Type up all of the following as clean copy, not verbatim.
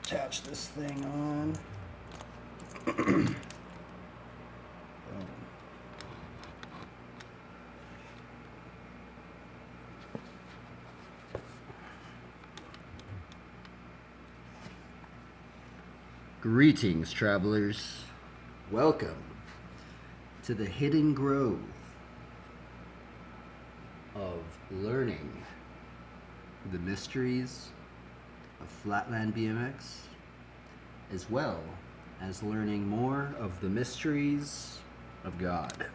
Attach this thing on. Boom. Greetings, travelers. Welcome to the hidden grove of learning the mysteries of flatland BMX, as well as learning more of the mysteries of God.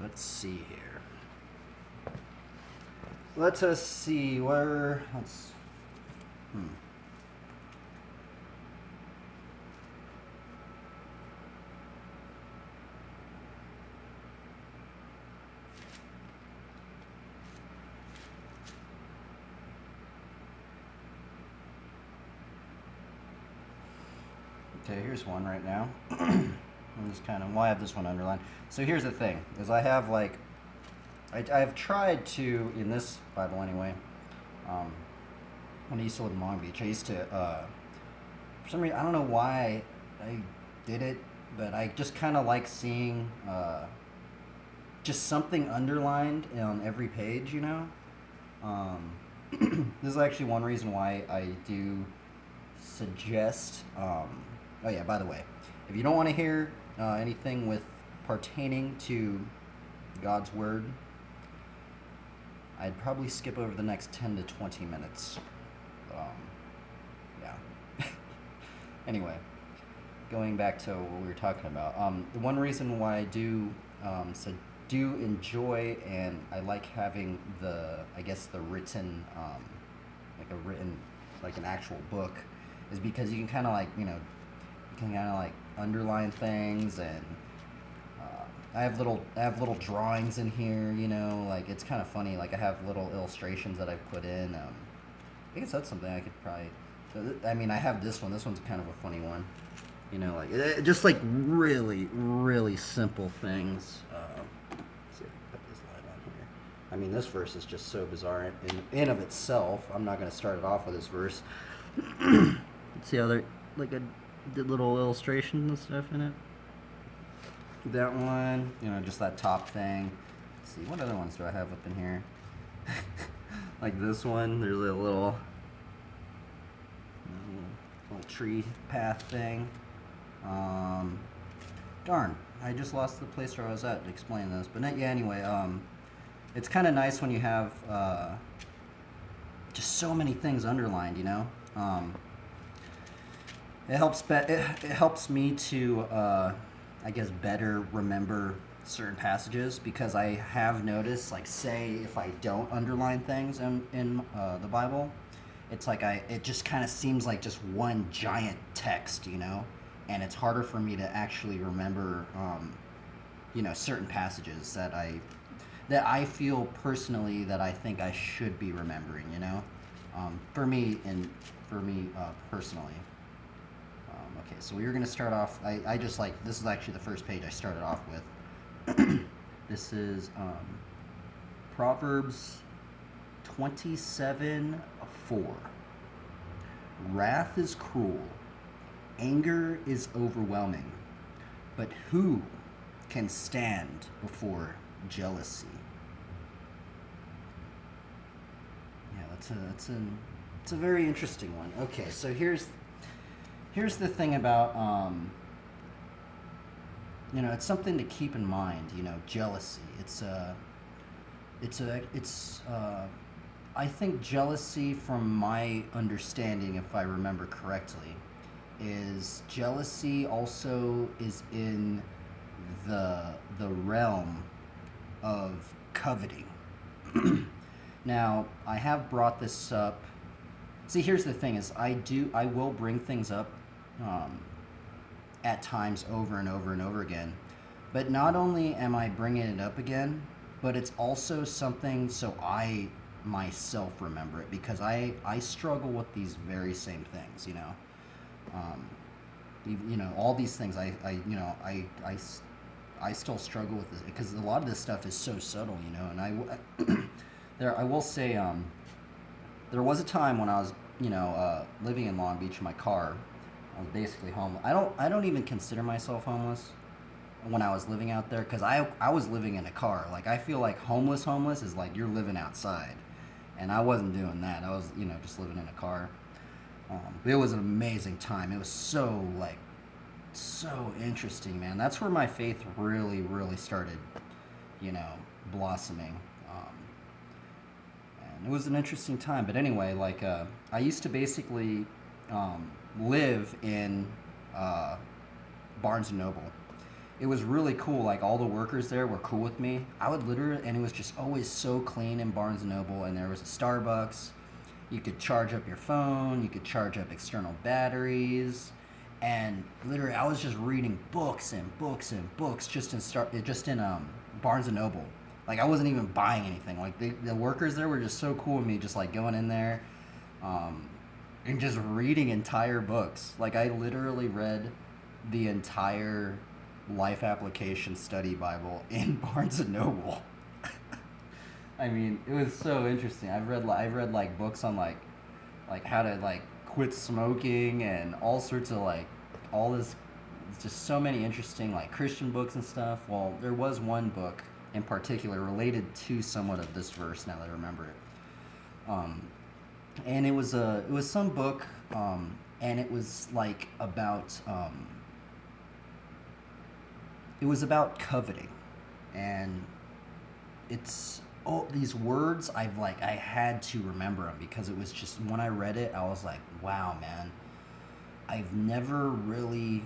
Let's see here. Let us see where. Okay, here's one right now. I'm just kind of, I have this one underlined. So here's the thing, is I have like, I've tried to, in this Bible anyway, when I used to live in Long Beach, I used to, for some reason, I don't know why I did it, but I just kind of like seeing just something underlined on every page, you know? This is actually one reason why I do suggest, oh yeah, by the way, if you don't want to hear anything with pertaining to God's Word, I'd probably skip over the next 10 to 20 minutes. Yeah. Anyway, going back to what we were talking about, the one reason why I do enjoy and I like having the written, like an actual book, is because you can kind of like underline things, and I have little drawings in here, you know, like it's kind of funny. Like I have little illustrations that I put in. I guess that's something I could probably. I mean, I have this one. This one's kind of a funny one, you know, like just like really simple things. Let's see if I put this light on here. I mean, this verse is just so bizarre in of itself. I'm not going to start it off with this verse. See how they're like did little illustrations and stuff in it. That one, you know, just that top thing. Let's see, what other ones do I have up in here? Like this one, there's a little tree path thing. Darn, I just lost the place where I was at to explain this. But yeah, anyway, it's kind of nice when you have just so many things underlined, you know. It helps me to, I guess, better remember certain passages, because I have noticed, like, say if I don't underline things in the Bible, it's like it just kind of seems like just one giant text, you know, and it's harder for me to actually remember, you know, certain passages that I feel personally that I think I should be remembering, you know, for me personally. Okay, so we were going to start off, I just like, this is actually the first page I started off with. This is Proverbs 27:4. Wrath is cruel, anger is overwhelming, but who can stand before jealousy? Yeah, that's a very interesting one. Okay, so here's the thing about, you know, it's something to keep in mind, you know, jealousy. I think jealousy, from my understanding, if I remember correctly, is jealousy also is in the realm of coveting. Now, I have brought this up. See, here's the thing: is I will bring things up at times over and over and over again. But not only am I bringing it up again, but it's also something so I myself remember it, because I struggle with these very same things, you know. You know, all these things I I still struggle with this because a lot of this stuff is so subtle, you know. And I will say, there was a time when I was, living in Long Beach in my car. I was basically homeless. I don't even consider myself homeless when I was living out there because I was living in a car. Like I feel like homeless is like you're living outside, and I wasn't doing that. I was, just living in a car. It was an amazing time. It was so interesting, man. That's where my faith really, really started, you know, blossoming. And it was an interesting time. But anyway, I used to basically live in uh, Barnes and Noble. It was really cool. Like all the workers there were cool with me. I would literally, and it was just always so clean in Barnes and Noble. And there was a Starbucks. You could charge up your phone. You could charge up external batteries. And literally, I was just reading books and books and books just in Barnes and Noble. Like I wasn't even buying anything. Like the workers there were just so cool with me, just like going in there, um, and just reading entire books. Like I literally read the entire life application study Bible in Barnes and Noble. I mean, it was so interesting. I've read like books on like how to like quit smoking and all sorts of like all this, just so many interesting like Christian books and stuff. Well, there was one book in particular related to somewhat of this verse, now that I remember it. um, and it was some book, and it was like about it was about coveting. And it's all these words I had to remember them because it was just, when I read it I was like, wow, man, I've never really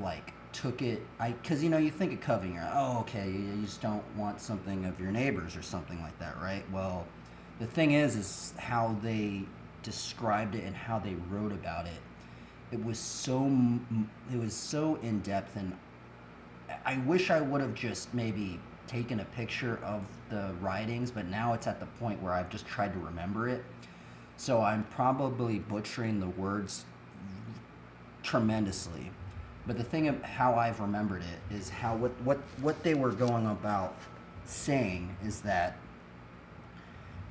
like took it. I Because you think of coveting, you're like, oh, okay, you just don't want something of your neighbors or something like that, right? Well, the thing is how they described it and how they wrote about it. It was so in depth. And I wish I would have just maybe taken a picture of the writings, but now it's at the point where I've just tried to remember it. So I'm probably butchering the words tremendously. But the thing of how I've remembered it is how what they were going about saying is that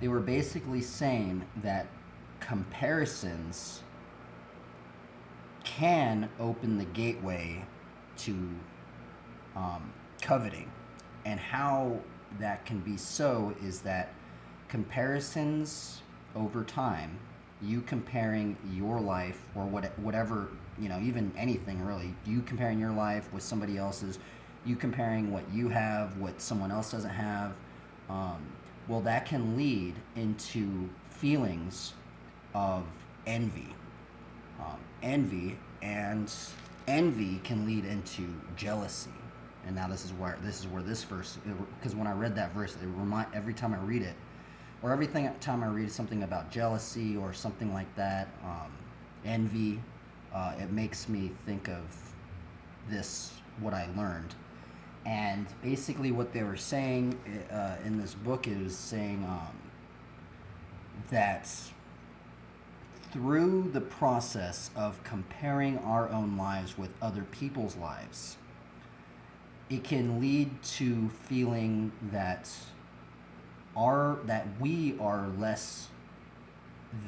they were basically saying that comparisons can open the gateway to coveting. And how that can be so is that comparisons over time, you comparing your life or whatever, even anything really, you comparing your life with somebody else's, you comparing what you have, what someone else doesn't have, um, well, that can lead into feelings of envy. Envy and envy can lead into jealousy. And now this is where this verse, because when I read that verse, every time I read it, or every time I read something about jealousy or something like that, envy, it makes me think of what I learned. And basically what they were saying in this book is saying that through the process of comparing our own lives with other people's lives, it can lead to feeling that we are less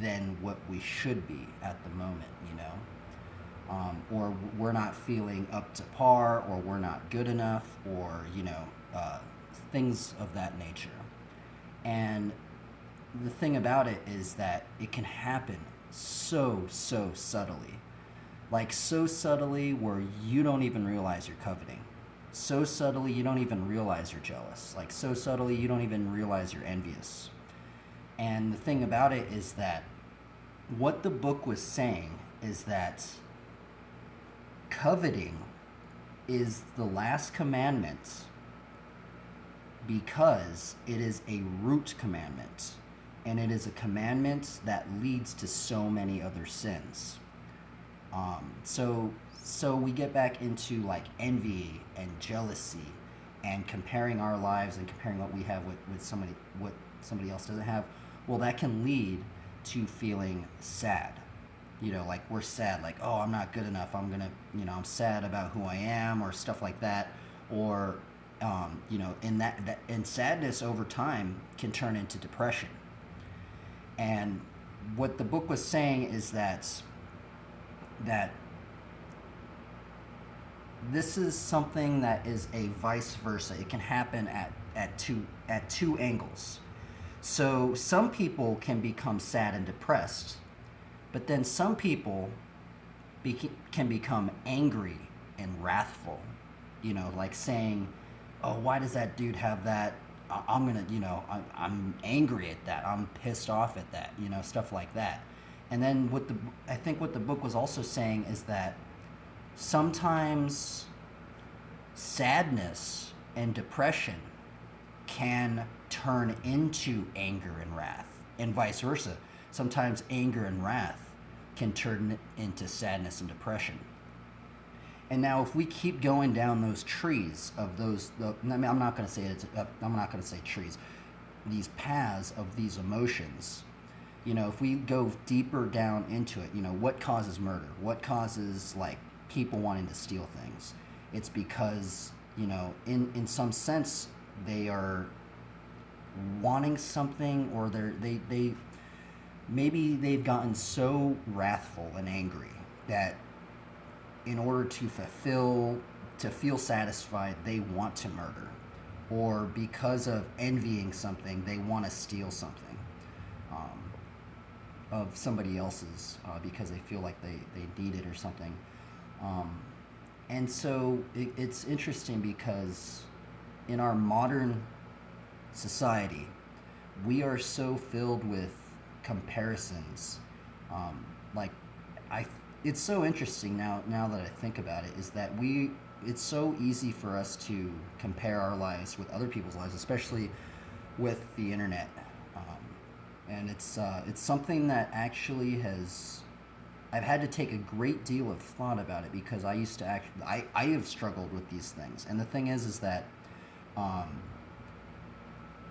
than what we should be at the moment, or we're not feeling up to par, or we're not good enough, or things of that nature. And the thing about it is that it can happen so subtly, like so subtly where you don't even realize you're coveting. So subtly you don't even realize you're jealous. Like so subtly you don't even realize you're envious. And the thing about it is that what the book was saying is that coveting is the last commandment because it is a root commandment, and it is a commandment that leads to so many other sins. So we get back into like envy and jealousy and comparing our lives and comparing what we have with what somebody else doesn't have. Well, that can lead to feeling sad. Like we're sad, like, oh, I'm not good enough. I'm sad about who I am, or stuff like that. or and sadness over time can turn into depression. And what the book was saying is that this is something that is a vice versa. It can happen at two angles. So some people can become sad and depressed, but then some people can become angry and wrathful. Like saying, "Oh, why does that dude have that? I'm gonna, I'm angry at that. I'm pissed off at that. Stuff like that." And then I think what the book was also saying is that sometimes sadness and depression can turn into anger and wrath, and vice versa. Sometimes anger and wrath can turn into sadness and depression. And now, if we keep going down those trees of I'm not going to say I'm not going to say trees, these paths of these emotions. If we go deeper down into it, what causes murder? What causes like people wanting to steal things? It's because in some sense they are wanting something, or they maybe they've gotten so wrathful and angry that in order to feel satisfied, they want to murder, or because of envying something, they want to steal something of somebody else's because they feel like they need it or something. And so it's interesting because in our modern society, we are so filled with comparisons. Like I It's so interesting now that I think about it, is that it's so easy for us to compare our lives with other people's lives, especially with the internet. And it's something that actually I've had to take a great deal of thought about it, because I used to I have struggled with these things. And the thing is that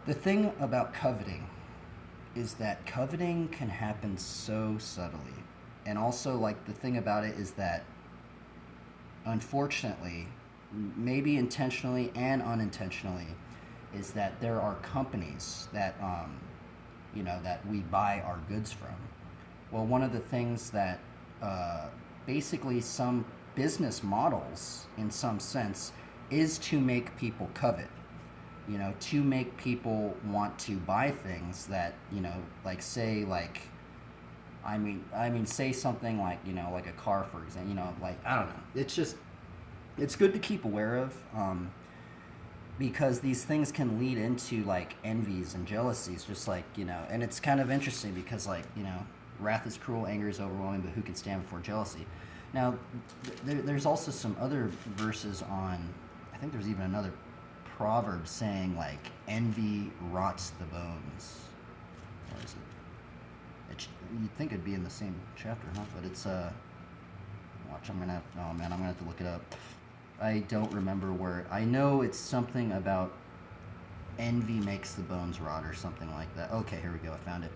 the thing about coveting is that coveting can happen so subtly. And also, like, the thing about it is that, unfortunately, maybe intentionally and unintentionally, is that there are companies that, that we buy our goods from. Well, one of the things that basically some business models, in some sense, is to make people covet. To make people want to buy things that, like, say, like, I mean, say something like, like a car, for example, like, I don't know. It's good to keep aware of, because these things can lead into, like, envies and jealousies, just like, and it's kind of interesting because, like, wrath is cruel, anger is overwhelming, but who can stand before jealousy? Now, there's also some other verses I think there's even another proverb saying, like, envy rots the bones. Or is it? You'd think it'd be in the same chapter, huh? But it's watch. I'm gonna have to look it up. I don't remember where. I know it's something about envy makes the bones rot or something like that. Okay, here we go. I found it.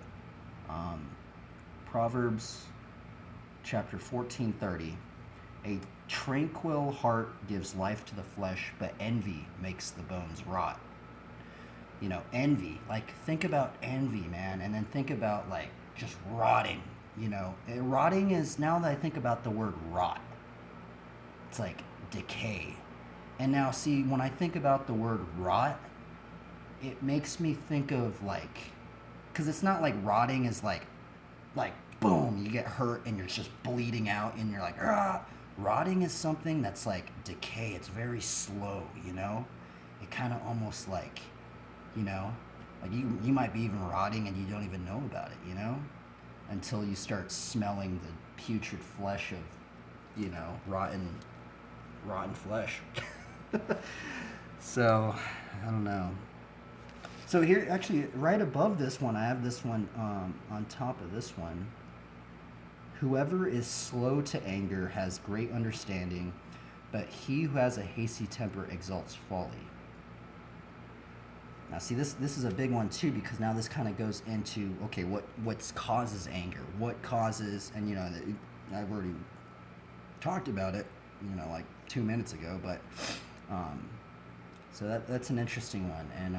Proverbs chapter 14:30. A tranquil heart gives life to the flesh, but envy makes the bones rot. Envy. Like, think about envy, man, and then think about, like, just rotting. Rotting is, now that I think about the word rot, it's like decay. And now, see, when I think about the word rot, it makes me think of, like, because it's not like rotting is like boom, you get hurt and you're just bleeding out and you're like, ah. Rotting is something that's like decay. It's very slow. It kind of almost like, like you might be even rotting and you don't even know about it, until you start smelling the putrid flesh of, rotten flesh. So, I don't know. So here, actually, right above this one, I have this one on top of this one. Whoever is slow to anger has great understanding, but he who has a hasty temper exalts folly. Now, see, this is a big one too, because now this kind of goes into, okay, what causes anger? What causes, and I've already talked about it, like 2 minutes ago, but So that's an interesting one, and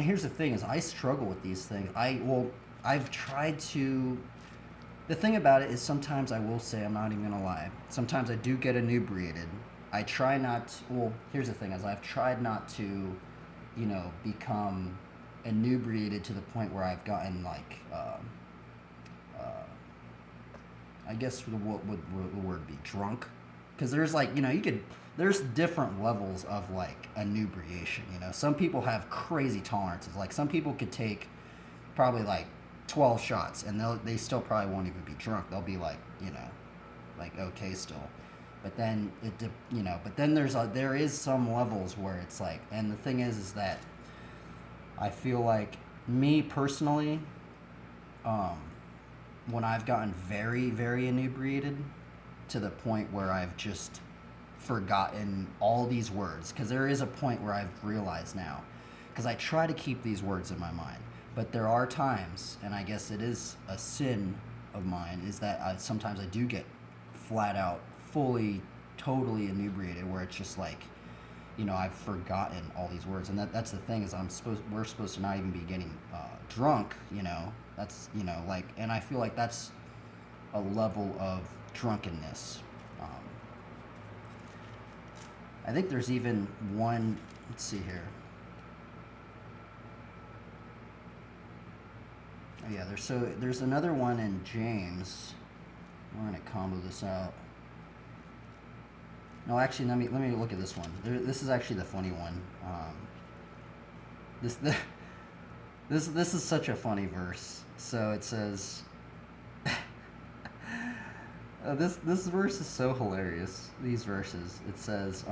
here's the thing: is I struggle with these things. I've tried to. The thing about it is sometimes I will say, I'm not even gonna lie. Sometimes I do get inebriated. I try not. Well, here's the thing: is I've tried not to, become inebriated to the point where I've gotten like, uh, I guess what would the word be, drunk? Because there's like, you could, there's different levels of like inebriation. Some people have crazy tolerances. Like some people could take probably like 12 shots and they still probably won't even be drunk. They'll be like, like okay still. But then but then there is some levels where it's like, and the thing is that I feel like, me personally, um, when I've gotten very, very inebriated to the point where I've just forgotten all these words, because there is a point where I've realized now, because I try to keep these words in my mind, but there are times, and I guess it is a sin of mine, is that sometimes I do get flat out, fully, totally inebriated, where it's just like, I've forgotten all these words, and that's the thing, is we're supposed to not even be getting drunk, that's, like, and I feel like that's a level of drunkenness. Um, I think there's even one. Let's see here. Oh yeah, there's another one in James. We're gonna combo this out. No, actually, let me look at this one. This is actually the funny one. This this is such a funny verse. So it says, this verse is so hilarious. These verses. It says,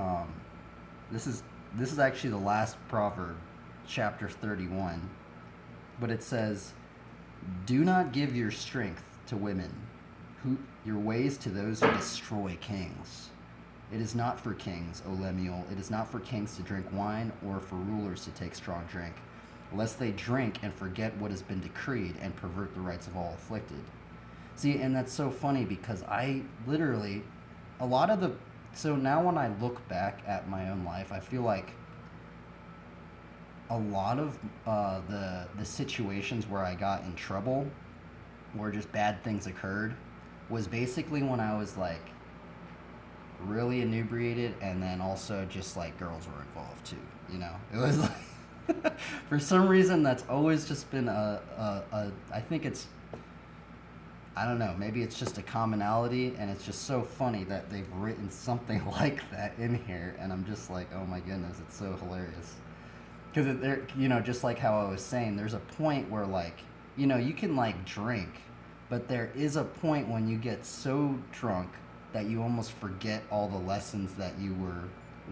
this is actually the last proverb, chapter 31, but it says, "Do not give your strength to women, who your ways to those who destroy kings. It is not for kings, O Lemuel. It is not for kings to drink wine, or for rulers to take strong drink, lest they drink and forget what has been decreed and pervert the rights of all afflicted." See, and that's so funny because I literally, a lot of the, so now when I look back at my own life, I feel like a lot of the situations where I got in trouble, where just bad things occurred, was basically when I was like really inebriated, and then also just like girls were involved too. It was like, for some reason that's always just been I think it's, I don't know, maybe it's just a commonality, and it's just so funny that they've written something like that in here, and I'm just like, oh my goodness, it's so hilarious. Because just like how I was saying, there's a point where like, you can like drink, but there is a point when you get so drunk that you almost forget all the lessons that you were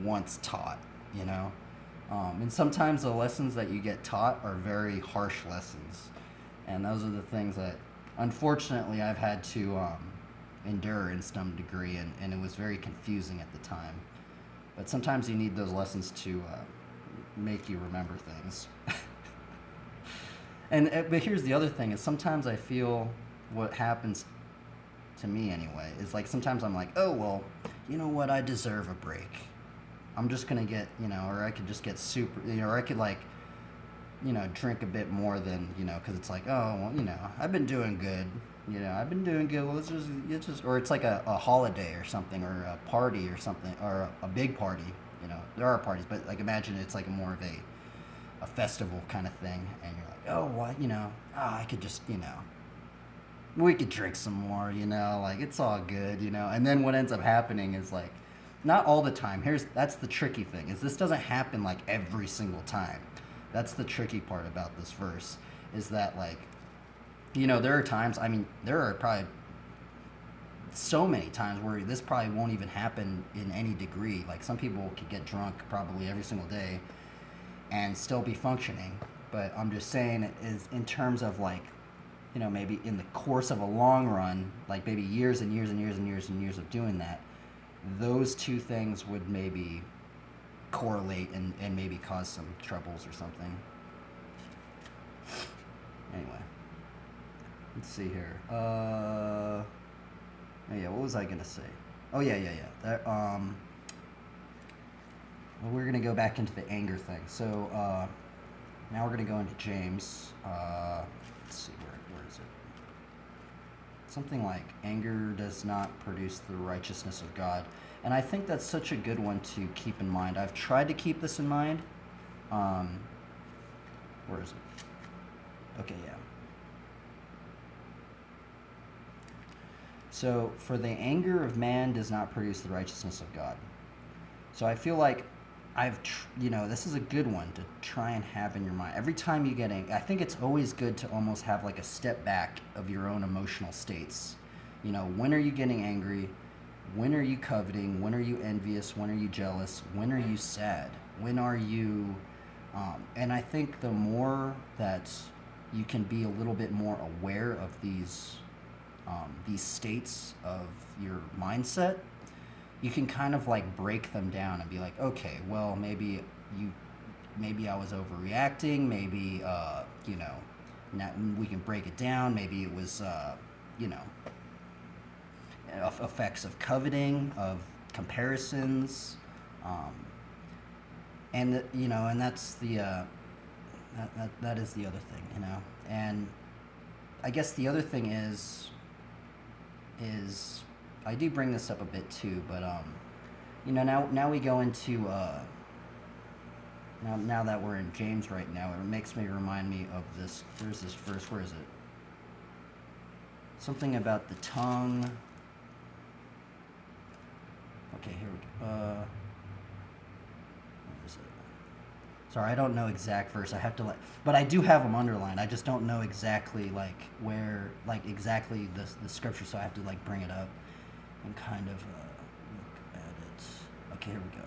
once taught, and sometimes the lessons that you get taught are very harsh lessons, and those are the things that unfortunately I've had to endure in some degree, and it was very confusing at the time. But sometimes you need those lessons to make you remember things. But here's the other thing: is sometimes I feel what happens to me anyway is like, sometimes I'm like, oh well, you know what, I deserve a break. I'm just gonna get, or I could just get super, or I could like, drink a bit more than, because it's like, oh well, I've been doing good. I've been doing good. Well, it's just, or it's like a holiday or something, or a party or something, or a big party. There are parties, but like imagine it's like more of a festival kind of thing, and you're like, oh, what, I could just, we could drink some more, like it's all good, and then what ends up happening is like, not all the time. That's the tricky thing, is this doesn't happen like every single time. That's the tricky part about this verse, is that like, there are times, I mean, there are probably so many times where this probably won't even happen in any degree. Like some people could get drunk probably every single day and still be functioning. But I'm just saying, is in terms of like, maybe in the course of a long run, like maybe years and years and years and years and years of doing that, those two things would maybe correlate and maybe cause some troubles or something. Anyway, let's see here. Oh yeah, what was I gonna say? Oh yeah. That, Well, we're going to go back into the anger thing. So now we're going to go into James. Let's see, where is it? Something like anger does not produce the righteousness of God. And I think that's such a good one to keep in mind. I've tried to keep this in mind. Um, where is it? Okay, yeah. So, for the anger of man does not produce the righteousness of God. So I feel like this is a good one to try and have in your mind. Every time you get angry, I think it's always good to almost have like a step back of your own emotional states. When are you getting angry? When are you coveting? When are you envious? When are you jealous? When are you sad? When are you... and I think the more that you can be a little bit more aware of these states of your mindset, you can kind of like break them down and be like, okay, well, maybe I was overreacting. Maybe, now we can break it down. Maybe it was, you know, effects of coveting, of comparisons, and that's that is the other thing. And I guess the other thing is I do bring this up a bit too, but now we go into now that we're in James right now, it makes me remind me of this. There's this verse. Where is it? Something about the tongue. Okay, here we go. Where is it? Sorry, I don't know exact verse. I have to but I do have them underlined. I just don't know exactly where, exactly the scripture. So I have to bring it up and kind of look at it. Okay, here we go.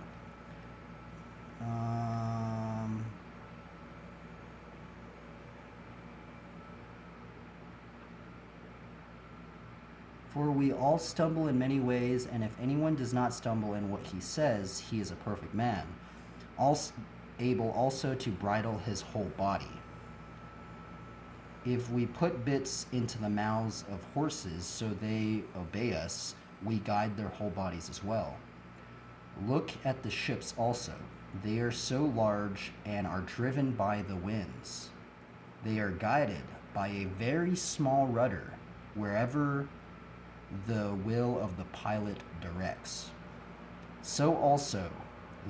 For we all stumble in many ways, and if anyone does not stumble in what he says, he is a perfect man, able also to bridle his whole body. If we put bits into the mouths of horses so they obey us, we guide their whole bodies as well. Look at the ships also. They are so large and are driven by the winds. They are guided by a very small rudder wherever the will of the pilot directs. So also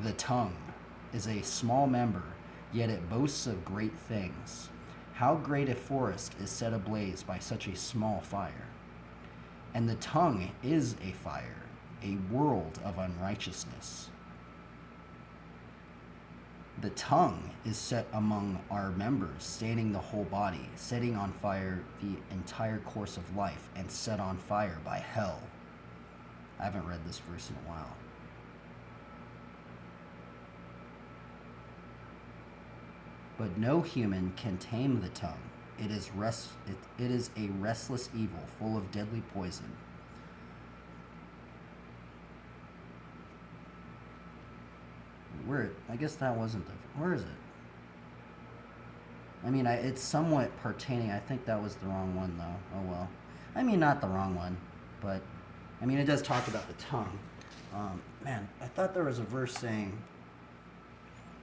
the tongue is a small member, yet it boasts of great things. How great a forest is set ablaze by such a small fire. And the tongue is a fire, a world of unrighteousness. The tongue is set among our members, staining the whole body, setting on fire the entire course of life, and set on fire by hell. I haven't read this verse in a while. But no human can tame the tongue. It is a restless evil, full of deadly poison. I guess that wasn't where is it? I mean, it's somewhat pertaining. I think that was the wrong one, though. Oh, well. I mean, not the wrong one, but, I mean, it does talk about the tongue. Man, I thought there was a verse saying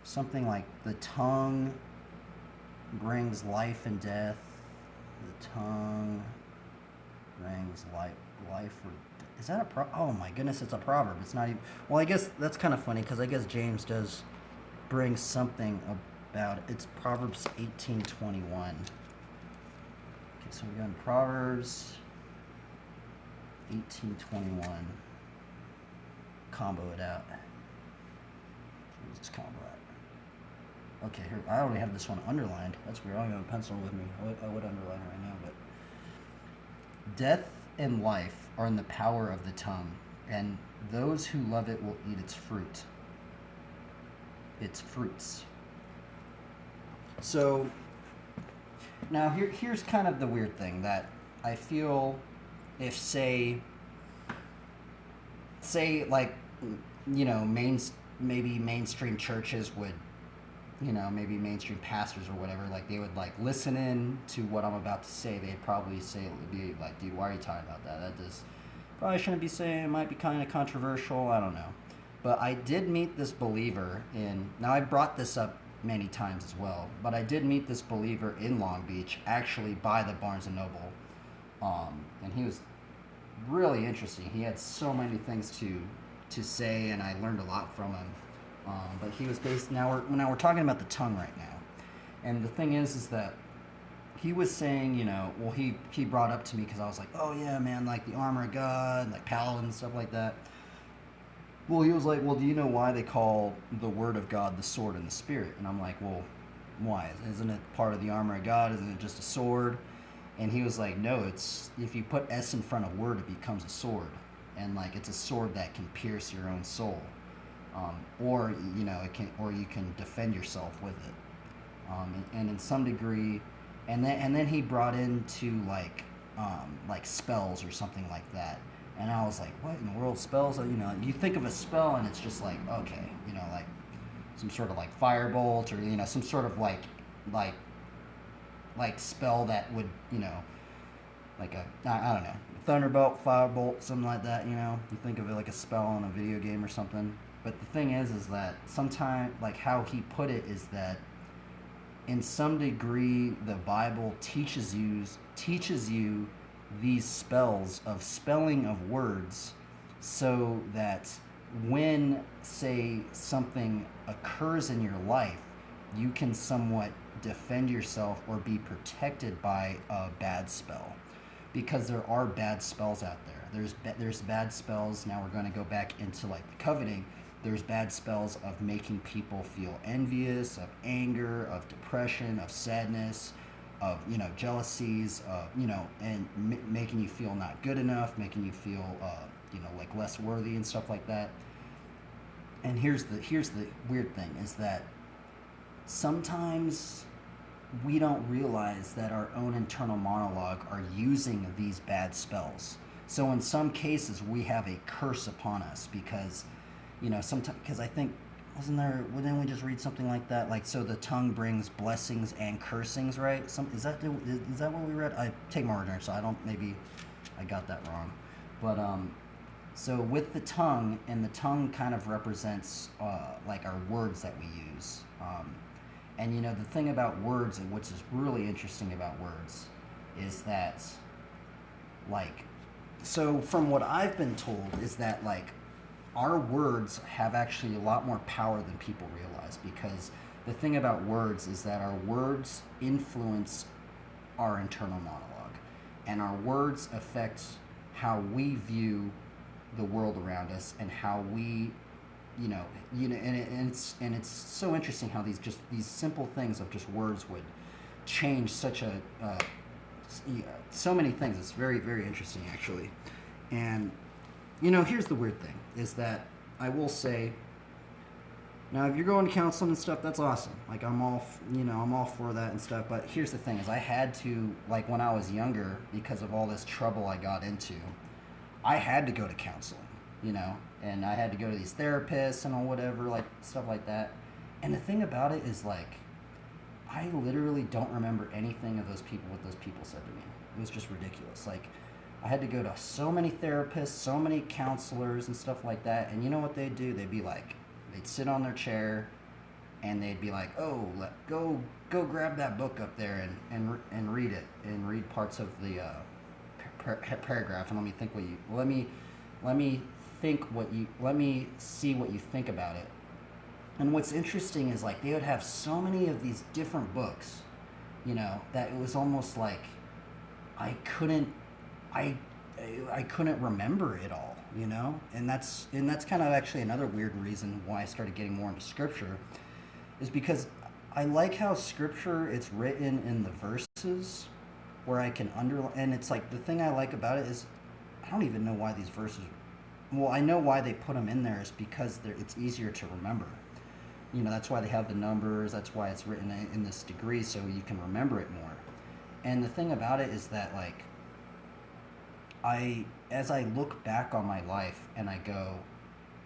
something like, the tongue brings life and death. The tongue brings life or is that oh my goodness, it's a proverb. It's not even... Well, I guess that's kind of funny because I guess James does bring something about it. It's Proverbs 18:21. Okay, so we got in Proverbs 18:21. Combo it out. Let's just combo it. Okay, here, I already have this one underlined. That's weird. I don't have a pencil with me. I would underline it right now, but... Death and life are in the power of the tongue, and those who love it will eat its fruits. So, now here's kind of the weird thing that I feel if, say maybe mainstream churches would, maybe mainstream pastors or whatever, they would listen in to what I'm about to say. They'd probably say, it would be like, dude, why are you talking about that? That just probably shouldn't be saying. It might be kind of controversial. I don't know. But I did meet this believer in, now I brought this up many times as well, but I did meet this believer in Long Beach, actually by the Barnes and Noble. And he was really interesting. He had so many things to say, and I learned a lot from him. But he was based, now we're talking about the tongue right now. And the thing is that he was saying, well, he brought up to me because I was like, oh yeah, man, like the armor of God, like paladin and stuff like that. Well, he was like, well, do you know why they call the word of God the sword and the spirit? And I'm like, well, why? Isn't it part of the armor of God? Isn't it just a sword? And he was like, no, it's, if you put S in front of word, it becomes a sword. And like, it's a sword that can pierce your own soul. Or, or you can defend yourself with it. And in some degree, and then he brought into like spells or something like that. And I was like, what in the world, spells? You think of a spell and it's just like, okay, like some sort of like firebolt or, some sort of like spell that would, like I don't know, thunderbolt, firebolt, something like that, You think of it like a spell in a video game or something. But the thing is that sometimes, like how he put it is that in some degree the Bible teaches you these spells of spelling of words so that when, say, something occurs in your life, you can somewhat defend yourself or be protected by a bad spell, because there are bad spells out there. There's bad spells. Now we're going to go back into like the coveting. There's bad spells of making people feel envious, of anger, of depression, of sadness, of jealousies, and making you feel not good enough, making you feel like less worthy and stuff like that. And here's the weird thing is that sometimes we don't realize that our own internal monologue are using these bad spells. So in some cases we have a curse upon us because sometimes, because I think, didn't we just read something like that? Like, so the tongue brings blessings and cursings, right? Is that what we read? I take my word there, so maybe I got that wrong. But, so with the tongue, and the tongue kind of represents, like our words that we use. And the thing about words, and which is really interesting about words, is that, like, so from what I've been told is that, like, our words have actually a lot more power than people realize, because the thing about words is that our words influence our internal monologue, and our words affect how we view the world around us and how we and it's so interesting how these simple things of just words would change such so many things. It's very, very interesting actually. And here's the weird thing is that I will say, now if you're going to counseling and stuff, that's awesome. Like I'm all for that and stuff. But here's the thing is I had to, like when I was younger, because of all this trouble I got into, I had to go to counseling, and I had to go to these therapists and all whatever, like stuff like that. And the thing about it is like, I literally don't remember anything of what those people said to me. It was just ridiculous. Like, I had to go to so many therapists, so many counselors and stuff like that. And you know what they'd do? They'd be like, they'd sit on their chair and they'd be like, oh, go grab that book up there and read it, and read parts of the paragraph, and let me see what you think about it. And what's interesting is like they would have so many of these different books, that it was almost like I couldn't remember it all, and that's kind of actually another weird reason why I started getting more into scripture, is because I like how scripture, it's written in the verses where I can underline, and it's like the thing I like about it is I don't even know why these verses, well, I know why they put them in there is because it's easier to remember. That's why they have the numbers, that's why it's written in this degree, so you can remember it more. And the thing about it is that, like, as I look back on my life and I go,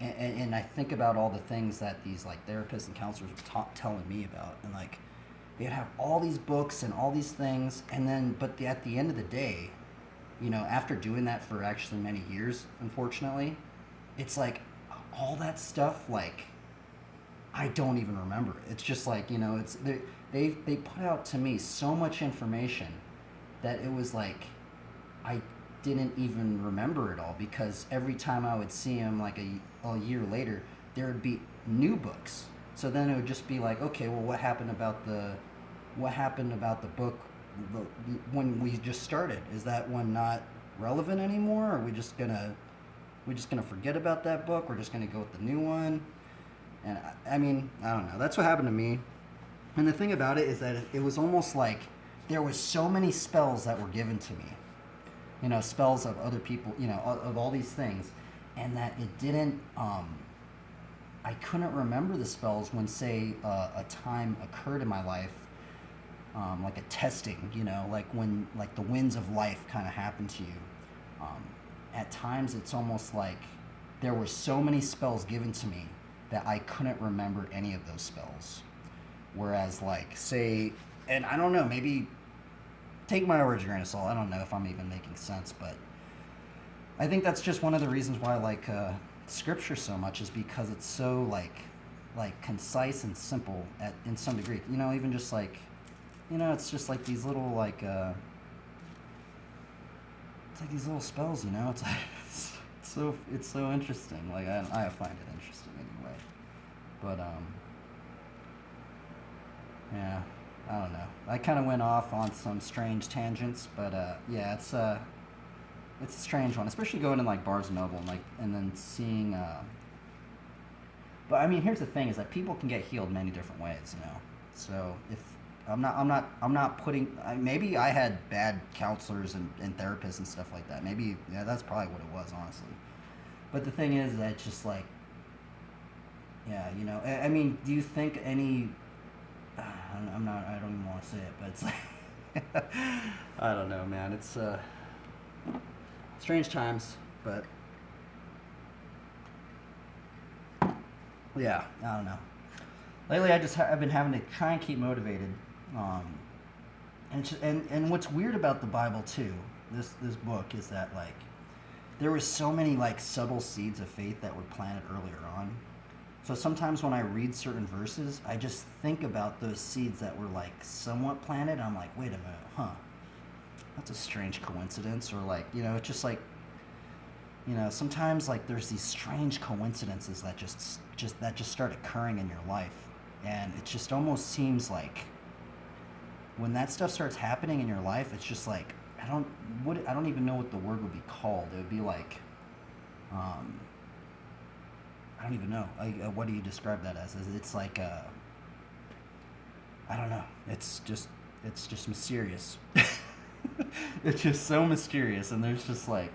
and I think about all the things that these, like, therapists and counselors were telling me about, and, like, they'd have all these books and all these things, and then, but at the end of the day, after doing that for actually many years, unfortunately, it's like, all that stuff, like, I don't even remember it. It's just like, it's they put out to me so much information that it was like I didn't even remember it all, because every time I would see him like a year later, there would be new books. So then it would just be like, okay, well, what happened about the book when we just started? Is that one not relevant anymore? Are we just gonna forget about that book? We're just gonna go with the new one? And I mean, I don't know. That's what happened to me. And the thing about it is that it was almost like there was so many spells that were given to me, spells of other people, of all these things, and that it didn't. I couldn't remember the spells when, say, a time occurred in my life, like a testing, like when like the winds of life kind of happen to you. Um, at times, it's almost like there were so many spells given to me that I couldn't remember any of those spells. Whereas, like, say, and I don't know, maybe take my words with a grain of salt. I don't know if I'm even making sense, but I think that's just one of the reasons why I like scripture so much, is because it's so like concise and simple in some degree. Even just like, it's just like these little it's like these little spells. It's like it's so interesting. Like I find it interesting anyway. But yeah, I don't know. I kind of went off on some strange tangents, but yeah, it's a strange one, especially going in like Barnes and Noble and then seeing. But I mean, here's the thing: is that people can get healed many different ways. So if I'm not putting. Maybe I had bad counselors and therapists and stuff like that. Maybe, yeah, that's probably what it was, honestly. But the thing is that it's just like, yeah, I mean, do you think any? I'm not. I don't even want to say it, but it's like, I don't know, man. It's strange times, but yeah, I don't know. Lately, I've been having to try and keep motivated, and what's weird about the Bible too, this book, is that like there was so many like subtle seeds of faith that were planted earlier on. So sometimes when I read certain verses, I just think about those seeds that were like somewhat planted. I'm like, wait a minute, huh? That's a strange coincidence. Or like, it's just like, sometimes like there's these strange coincidences that just start occurring in your life, and it just almost seems like when that stuff starts happening in your life, it's just like I don't even know what the word would be called. It would be like, I don't even know. What do you describe that as? It's like I don't know. It's just mysterious. It's just so mysterious, and there's just like,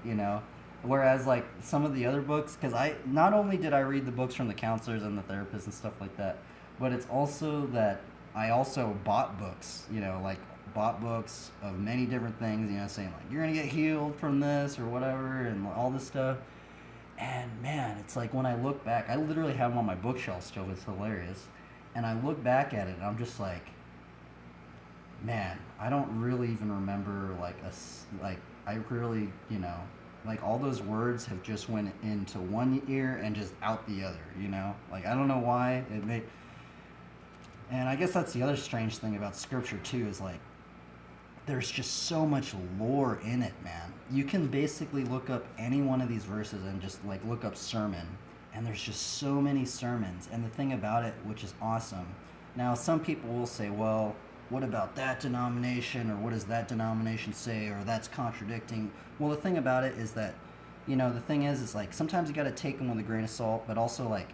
whereas like some of the other books, because I not only did I read the books from the counselors and the therapists and stuff like that, but it's also that I also bought books, like bought books of many different things, saying like you're gonna get healed from this or whatever and all this stuff. And man, it's like when I look back, I literally have them on my bookshelf still. It's hilarious. And I look back at it and I'm just like, man, I don't really even remember I really, like all those words have just went into one ear and just out the other. Like I don't know why it made. And I guess that's the other strange thing about scripture too, is like there's just so much lore in it, man. You can basically look up any one of these verses and just like look up sermon, and there's just so many sermons. And the thing about it, which is awesome, now some people will say, well, what about that denomination, or what does that denomination say, or that's contradicting. Well, the thing about it is that, the thing is like sometimes you got to take them with a grain of salt, but also like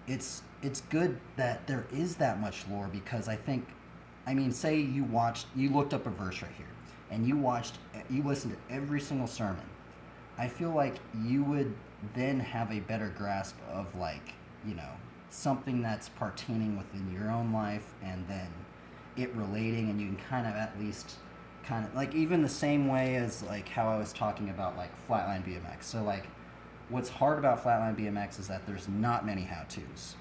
it's good that there is that much lore, because I mean, say you looked up a verse right here, and you listened to every single sermon. I feel like you would then have a better grasp of like, something that's pertaining within your own life, and then it relating, and you can kind of at least kind of like, even the same way as like how I was talking about like flatland BMX. So like what's hard about flatland BMX is that there's not many how-tos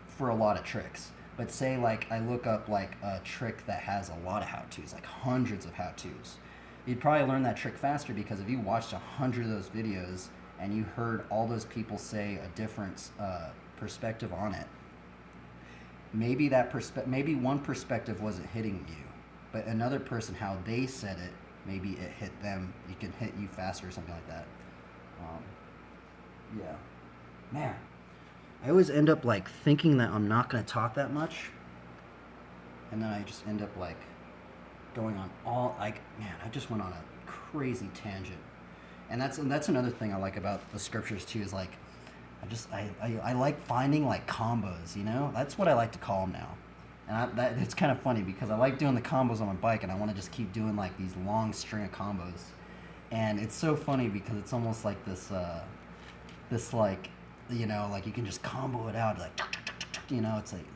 for a lot of tricks. But say like I look up like a trick that has a lot of how-tos, like hundreds of how-tos, you'd probably learn that trick faster, because if you watched 100 of those videos, and you heard all those people say a different perspective on it, maybe maybe one perspective wasn't hitting you, but another person, how they said it, maybe it hit them. It can hit you faster or something like that. Um, yeah, man. I always end up like thinking that I'm not gonna talk that much, and then I just end up like going on all like, man, I just went on a crazy tangent. And that's another thing I like about the scriptures too, is like I like finding like combos, you know? That's what I like to call them now. And it's kind of funny because I like doing the combos on my bike, and I want to just keep doing like these long string of combos. And it's so funny because it's almost like this like, you know, like you can just combo it out like, you know, it's like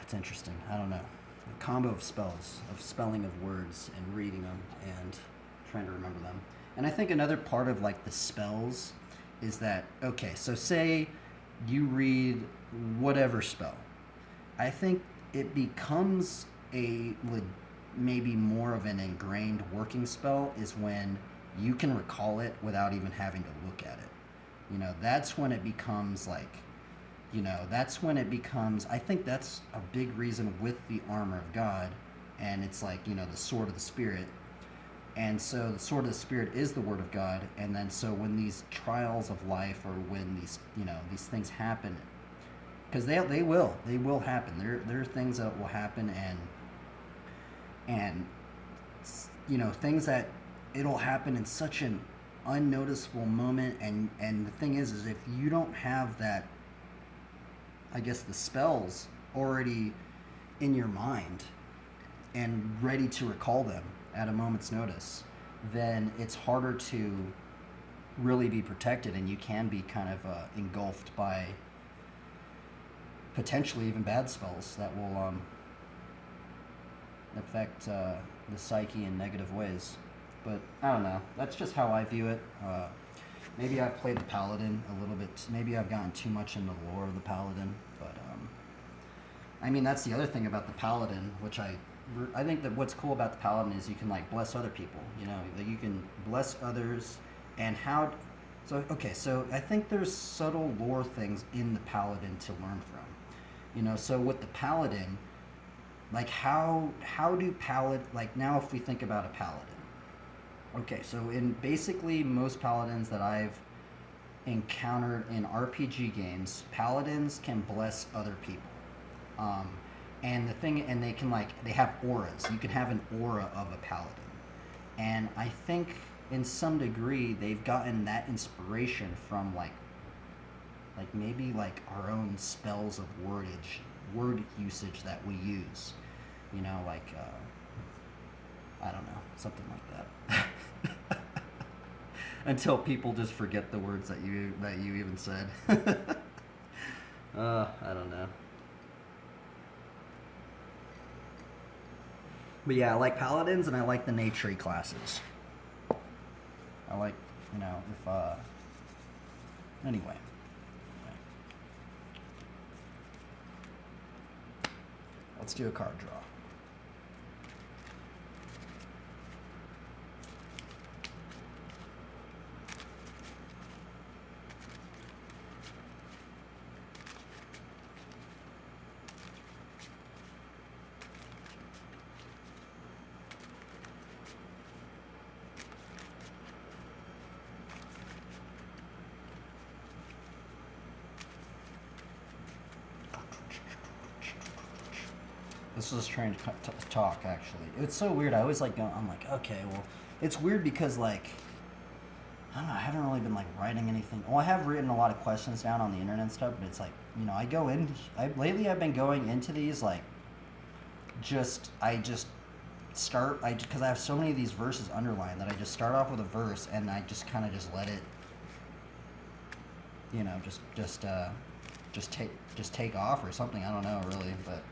it's interesting. I don't know. A combo of spells, of spelling of words and reading them and trying to remember them. And I think another part of like the spells is that, okay, so say you read whatever spell. I think it becomes maybe more of an ingrained working spell is when you can recall it without even having to look at it. You know, that's when it becomes like, you know, that's when it becomes, I think that's a big reason with the armor of God, and it's like, you know, the sword of the Spirit. And so the sword of the Spirit is the word of God, and then so when these trials of life, or when these, you know, these things happen, because they will happen. There are things that will happen, and you know, things that it'll happen in such an unnoticeable moment, and the thing is if you don't have that, I guess, the spells already in your mind and ready to recall them at a moment's notice, then it's harder to really be protected, and you can be kind of engulfed by potentially even bad spells that will affect the psyche in negative ways. But I don't know. That's just how I view it. Maybe I've played the Paladin a little bit. Maybe I've gotten too much into the lore of the Paladin. But I mean, that's the other thing about the Paladin, which I think that what's cool about the Paladin is you can like bless other people. You know, that you can bless others, and how. So okay, so I think there's subtle lore things in the Paladin to learn from. You know, so with the Paladin, like how do like now if we think about a Paladin. Okay, so in basically most Paladins that I've encountered in RPG games, Paladins can bless other people. And they can like, they have auras. You can have an aura of a Paladin. And I think in some degree they've gotten that inspiration from like maybe like our own spells of word usage that we use. You know, like, I don't know, something like that. Until people just forget the words that you even said. I don't know. But yeah, I like Paladins, and I like the nature classes. I like, you know, anyway. Let's do a card draw. This was trying to talk, actually. It's so weird. I always like go, I'm like, okay, well, it's weird because, like, I don't know, I haven't really been, like, writing anything. Well, I have written a lot of questions down on the internet and stuff, but it's like, you know, lately I've been going into these, like, because I have so many of these verses underlined that I just start off with a verse, and I just kind of just let it, you know, just take off or something. I don't know, really, but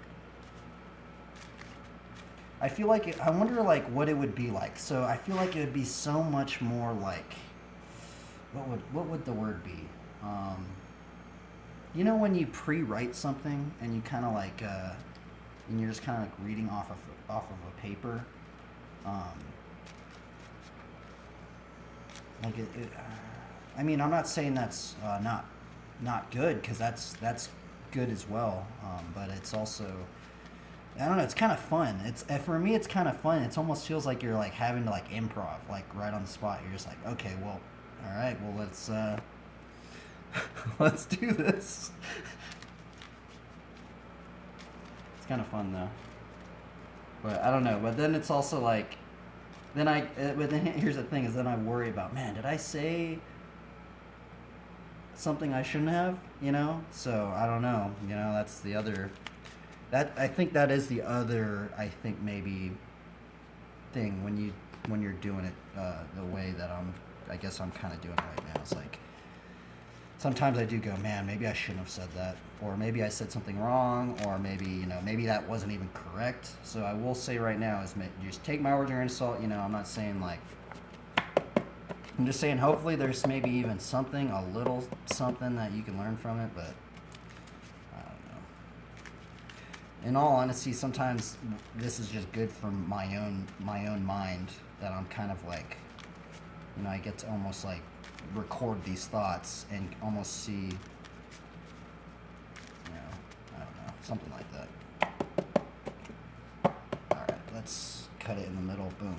I feel like I wonder like what it would be like. So I feel like it would be so much more like, what would the word be? You know, when you pre-write something and you kind of like and you're just kind of like reading off of a paper. Like I mean, I'm not saying that's not good, because that's good as well. But it's also, I don't know. It's kind of fun. It's for me. It's kind of fun. It almost feels like you're like having to like improv, like right on the spot. You're just like, okay, well, all right, well, let's let's do this. It's kind of fun though. But I don't know. But then it's also like, but then here's the thing: is then I worry about, man, did I say something I shouldn't have? You know. So I don't know. You know, that's the other. That I think that is the other. I think maybe thing when you're doing it the way that I guess I'm kind of doing it right now. It's like sometimes I do go, man, maybe I shouldn't have said that, or maybe I said something wrong, or maybe, maybe that wasn't even correct. So I will say right now is, just take my words with a grain of salt. I'm not saying like, I'm just saying hopefully there's maybe even something, a little something that you can learn from it, but I don't know. In all honesty, sometimes this is just good for my own mind, that I'm kind of like, I get to almost like record these thoughts and almost see, I don't know, something like that. All right, let's cut it in the middle. Boom.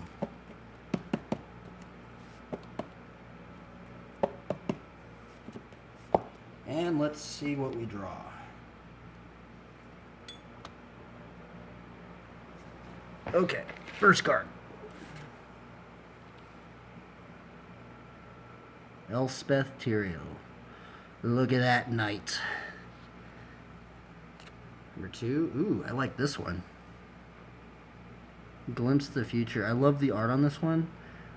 And let's see what we draw. Okay, first card. Elspeth Tyrael. Look at that knight. Number 2. Ooh, I like this one. Glimpse of the future. I love the art on this one.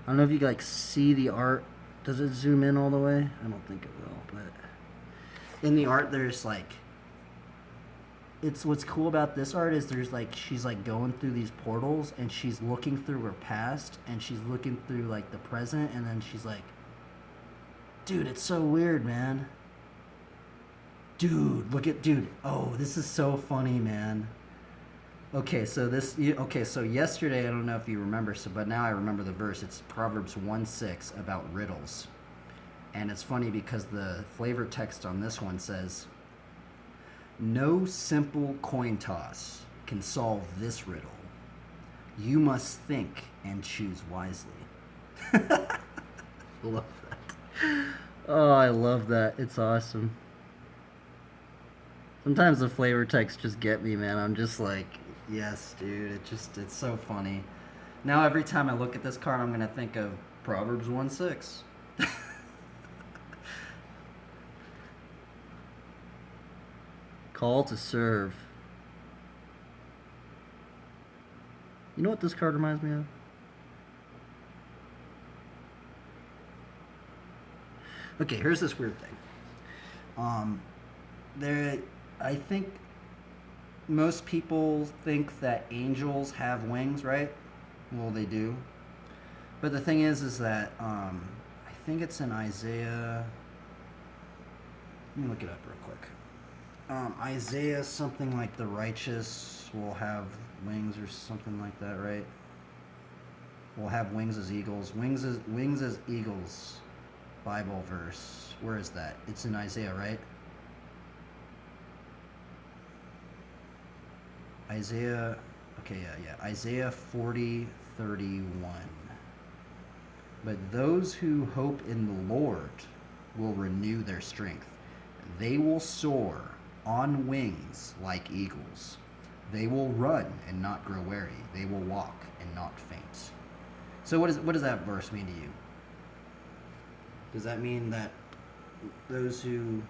I don't know if you like see the art. Does it zoom in all the way? I don't think it will, but in the art there's like, it's what's cool about this art is there's like, she's like going through these portals and she's looking through her past and she's looking through like the present, and then she's like, dude, it's so weird, man. Dude, look at, dude. Oh, this is so funny, man. Okay, so so yesterday, I don't know if you remember, but now I remember the verse. It's Proverbs 1:6 about riddles. And it's funny because the flavor text on this one says, no simple coin toss can solve this riddle. You must think and choose wisely. Love that. Oh, I love that. It's awesome. Sometimes the flavor text just get me, man. I'm just like, yes, dude. It's so funny. Now every time I look at this card, I'm going to think of Proverbs 1:6. Call to serve. You know what this card reminds me of? Okay, here's this weird thing. I think most people think that angels have wings, right? Well, they do. But the thing is that I think it's in Isaiah. Let me look it up real quick. Isaiah, something like the righteous will have wings or something like that, right? Will have wings as eagles. Wings as eagles. Bible verse. Where is that? It's in Isaiah, right? Isaiah. Okay, yeah. Isaiah 40:31. But those who hope in the Lord will renew their strength. They will soar on wings like eagles. They will run and not grow weary. They will walk and not faint. So what does that verse mean to you? Does that mean that those who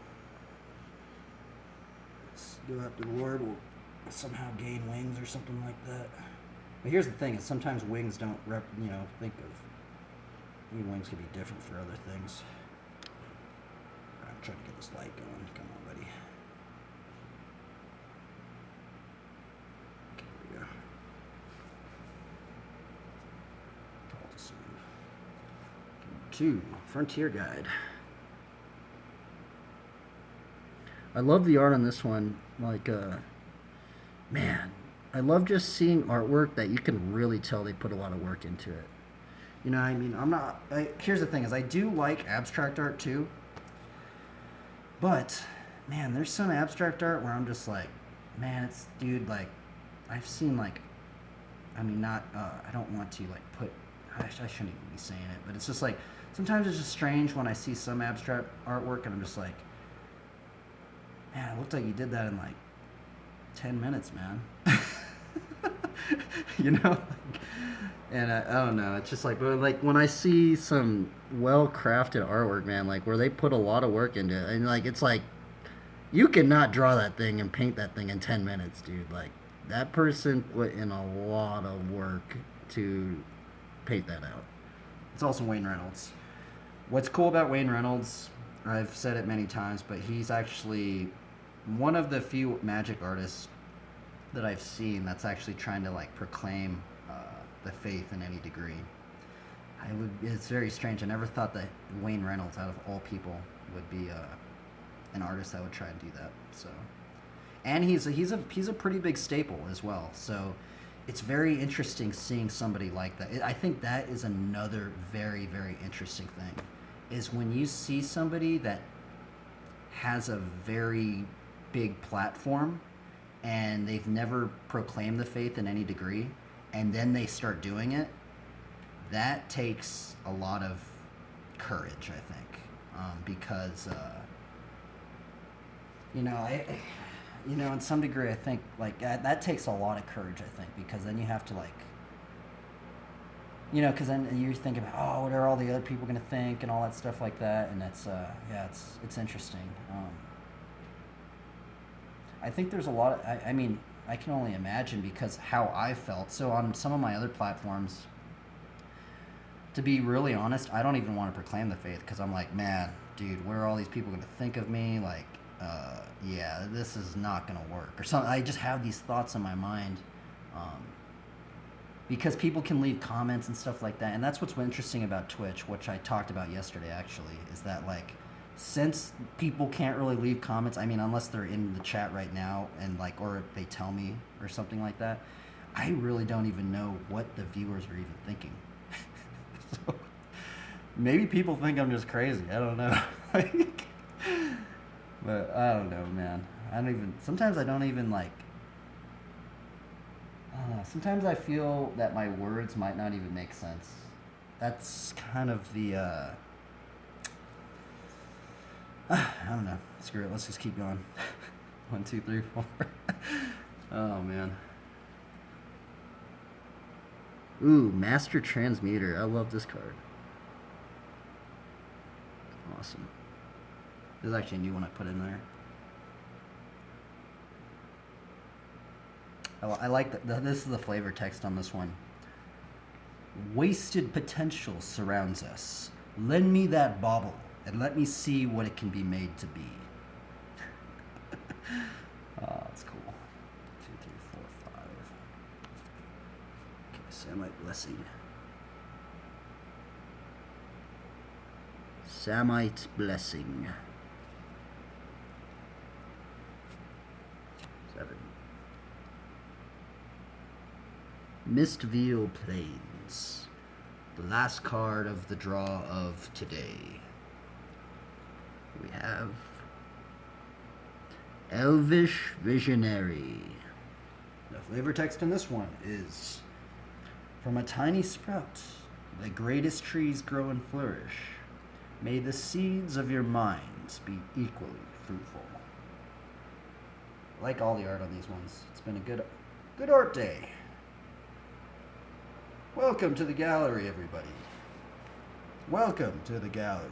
go after the Lord will somehow gain wings or something like that? But here's the thing: is sometimes wings don't think of. Maybe wings can be different for other things. I'm trying to get this light going. Come on, buddy. Okay, here we go. Call to serve. 2, Frontier Guide. I love the art on this one. Like, man, I love just seeing artwork that you can really tell they put a lot of work into it. You know, I mean, here's the thing: is I do like abstract art too, but man, there's some abstract art where I'm just like, man, it's dude, like, I've seen like, I mean, not, I don't want to like put, I shouldn't even be saying it, but it's just like sometimes it's just strange when I see some abstract artwork and I'm just like, man, it looked like you did that in like 10 minutes, man. you know, and I don't know. It's just like, but like when I see some well crafted artwork, man, like where they put a lot of work into it, and like it's like you cannot draw that thing and paint that thing in 10 minutes, dude. Like that person put in a lot of work to paint that out. It's also Wayne Reynolds. What's cool about Wayne Reynolds, I've said it many times, but he's actually one of the few magic artists that I've seen that's actually trying to like proclaim the faith in any degree. It's very strange. I never thought that Wayne Reynolds, out of all people, would be an artist that would try and do that. So, and he's a pretty big staple as well. So, it's very interesting seeing somebody like that. I think that is another very very interesting thing, is when you see somebody that has a very big platform and they've never proclaimed the faith in any degree, and then they start doing it. That takes a lot of courage, I think, because in some degree, I think like that takes a lot of courage. I think because then you have to like, because then you're thinking about, oh, what are all the other people going to think and all that stuff like that, and that's it's interesting. I think there's a lot of, I mean, I can only imagine because how I felt. So on some of my other platforms, to be really honest, I don't even want to proclaim the faith because I'm like, man, dude, what are all these people going to think of me? Like, yeah, this is not going to work or something. I just have these thoughts in my mind because people can leave comments and stuff like that. And that's what's interesting about Twitch, which I talked about yesterday actually, is that like, since people can't really leave comments, I mean, unless they're in the chat right now and like, or they tell me or something like that, I really don't even know what the viewers are even thinking. So, maybe people think I'm just crazy. I don't know. But I don't know, man. Sometimes I don't even like, sometimes I feel that my words might not even make sense. That's kind of the, I don't know. Screw it. Let's just keep going. 1, 2, 3, 4. Oh, man. Ooh, Master Transmuter. I love this card. Awesome. There's actually a new one I put in there. I like that. This is the flavor text on this one. Wasted potential surrounds us. Lend me that bauble and let me see what it can be made to be. Oh, that's cool. 2, 3, 4, 5. Okay, Samite Blessing. Samite Blessing. 7. Mistveil Plains. The last card of the draw of today. We have Elvish Visionary. The flavor text in this one is, from a tiny sprout, the greatest trees grow and flourish. May the seeds of your minds be equally fruitful. I like all the art on these ones. It's been a good art day. Welcome to the gallery, everybody. Welcome to the gallery.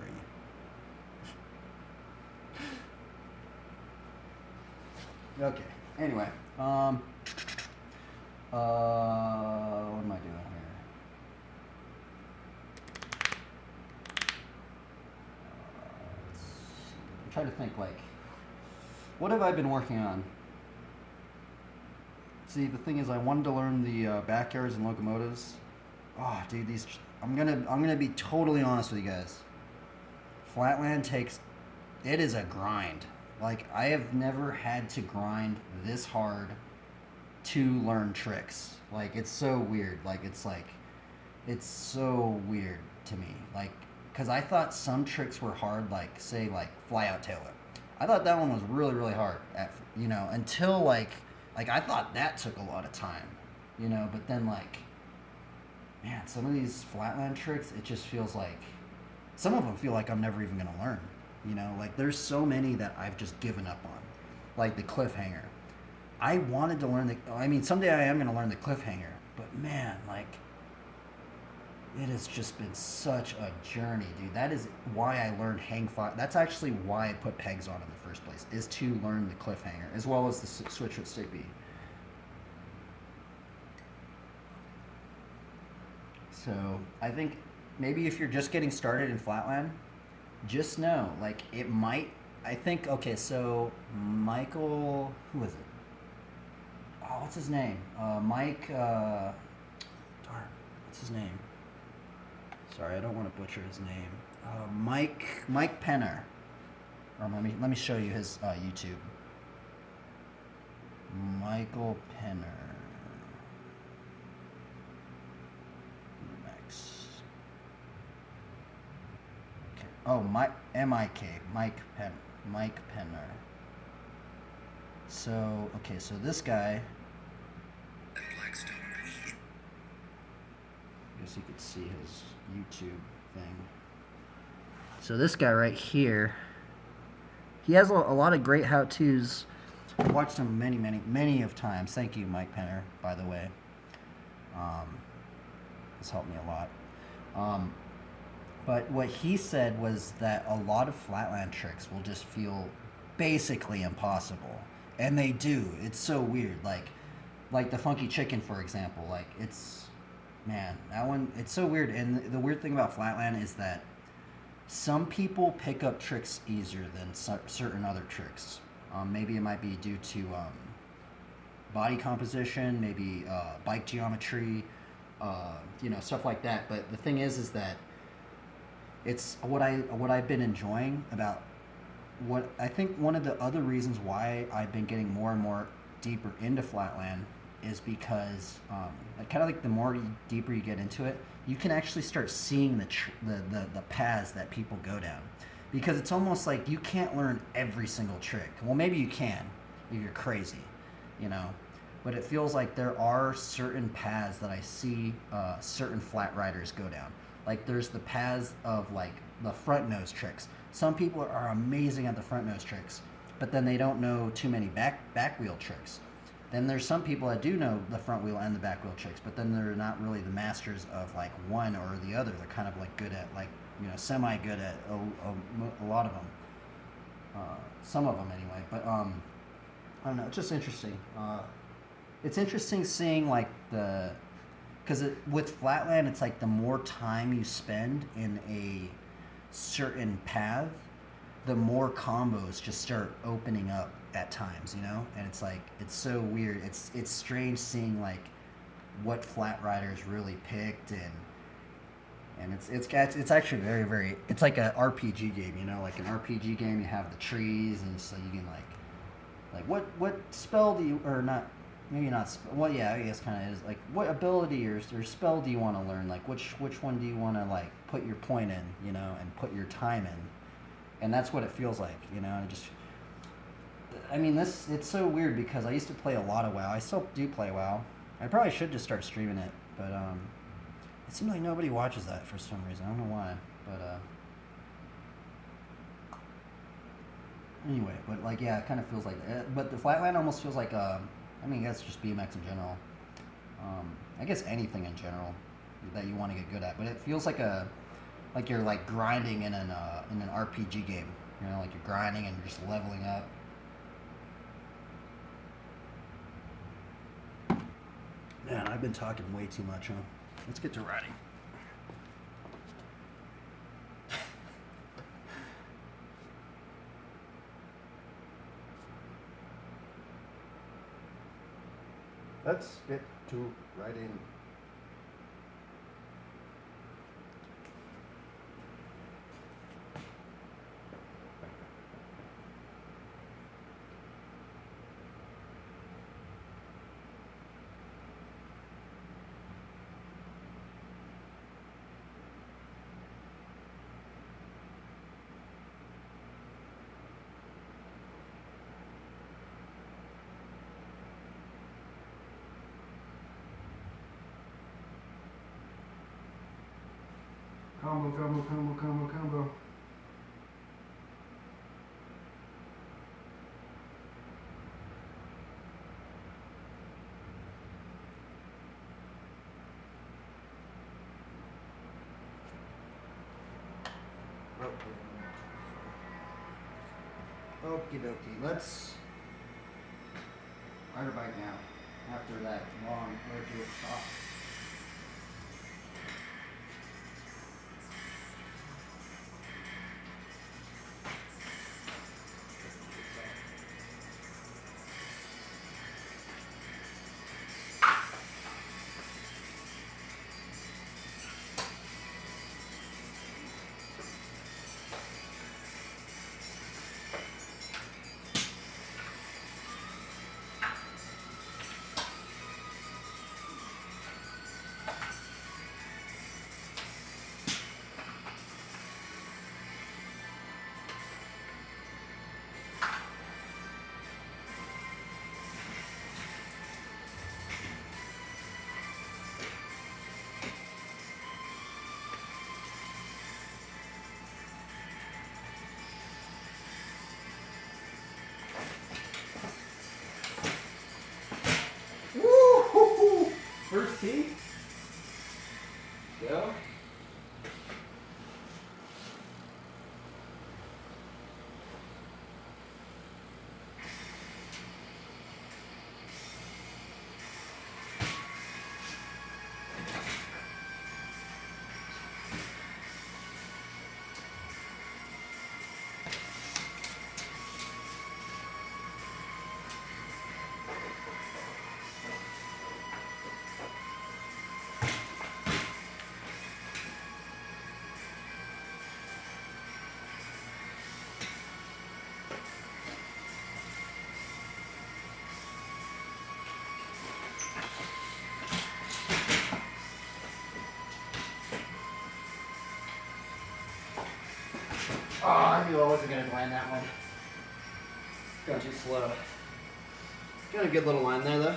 Okay. Anyway, what am I doing here? I'm trying to think, like, what have I been working on? See, the thing is, I wanted to learn the backyards and locomotives. Oh, dude, I'm gonna be totally honest with you guys. Flatland it is a grind. Like, I have never had to grind this hard to learn tricks. Like, it's so weird. Like, it's It's so weird to me. Like, because I thought some tricks were hard, like, say, like, fly out tail whip. I thought that one was really, really hard, until, like, I thought that took a lot of time, but then, like, man, some of these flatland tricks, it just feels like, some of them feel like I'm never even going to learn, like, there's so many that I've just given up on, like the cliffhanger. I wanted to learn someday I am going to learn the cliffhanger, but man, like, it has just been such a journey, dude. That is why I learned hang five. That's actually why I put pegs on in the first place, is to learn the cliffhanger as well as the switch with stick beat. So I think maybe if you're just getting started in flatland, just know like it might. I think okay. So Michael, who is it? Oh, what's his name? Mike. Darn, what's his name? Sorry, I don't want to butcher his name. Mike Penner. Let me show you his YouTube. Michael Penner. BMX. Okay. Oh, Mike Mike Penner. So okay, so this guy. I guess you could see his YouTube thing. So this guy right here, he has a lot of great how-tos. I've watched him many of times. Thank you, Mike Penner, by the way. This helped me a lot. But what he said was that a lot of flatland tricks will just feel basically impossible, and they do. It's so weird. Like the funky chicken, for example. Like man, that one, it's so weird. And the weird thing about flatland is that some people pick up tricks easier than certain other tricks. Maybe it might be due to body composition, maybe bike geometry, stuff like that. But the thing is that it's what I've been enjoying about what I think one of the other reasons why I've been getting more and more deeper into flatland is because kind of like the more deeper you get into it, you can actually start seeing the paths that people go down, because it's almost like you can't learn every single trick. Well, maybe you can if you're crazy, but it feels like there are certain paths that I see certain flat riders go down. Like there's the paths of like the front nose tricks. Some people are amazing at the front nose tricks, but then they don't know too many back wheel tricks. Then there's some people that do know the front wheel and the back wheel tricks, but then they're not really the masters of like one or the other. They're kind of like good at semi good at a lot of them. Some of them anyway. But I don't know. It's just interesting. It's interesting seeing like because with flatland, it's like the more time you spend in a certain path, the more combos just start opening up at times, and it's like it's so weird. It's strange seeing like what flat riders really picked, and it's actually very, it's like an RPG game, like an RPG game. You have the trees, and so you can like what spell do you, or not, maybe not well, yeah, I guess kind of is like what ability or spell do you want to learn, like which one do you want to like put your point in, and put your time in, and that's what it feels like, and just it's so weird because I used to play a lot of WoW. I still do play WoW. I probably should just start streaming it, but it seems like nobody watches that for some reason. I don't know why, but anyway, but like yeah, it kind of feels like that. But the flatland almost feels like I guess just BMX in general. I guess anything in general that you want to get good at, but it feels like you're like grinding in an RPG game. Like you're grinding and you're just leveling up. Man, I've been talking way too much, huh? Let's get to riding. Let's get to riding. Combo, combo, combo, combo, combo. Okie dokie. Let's ride our bike now after that long, arduous stop. Woo! First tee. Go. Oh, I knew I wasn't going to land that one. Going too slow. Got a good little line there, though.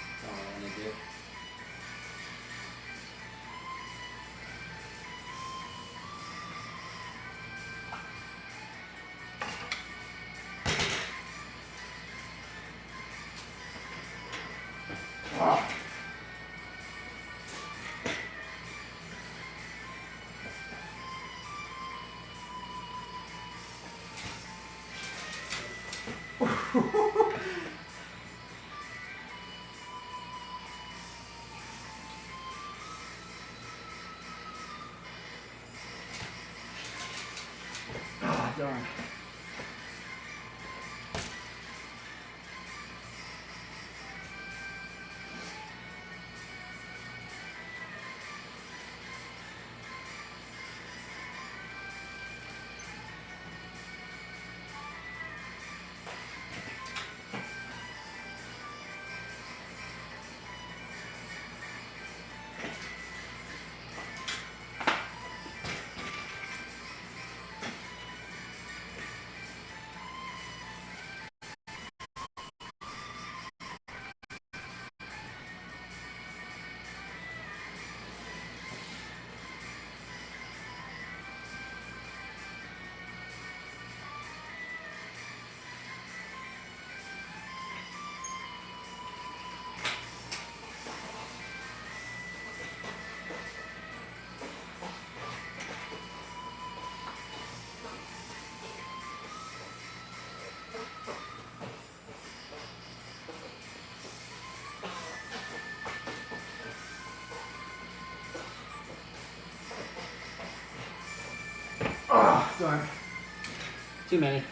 That's all I want to do. Ah. Ah, darn. Ah, darn. Too many.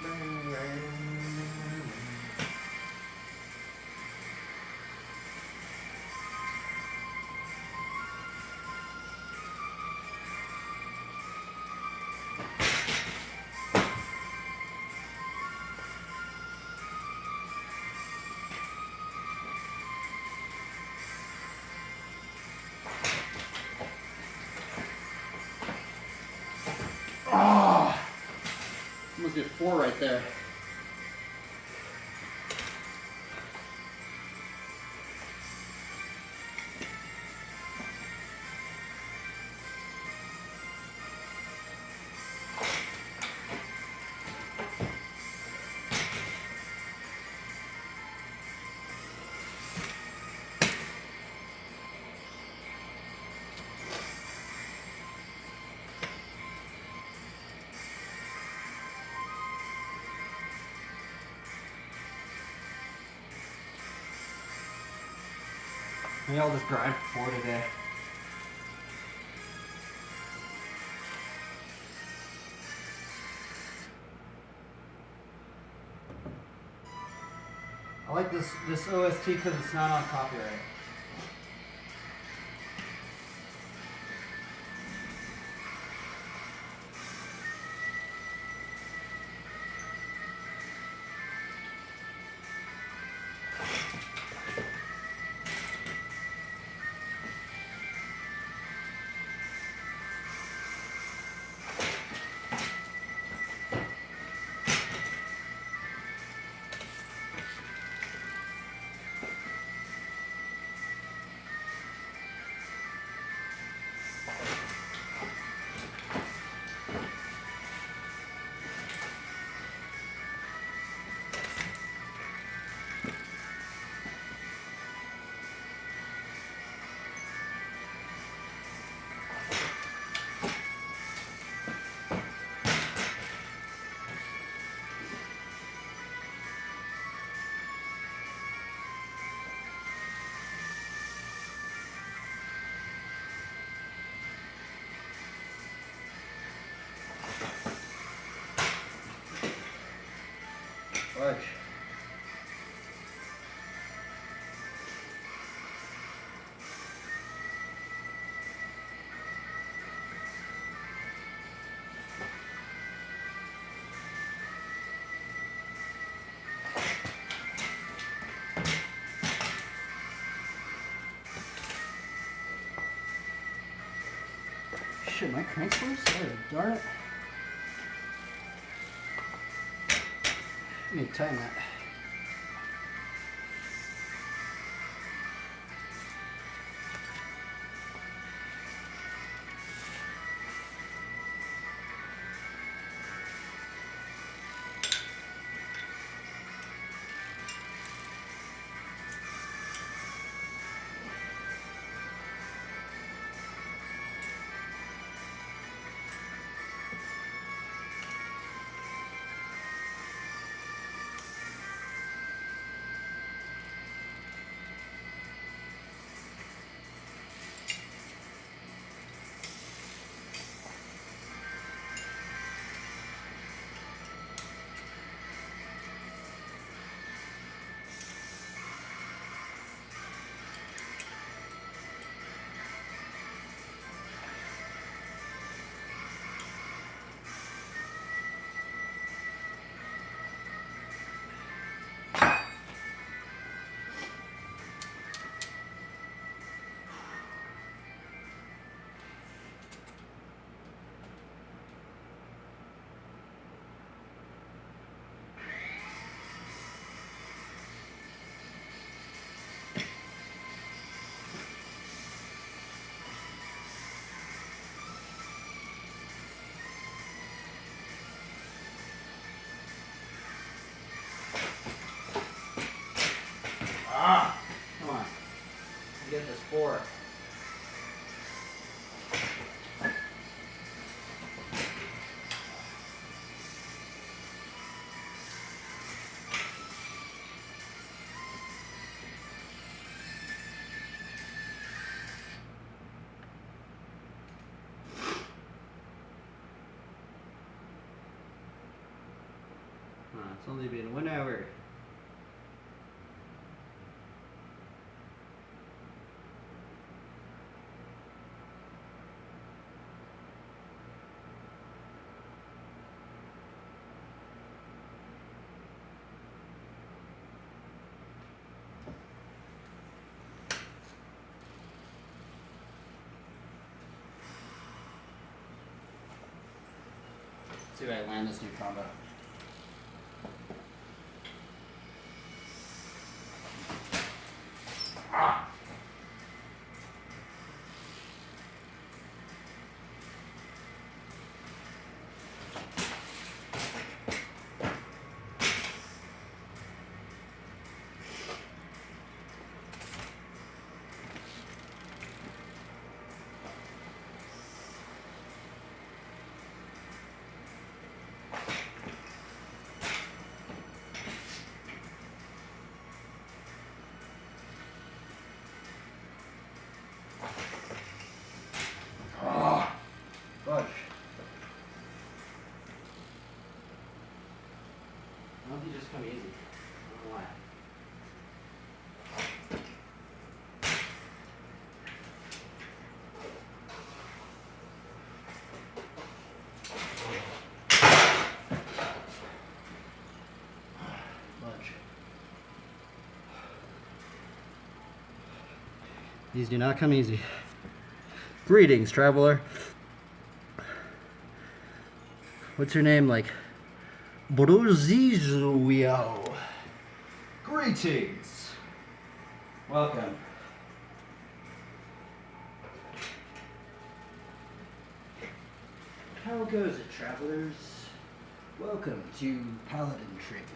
Oh, almost did 4 right there. Maybe I'll just grind for 4 today. I like this OST because it's not on copyright. Fudge. Shit, my crank's loose? Oh, darn it. I need to tighten that. It's only been 1 hour. See if I land this new combo. Fudge. Why don't you just come easy? I don't know why. Fudge. These do not come easy. Greetings, traveler. What's your name? Like Bruzizio. Greetings. Welcome. How goes it, travelers? Welcome to Paladin Training.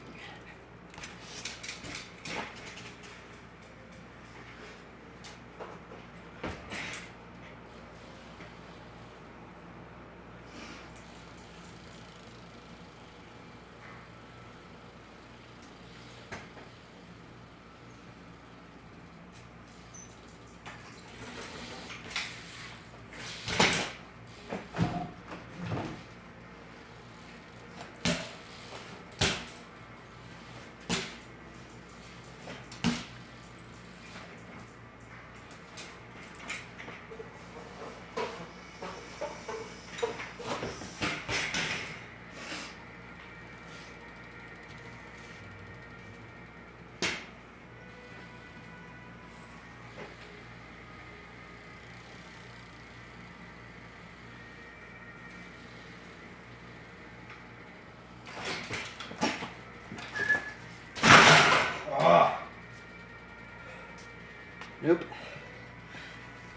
Nope.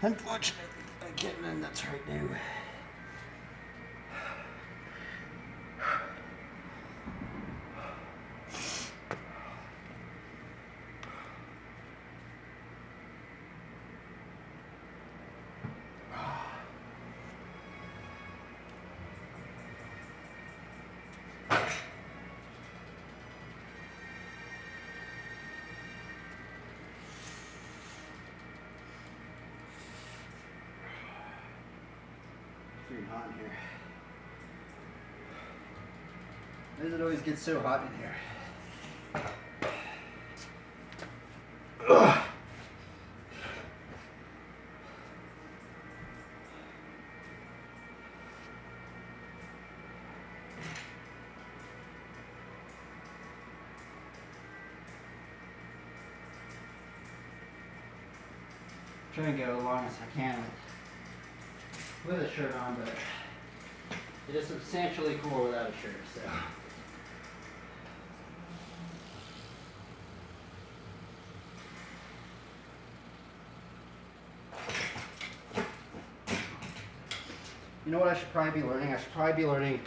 Unfortunately, I can't mend that right now. Pretty hot in here. Why does it always get so hot in here? Ugh. Try and go as long as I can with a shirt on, but it is substantially cooler without a shirt, so. You know what I should probably be learning? I should probably be learning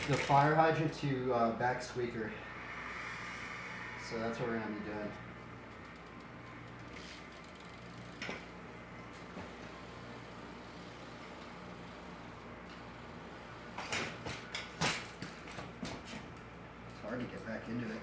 the fire hydrant to back squeaker. So that's what we're going to be doing. It's hard to get back into it.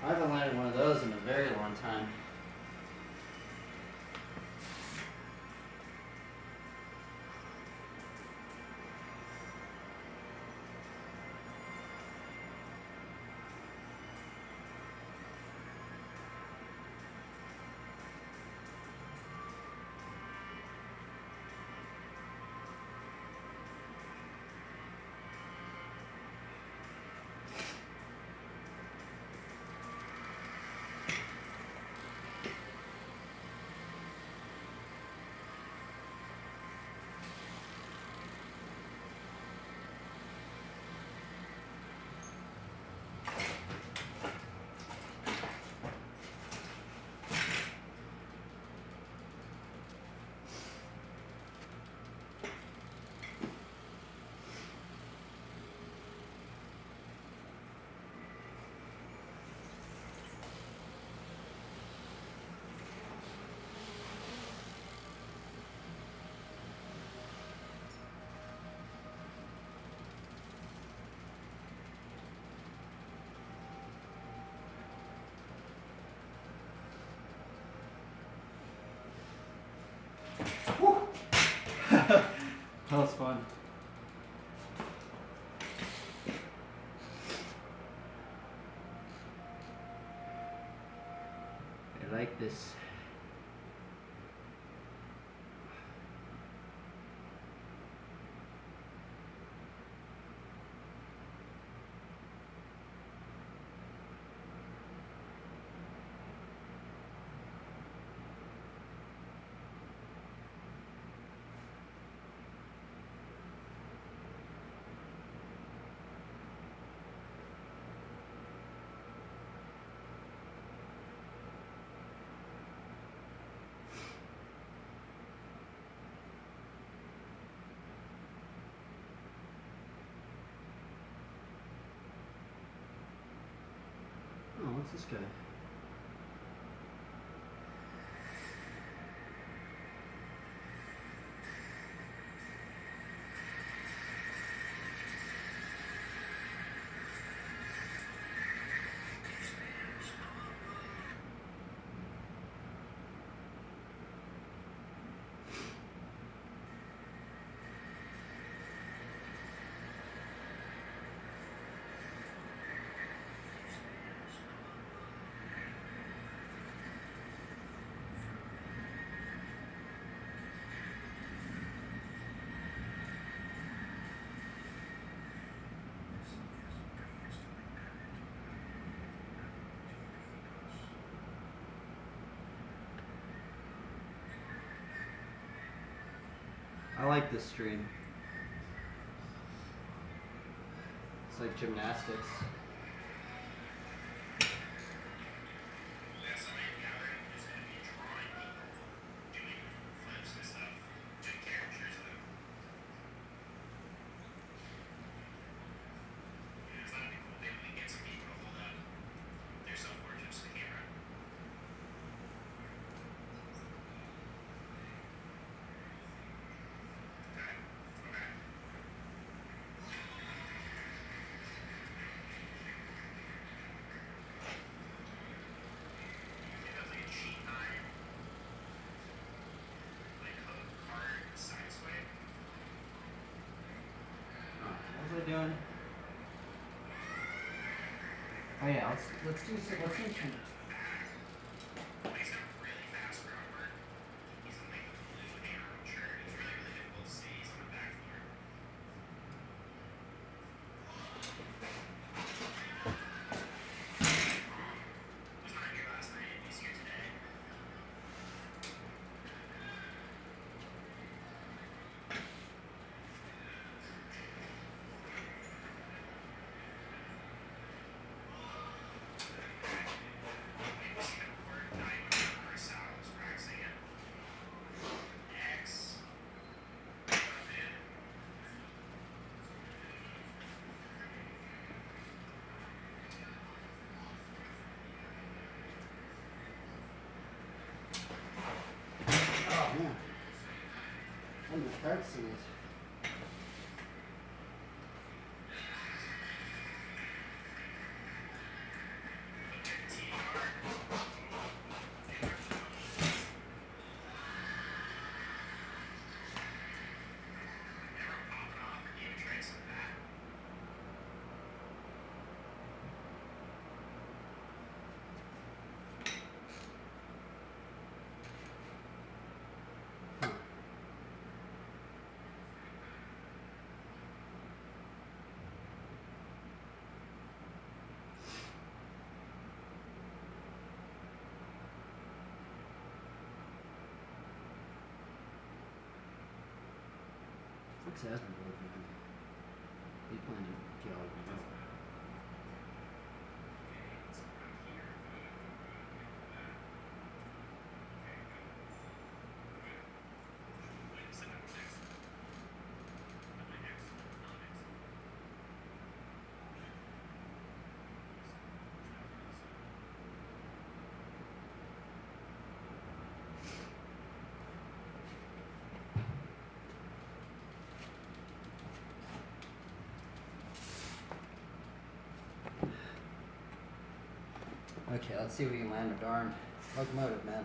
I haven't landed one of those in a very long time. That was fun. I like this. Oh, what's this guy? I like this stream. It's like gymnastics. What was I doing? Oh yeah, let's do some. Oh man, I'm the card series. has been broken, man. He planned to kill all of them. Okay, let's see if we can land a darn locomotive, man.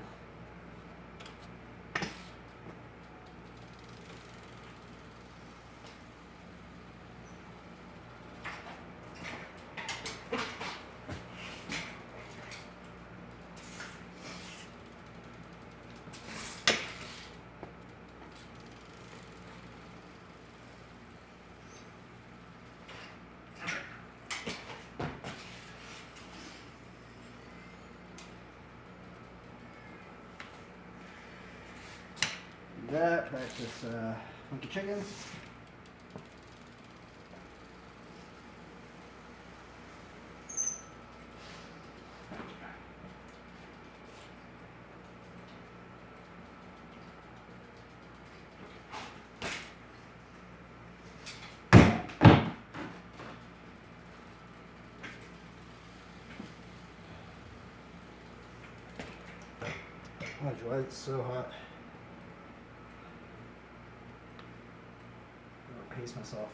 That, practice funky chickens. Oh, Joy, it's so hot. I'll pace myself.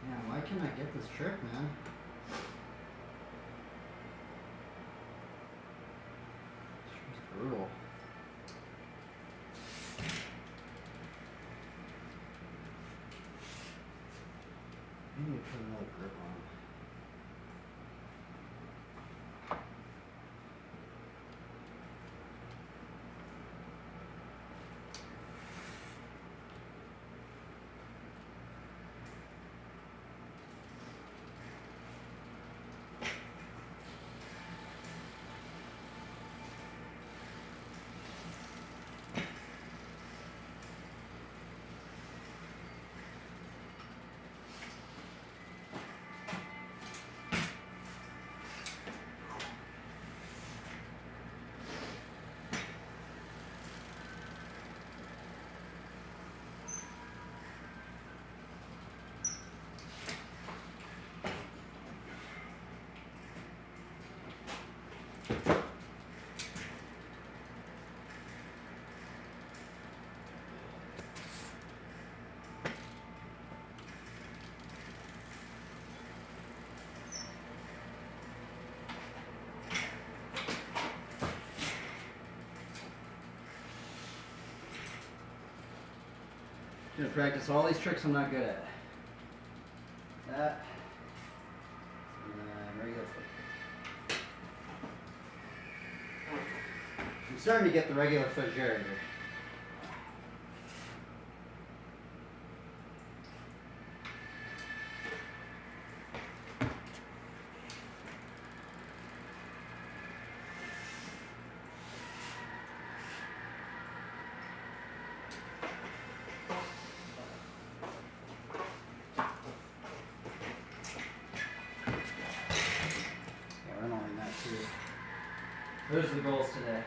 Man, why can't I get this trick, man? It's brutal. I need to put another grip on. I'm gonna practice all these tricks I'm not good at. That. And regular foot. I'm starting to get the regular foot here. those are the goals today.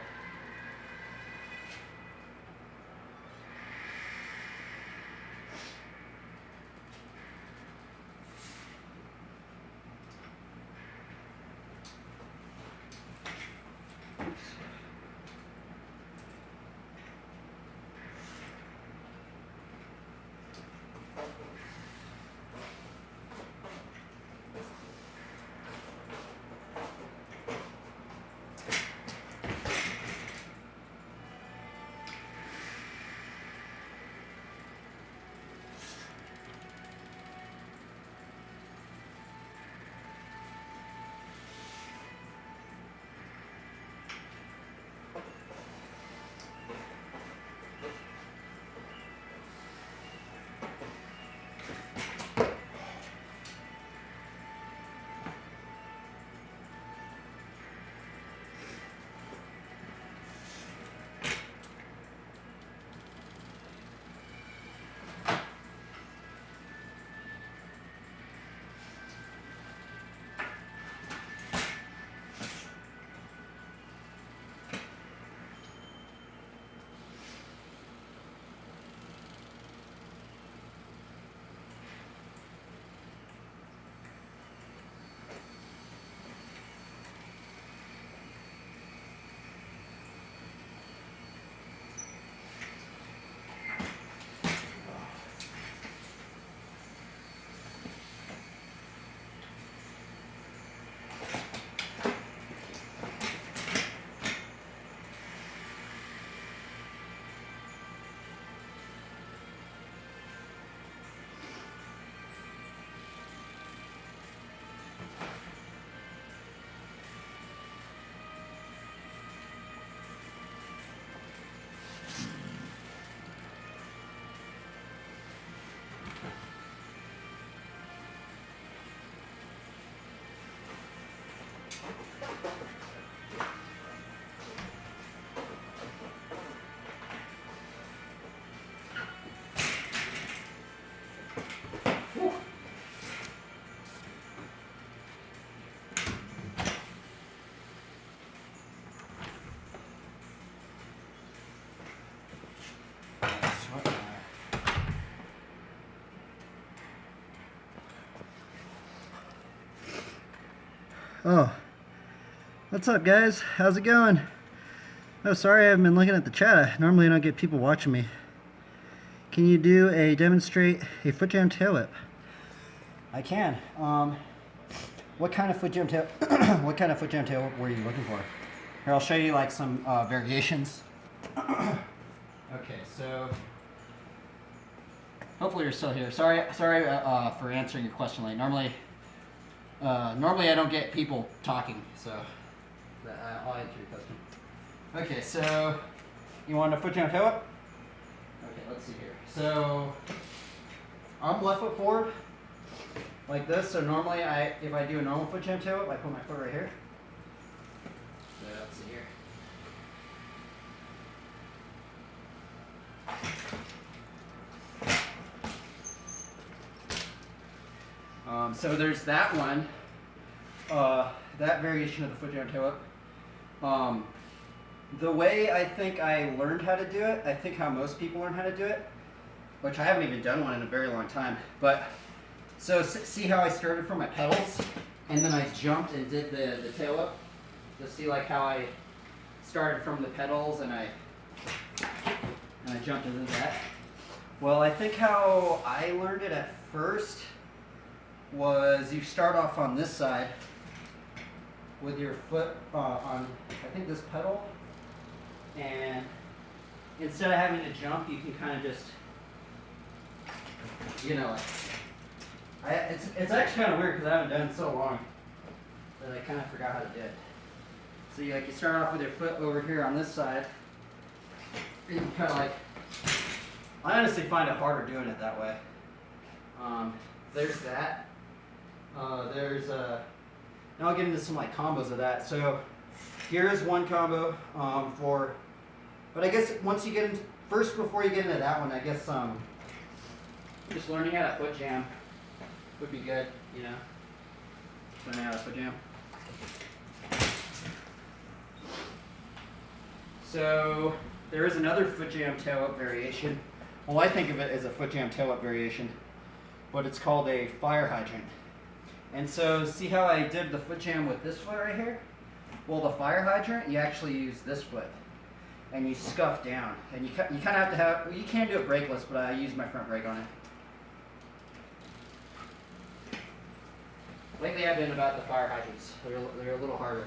Oh, what's up, guys? How's it going? Oh, sorry I haven't been looking at the chat. Normally I don't get people watching me. Can you demonstrate a foot jam tail whip? I can. What kind of foot jam tail? What kind of foot jam tail whip were you looking for? Here, I'll show you like some variations. Okay, so hopefully you're still here. Sorry for answering your question late. Normally I don't get people talking, so I'll answer your question. Okay, so you want a foot jam tail whip? Okay, let's see here. So I'm left foot forward, like this. So normally, if I do a normal foot jam tail whip, I put my foot right here. So let's see here. So there's that one, that variation of the foot jam tail whip. The way I think I learned how to do it, I think how most people learn how to do it, which I haven't even done one in a very long time. But so see how I started from my pedals, and then I jumped and did the tail whip. Just see like how I started from the pedals and I jumped into that. Well, I think how I learned it at first was you start off on this side with your foot on, I think, this pedal, and instead of having to jump, you can kind of just, you know, it's actually kind of weird because I haven't done it so long that I kind of forgot how to do it. So you start off with your foot over here on this side, and you kind of like, I honestly find it harder doing it that way. There's that. Now I'll get into some like combos of that. So here's one combo but I guess once you get into, first before you get into that one, I guess just learning how to foot jam would be good, you know. Learning how to foot jam. So there is another foot jam tail up variation. Well, I think of it as a foot jam tail up variation, but it's called a fire hydrant. And so see how I did the foot jam with this foot right here? Well, the fire hydrant, you actually use this foot and you scuff down. And you kind of have to have, well, you can do it brakeless, but I use my front brake on it. Lately I've been about the fire hydrants. They're a little harder.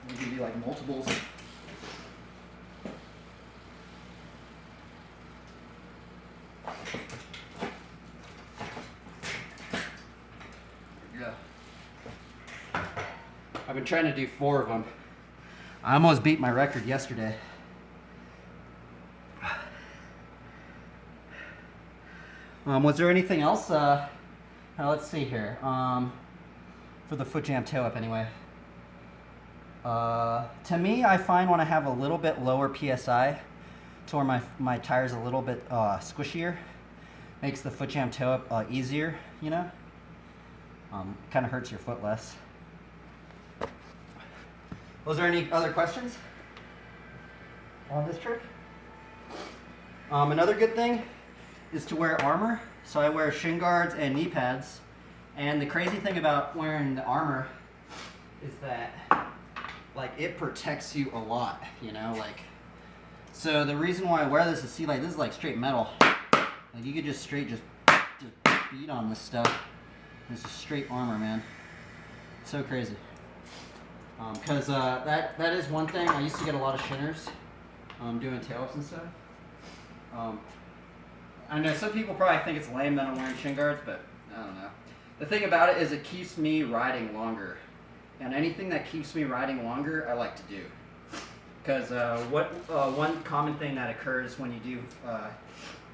You can do like multiples. Yeah. I've been trying to do 4 of them. I almost beat my record yesterday. Was there anything else? Let's see here. For the foot jam tail up anyway. To me, I find when I have a little bit lower PSI, to where my tire's a little bit squishier, makes the foot jam tail up easier, you know? Kind of hurts your foot less. Was there any other questions on this trick? Another good thing is to wear armor. So I wear shin guards and knee pads. And the crazy thing about wearing the armor is that like it protects you a lot, you know, like, so the reason why I wear this is, see, like, this is like straight metal. Like you could just straight just beat on this stuff. This is straight armor, man. So crazy. Because that is one thing. I used to get a lot of shinners doing tail-ups and stuff. I know some people probably think it's lame that I'm wearing shin guards, but I don't know. The thing about it is it keeps me riding longer. And anything that keeps me riding longer, I like to do. Because one common thing that occurs when you do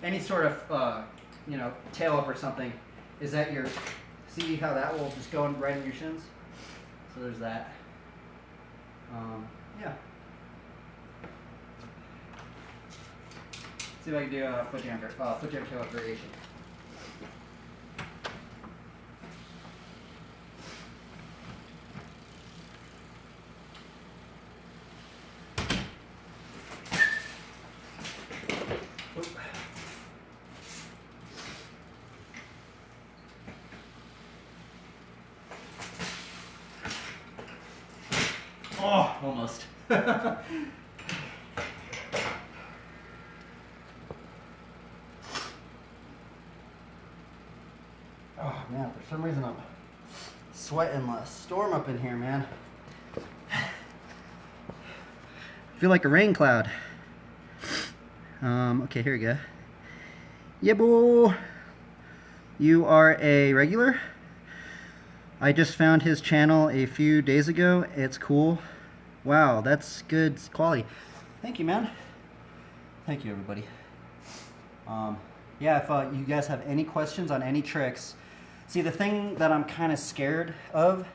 any sort of you know, tail up or something is that see how that will just go right in your shins? So there's that. Yeah. See if I can do a foot jam tail up variation. Oh, almost. Oh man, for some reason I'm sweating a storm up in here, man. I feel like a rain cloud. Okay, here we go. Yeah, boo. You are a regular? I just found his channel a few days ago. It's cool. Wow, that's good quality. Thank you, man. Thank you, everybody. Yeah, if you guys have any questions on any tricks, see, the thing that I'm kind of scared of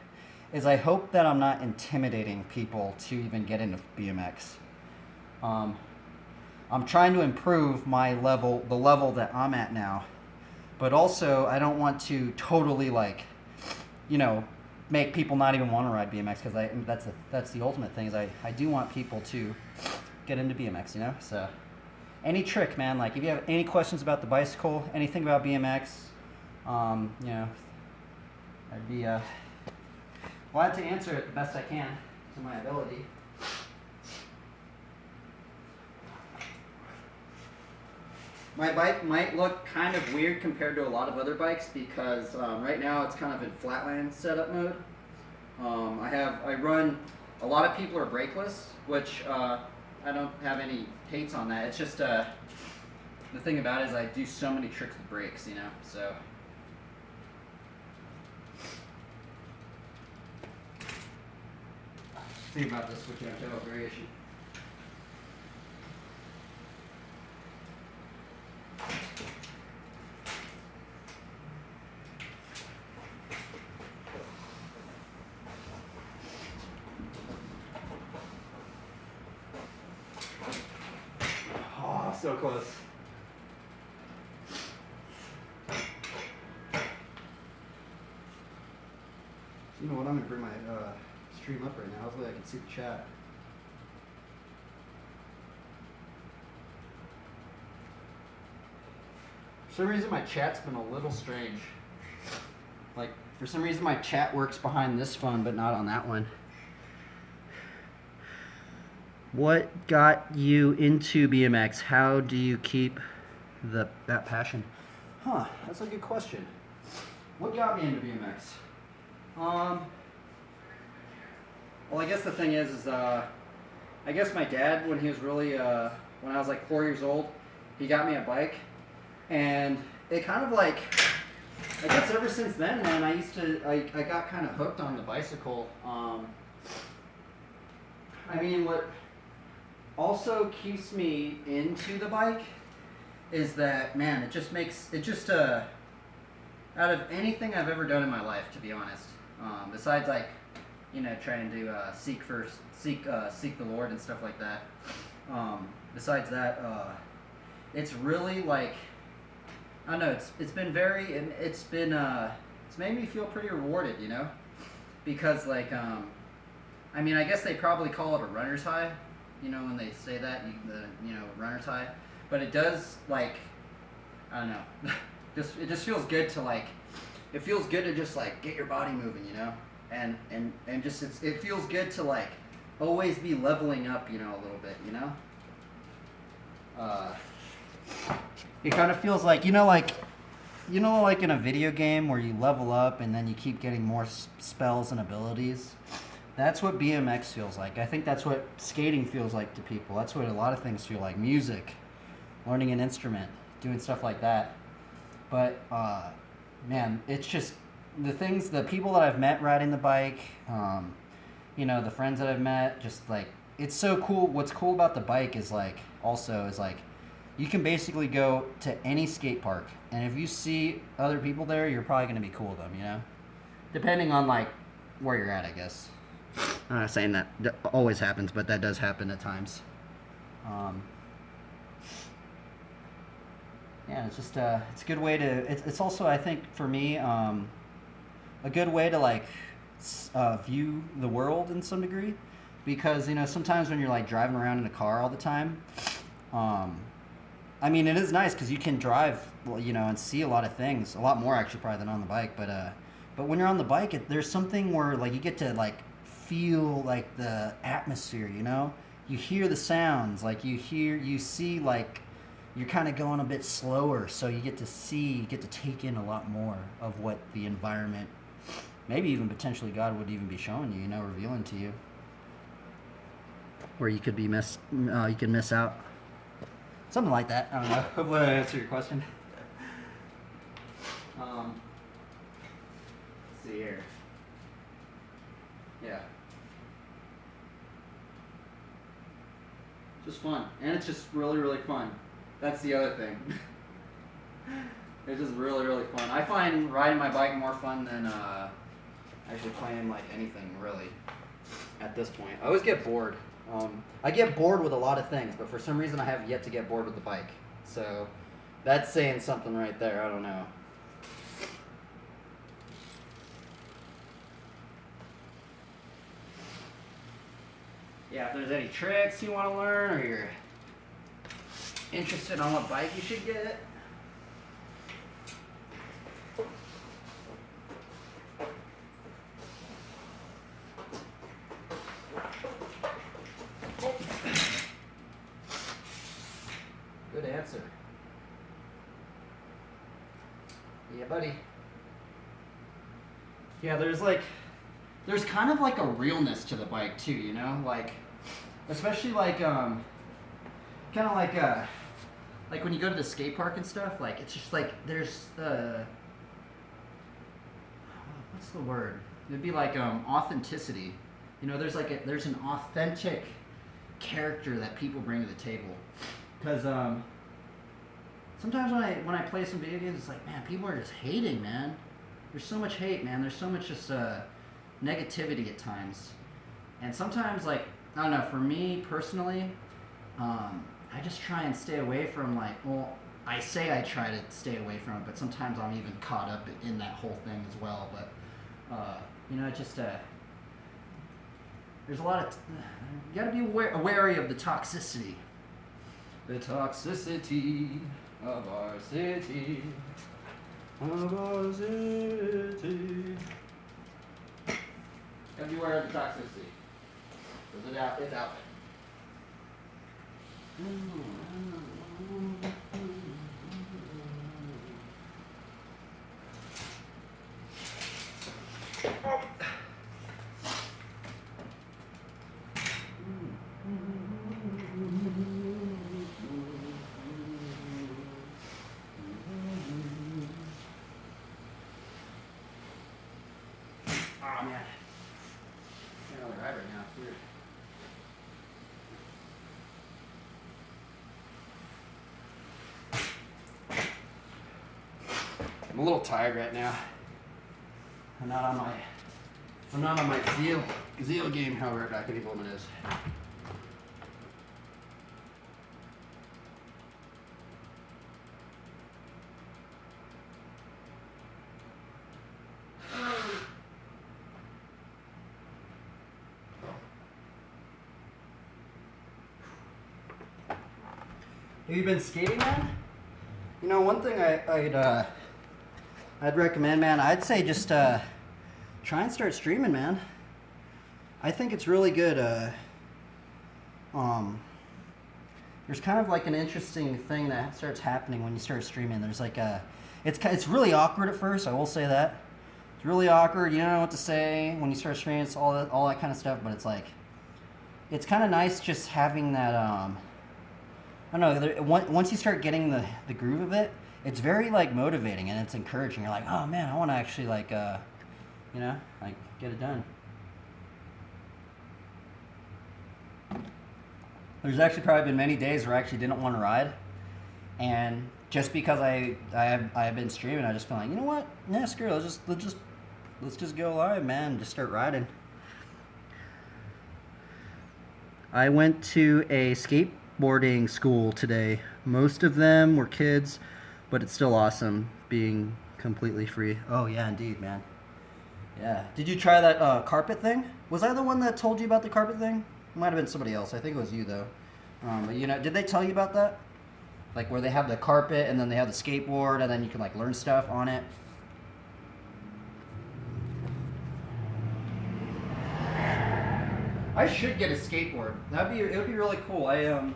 is I hope that I'm not intimidating people to even get into BMX. I'm trying to improve my level, the level that I'm at now, but also I don't want to totally, like, you know, make people not even want to ride BMX, because that's the ultimate thing, is I do want people to get into BMX, you know? So any trick, man, like if you have any questions about the bicycle, anything about BMX, you know, I'd be glad to answer it the best I can to my ability. My bike might look kind of weird compared to a lot of other bikes because right now it's kind of in flatland setup mode. I run, a lot of people are brakeless, which I don't have any hates on that. It's just the thing about it is I do so many tricks with brakes, you know, so. See about this switch out tail variation. Oh, so close. You know what? I'm gonna bring my stream up right now. Hopefully I can see the chat. For some reason my chat's been a little strange. Like, for some reason my chat works behind this phone but not on that one. What got you into BMX? How do you keep that passion? Huh, that's a good question. What got me into BMX? Well, I guess the thing is I guess my dad, when he was really, when I was like 4 years old, he got me a bike, and it kind of like, I guess ever since then, man, I got kind of hooked on the bicycle. I mean, what also keeps me into the bike is that, man, it just out of anything I've ever done in my life, to be honest, besides like, you know, trying to seek the Lord and stuff like that. Besides that, it's really like, I don't know. It's made me feel pretty rewarded, you know, because like, I mean, I guess they probably call it a runner's high, you know, when they say that, runner's high, but it does, like, I don't know. It just feels good to like, it feels good to just like get your body moving, you know, and just it feels good to like always be leveling up, you know, a little bit, you know. It kind of feels like, like in a video game where you level up and then you keep getting more spells and abilities. That's what BMX feels like. I think that's what skating feels like to people. That's what a lot of things feel like. Music, learning an instrument, doing stuff like that. But, man, it's just the people that I've met riding the bike, the friends that I've met, just like, it's so cool. What's cool about the bike is like, you can basically go to any skate park, and if you see other people there, you're probably going to be cool with them, you know? Depending on like where you're at, I guess. I'm not saying that always happens, but that does happen at times. Yeah, it's just it's a good way to. It's also, I think, for me, a good way to like view the world in some degree, because sometimes when you're like driving around in a car all the time, I mean, it is nice because you can drive, and see a lot of things, a lot more actually probably than on the bike. But when you're on the bike, there's something where like you get to like feel like the atmosphere, you know. You hear the sounds, like you see like. You're kind of going a bit slower, so you get to take in a lot more of what the environment, maybe even potentially God would even be showing you, revealing to you. Where you could you could miss out. Something like that. I don't know. Hopefully I answered your question. Let's see here. Yeah. Just fun. And it's just really, really fun. That's the other thing. It's just really, really fun. I find riding my bike more fun than actually playing like anything, really, at this point. I always get bored. I get bored with a lot of things, but for some reason I have yet to get bored with the bike. So that's saying something right there. I don't know. Yeah, if there's any tricks you want to learn, or you're interested on what bike you should get. Good answer. Yeah, buddy. Yeah, there's kind of like a realness to the bike too, like, especially like kind of like when you go to the skate park and stuff, like it's just like there's what's the word? It'd be like authenticity. There's an authentic character that people bring to the table. Because sometimes when I play some video games, it's like, man, people are just hating, man. There's so much hate, man. There's so much just negativity at times. And sometimes, like, I don't know, for me personally, I just try and stay away from I say I try to stay away from it, but sometimes I'm even caught up in that whole thing as well. But, it just, there's a lot of, you gotta be wary of the toxicity. The toxicity of our city. Of our city. Gotta be aware of the toxicity. Because it's out there. Oh man. I'm on the ride right now, it's weird. I'm a little tired right now. I'm not on my zeal game, however back any moment is. Have you been skating, man? You know, one thing I'd recommend, man. I'd say just try and start streaming, man. I think it's really good. There's kind of like an interesting thing that starts happening when you start streaming. There's like it's really awkward at first. I will say that it's really awkward. You don't know what to say when you start streaming. It's all that kind of stuff. But it's like it's kind of nice just having that. I don't know. Once you start getting the groove of it, it's very like motivating and it's encouraging. You're like, oh man, I want to actually like, you know, like get it done. There's actually probably been many days where I actually didn't want to ride, and just because I have been streaming, I just feel like, you know what, yeah, screw it, let's just go live, man, and just start riding. I went to a skateboarding school today. Most of them were kids, but it's still awesome being completely free. Oh yeah, indeed, man. Yeah. Did you try that carpet thing? Was I the one that told you about the carpet thing? It might have been somebody else. I think it was you though. But you know, did they tell you about that? Like where they have the carpet and then they have the skateboard and then you can like learn stuff on it. I should get a skateboard. It would be really cool. I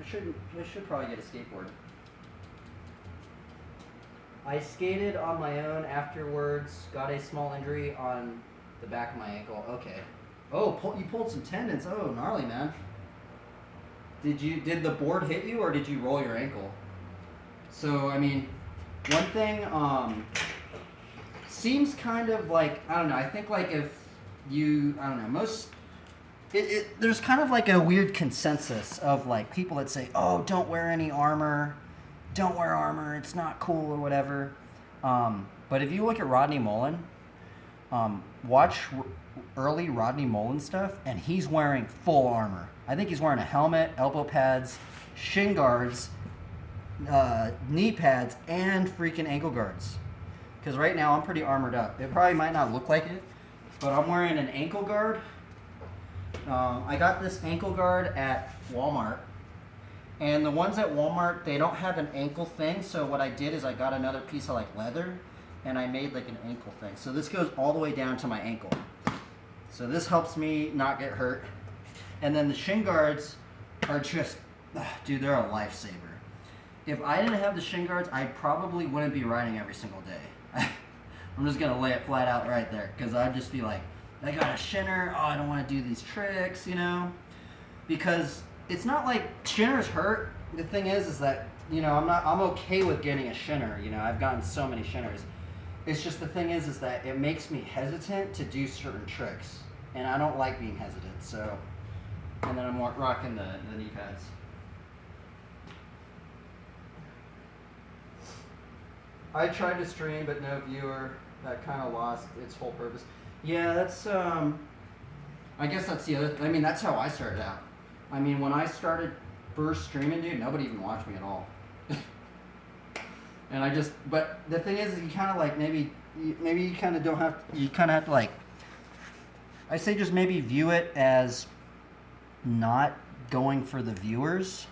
should probably get a skateboard. I skated on my own afterwards, got a small injury on the back of my ankle. Okay. Oh, you pulled some tendons. Oh, gnarly, man. Did the board hit you or did you roll your ankle? So, I mean, one thing seems kind of like, I don't know, I think like if you, I don't know, there's kind of like a weird consensus of like people that say, oh, don't wear any armor. Don't wear armor, it's not cool or whatever. But if you look at Rodney Mullen, watch early Rodney Mullen stuff, and he's wearing full armor. I think he's wearing a helmet, elbow pads, shin guards, knee pads, and freaking ankle guards. Because right now I'm pretty armored up. It probably might not look like it, but I'm wearing an ankle guard. I got this ankle guard at Walmart. And the ones at Walmart, they don't have an ankle thing, so what I did is I got another piece of like leather, and I made like an ankle thing. So this goes all the way down to my ankle. So this helps me not get hurt. And then the shin guards are just, dude, they're a lifesaver. If I didn't have the shin guards, I probably wouldn't be riding every single day. I'm just gonna lay it flat out right there, because I'd just be like, I got a shinner, oh, I don't want to do these tricks, you know? Because it's not like shinners hurt. The thing is that, you know, I'm okay with getting a shinner. You know, I've gotten so many shinners. It's just the thing is that it makes me hesitant to do certain tricks, and I don't like being hesitant. So, and then I'm rocking the knee pads. I tried to stream, but no viewer. That kind of lost its whole purpose. Yeah, that's I guess that's the other. I mean, that's how I started out. I mean, when I started first streaming, dude, nobody even watched me at all. And I just, but the thing is you kind of like, maybe you kind of don't have, you kind of have to like I say just maybe view it as not going for the viewers.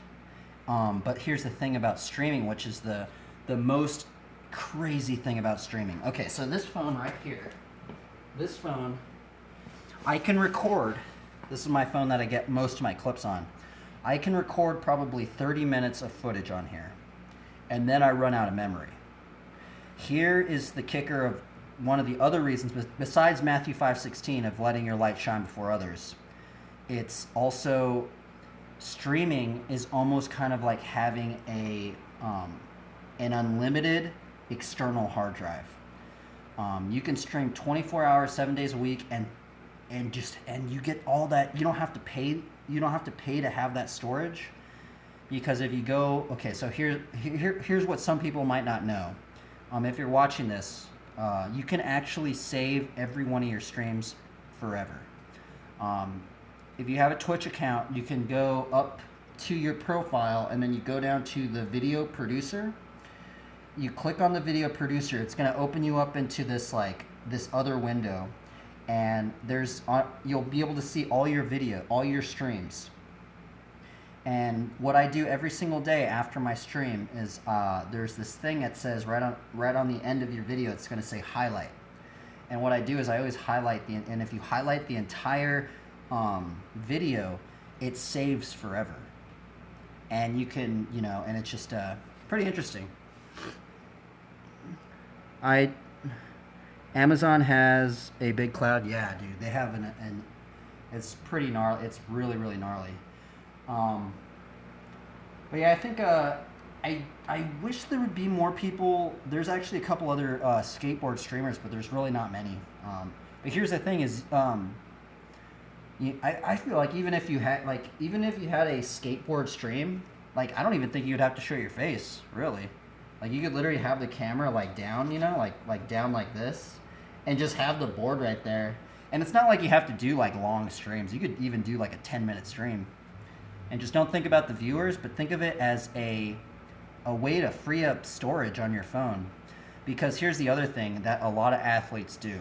But here's the thing about streaming, which is the most crazy thing about streaming. Okay, so this phone right here, this phone, I can record. This is my phone that I get most of my clips on. I can record probably 30 minutes of footage on here, and then I run out of memory. Here is the kicker of one of the other reasons, besides Matthew 5:16 of letting your light shine before others. It's also streaming is almost kind of like having an unlimited external hard drive. You can stream 24 hours, 7 days a week, and you get all that. You don't have to pay. You don't have to pay to have that storage, because if you go, okay, so here's what some people might not know. If you're watching this, you can actually save every one of your streams forever. If you have a Twitch account, you can go up to your profile, and then you go down to the video producer. You click on the video producer. It's going to open you up into this other window, and you'll be able to see all your video, all your streams. And what I do every single day after my stream is there's this thing that says right on the end of your video, it's going to say highlight. And what I do is I always highlight and if you highlight the entire video, it saves forever. And you can, and it's just pretty interesting. Amazon has a big cloud. Yeah, dude, they have an it's pretty gnarly. It's really, really gnarly. But yeah, I think I wish there would be more people. There's actually a couple other skateboard streamers, but there's really not many. But here's the thing: is I feel like even if you had a skateboard stream, I don't even think you'd have to show your face, really. You could literally have the camera down, down like this, and just have the board right there. And it's not like you have to do long streams. You could even do a 10-minute stream. And just don't think about the viewers, but think of it as a way to free up storage on your phone. Because here's the other thing that a lot of athletes do.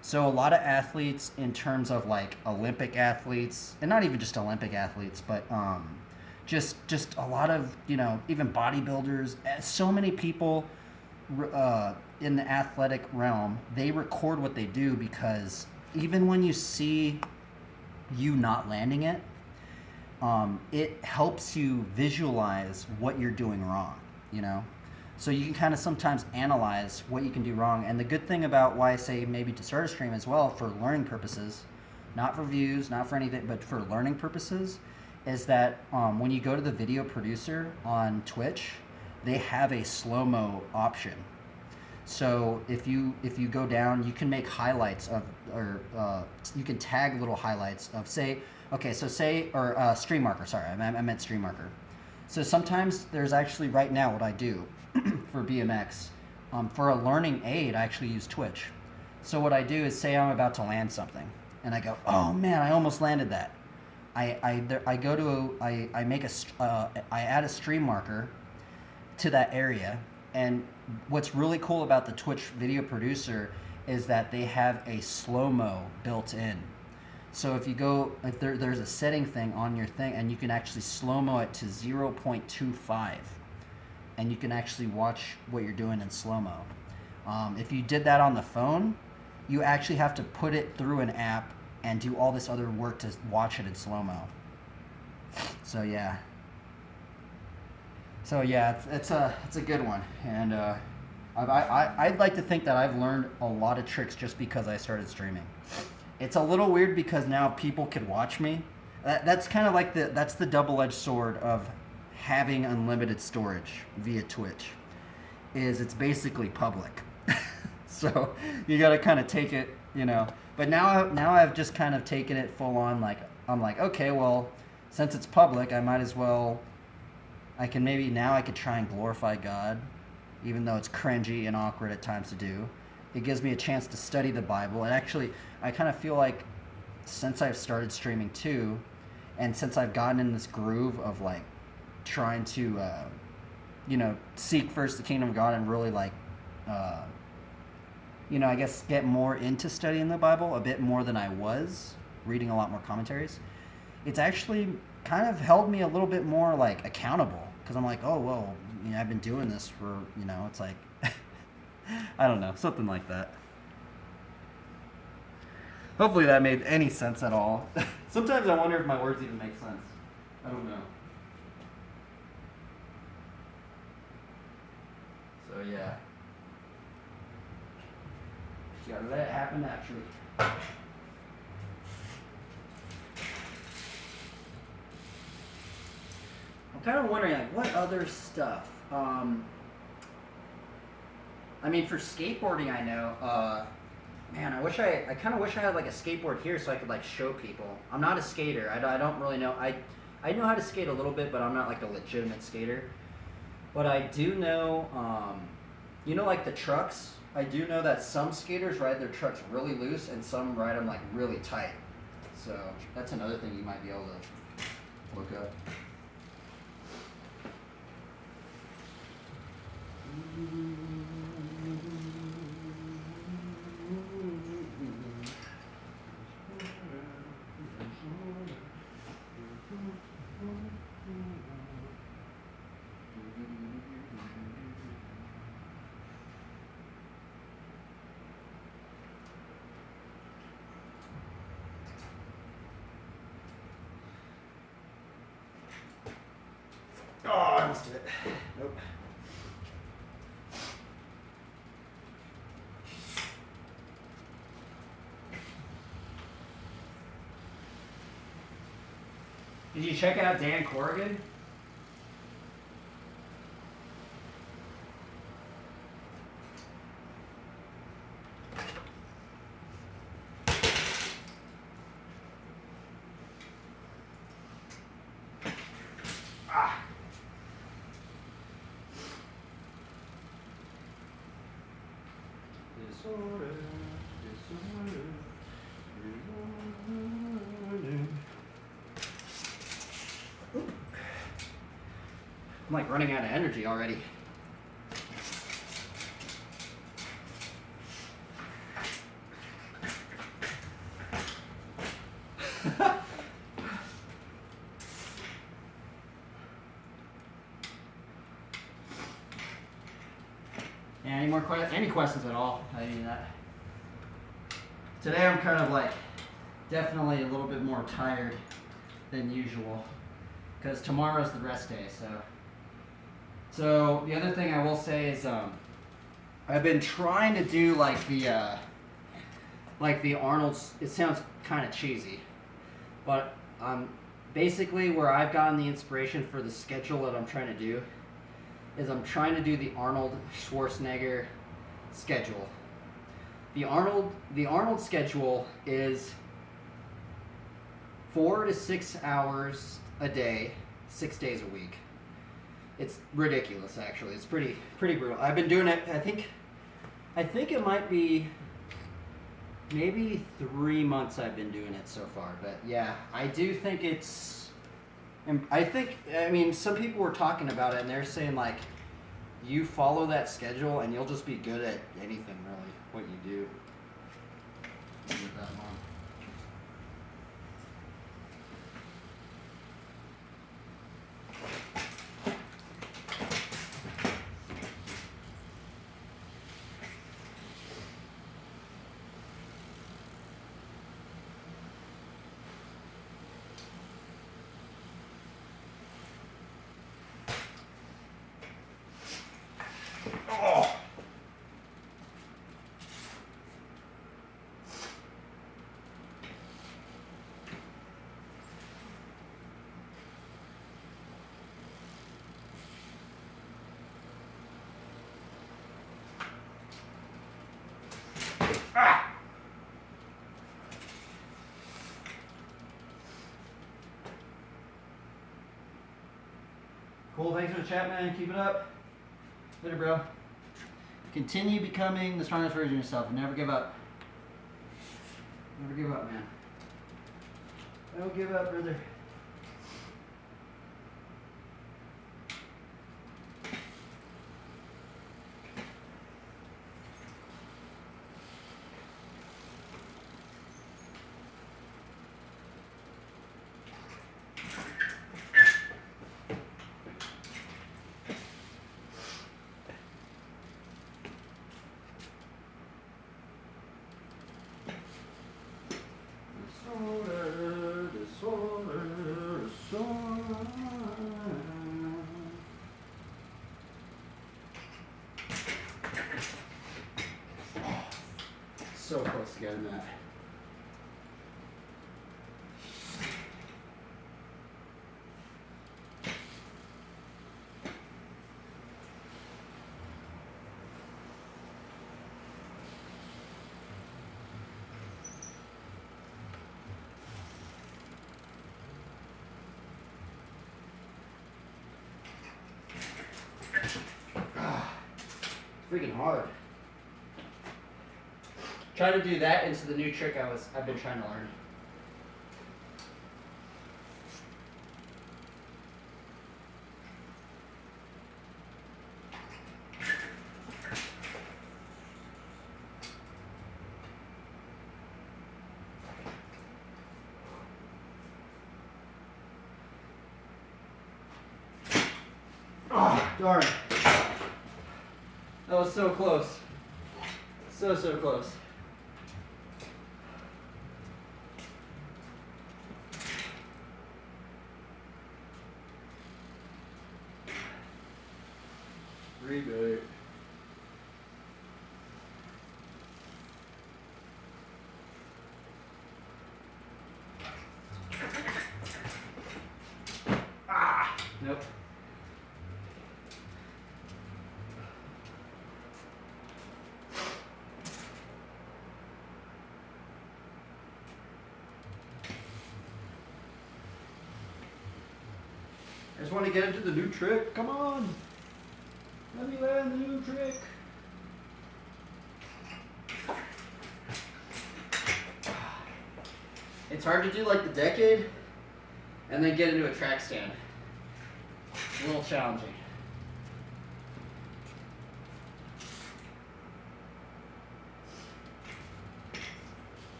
So a lot of athletes, in terms of Olympic athletes, and not even just Olympic athletes, but just a lot of, even bodybuilders, so many people in the athletic realm, they record what they do, because even when you see you not landing it, it helps you visualize what you're doing wrong, So you can kind of sometimes analyze what you can do wrong. And the good thing about why I say maybe to start a stream as well, for learning purposes, not for views, not for anything, but for learning purposes, is that when you go to the video producer on Twitch, they have a slow-mo option. So if you go down, you can make highlights of, or you can tag little highlights of, stream marker. Sorry, I meant stream marker. So sometimes there's actually, right now, what I do for BMX, for a learning aid, I actually use Twitch. So what I do is, say I'm about to land something, and I go, oh man, I almost landed that. I add a stream marker to that area. And what's really cool about the Twitch video producer is that they have a slow-mo built in. So if you go, there's a setting thing on your thing, and you can actually slow-mo it to 0.25, and you can actually watch what you're doing in slow-mo. If you did that on the phone, you actually have to put it through an app and do all this other work to watch it in slow-mo. So yeah. It's a good one, and I'd like to think that I've learned a lot of tricks just because I started streaming. It's a little weird because now people could watch me. That's kind of that's the double-edged sword of having unlimited storage via Twitch. It's basically public, so you got to kind of take it, But now I've just kind of taken it full on. I'm like, okay, well, since it's public, I might as well. I could try and glorify God, even though it's cringy and awkward at times to do. It gives me a chance to study the Bible. And actually, I kind of feel like since I've started streaming too, and since I've gotten in this groove of trying to, seek first the kingdom of God and really I guess get more into studying the Bible a bit more than I was, reading a lot more commentaries, it's actually kind of held me a little bit more like accountable because I'm like, oh well, I've been doing this for it's like I don't know, something like that. Hopefully that made any sense at all. Sometimes I wonder if my words even make sense. I don't know. So yeah. You gotta let it happen naturally. I'm kind of wondering, like, what other stuff? I mean, for skateboarding, I know. Man, I kind of wish I had like a skateboard here so I could like show people. I'm not a skater. I don't really know. I know how to skate a little bit, but I'm not like a legitimate skater. But I do know, like the trucks. I do know that some skaters ride their trucks really loose and some ride them like really tight. So that's another thing you might be able to look up. Oh, I missed it. Nope. Did you check out Dan Corrigan? I'm like running out of energy already. Yeah, any questions at all? I mean, today I'm kind of like definitely a little bit more tired than usual because tomorrow's the rest day. So the other thing I will say is I've been trying to do like the Arnold's. It sounds kind of cheesy, but basically where I've gotten the inspiration for the schedule that I'm trying to do is I'm trying to do the Arnold Schwarzenegger schedule. The Arnold schedule is 4 to 6 hours a day, 6 days a week. It's ridiculous, actually. It's pretty brutal. I've been doing it. I think it might be maybe 3 months I've been doing it so far. But yeah, I do think it's. I mean, some people were talking about it, and they're saying like, you follow that schedule, and you'll just be good at anything, really, what you do. With that long. Cool, thanks for the chat, man. Keep it up. Later, bro. Continue becoming the strongest version of yourself and never give up. Never give up, man. Don't give up, brother. So close to getting that. Freaking hard. Try to do that into the new trick I've been trying to learn. Oh, darn. That was so close. So close. Reboot. Ah! Nope. I just want to get into the new trick. Come on. Let me learn the new trick. It's hard to do like the decade and then get into a track stand. It's a little challenging.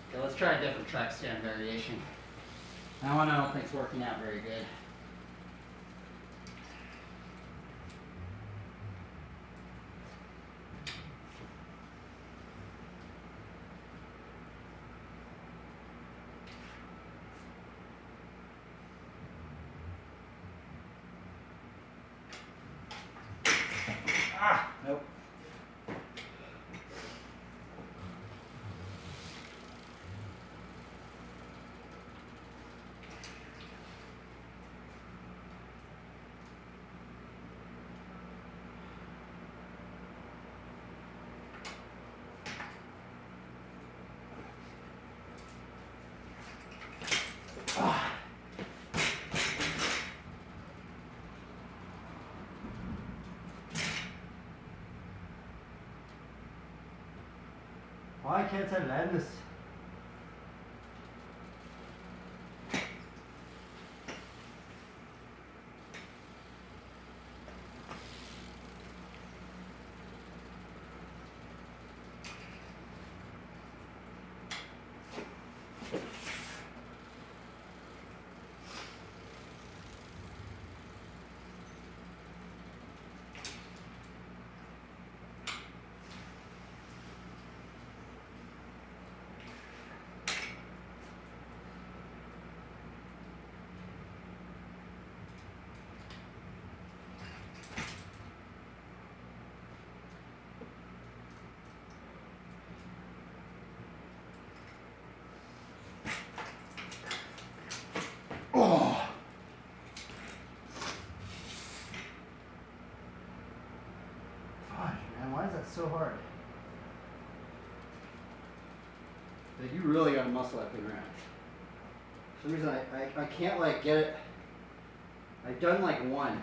Okay, let's try a different track stand variation. That one I don't think it's working out very good. Ah, nope. Ah. Why can't I land this? Oh. Gosh, man, why is that so hard? Like, you really gotta muscle that thing around. For some reason I can't like get it. I've done like one,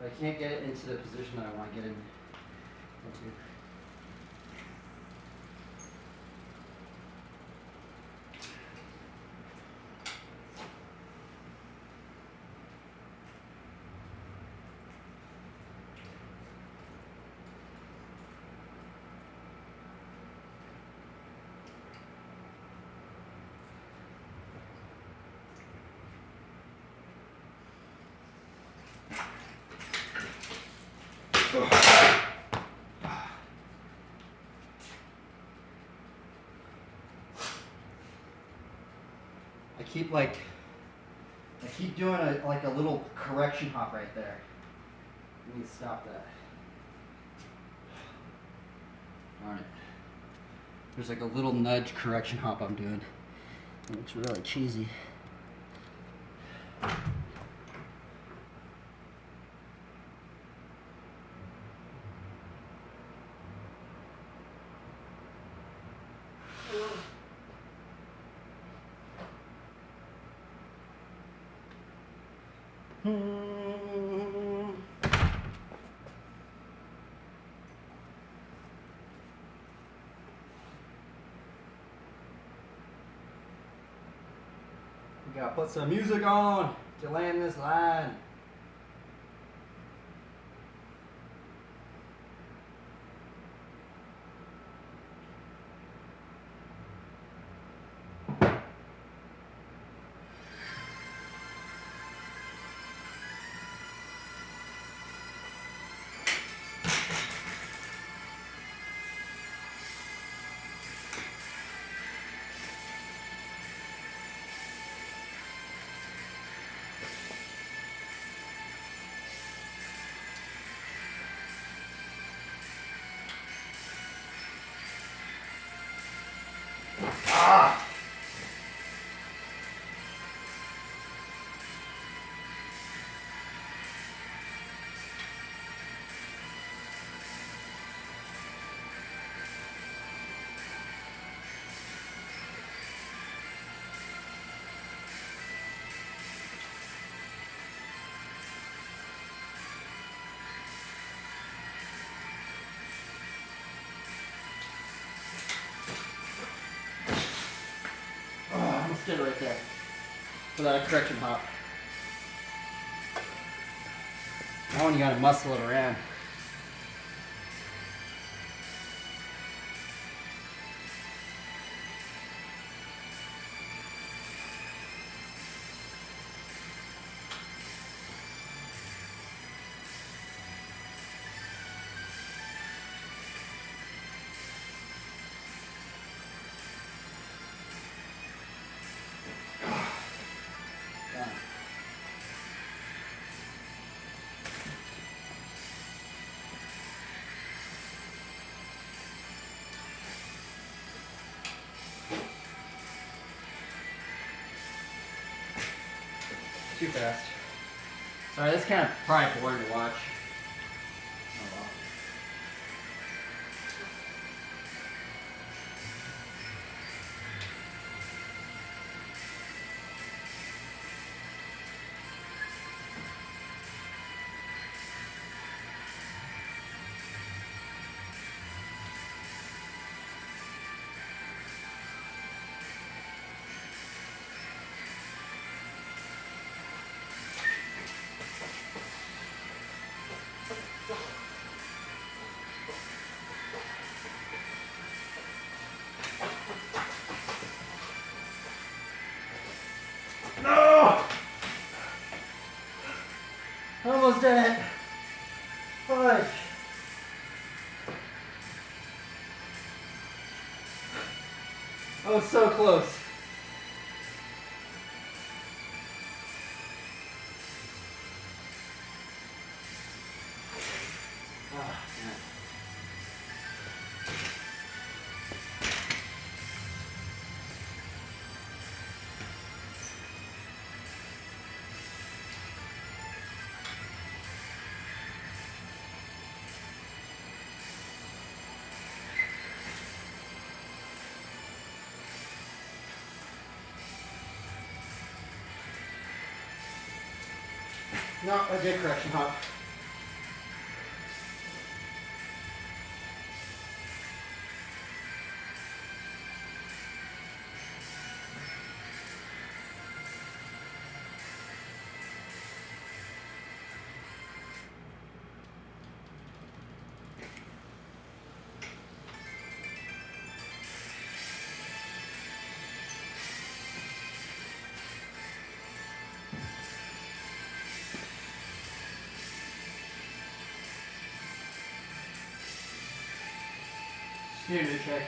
but I can't get it into the position that I want to get in. Into. I keep doing a little correction hop right there. I need to stop that. Darn it. There's like a little nudge correction hop I'm doing. It's really cheesy. We gotta put some music on to land this line. Stood right there without a correction hop. Now when you gotta muscle it around. Too fast. Sorry, this is kind of probably boring to watch. Oh well. No! Almost did it. Fudge. Oh, so close. Ah, man. No, I did correction hop. Here to check.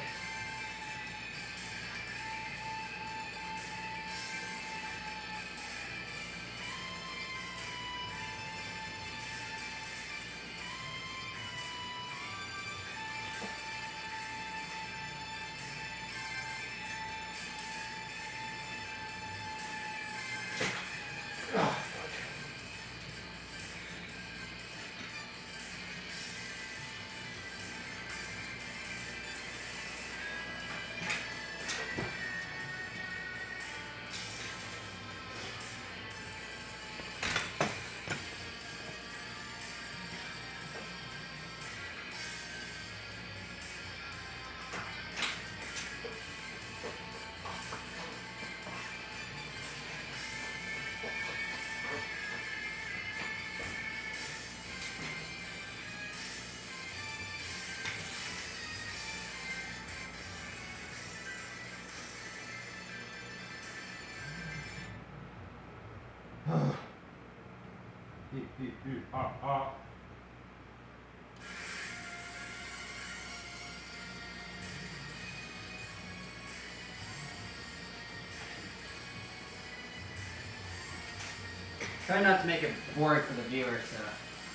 Try not to make it boring for the viewers, so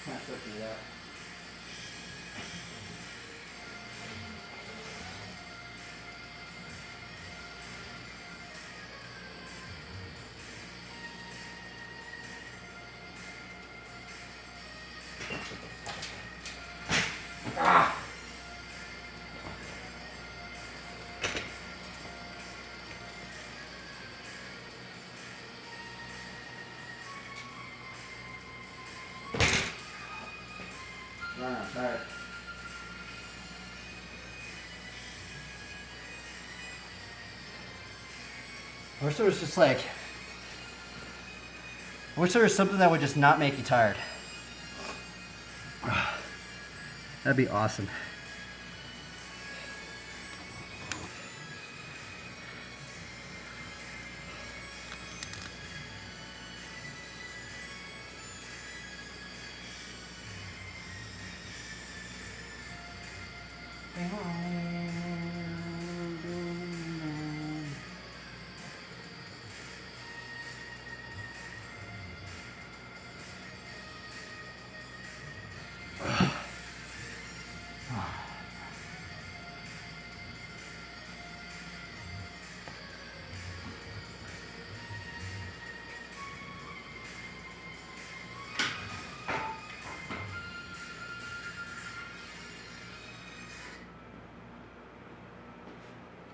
kind of switching it up. Ah! Run out, tired. I wish there was just like, I wish there was something that would just not make you tired. That'd be awesome.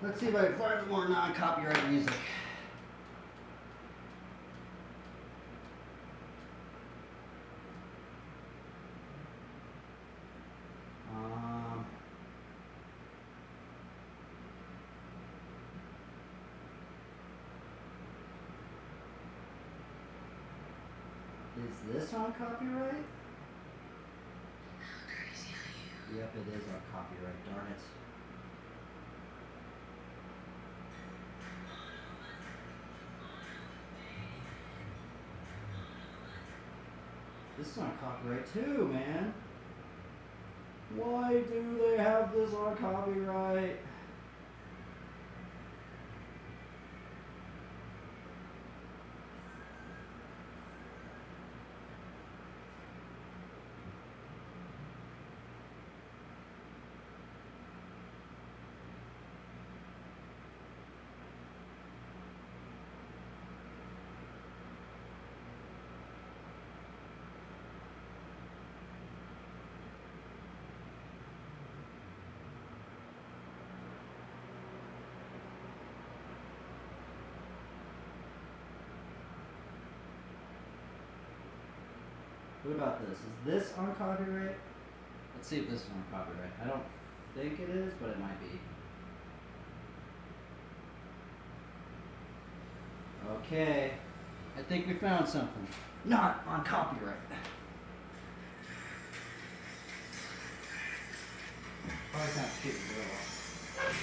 Let's see if I can find some more non-copyright music. Is this on copyright? Yep, it is on copyright, darn it. This is on copyright too, man. Why do they have this on copyright? What about this? Is this on copyright? Let's see if this is on copyright. I don't think it is, but it might be. Okay. I think we found something. Not on copyright. Probably sounds stupid, but oh well.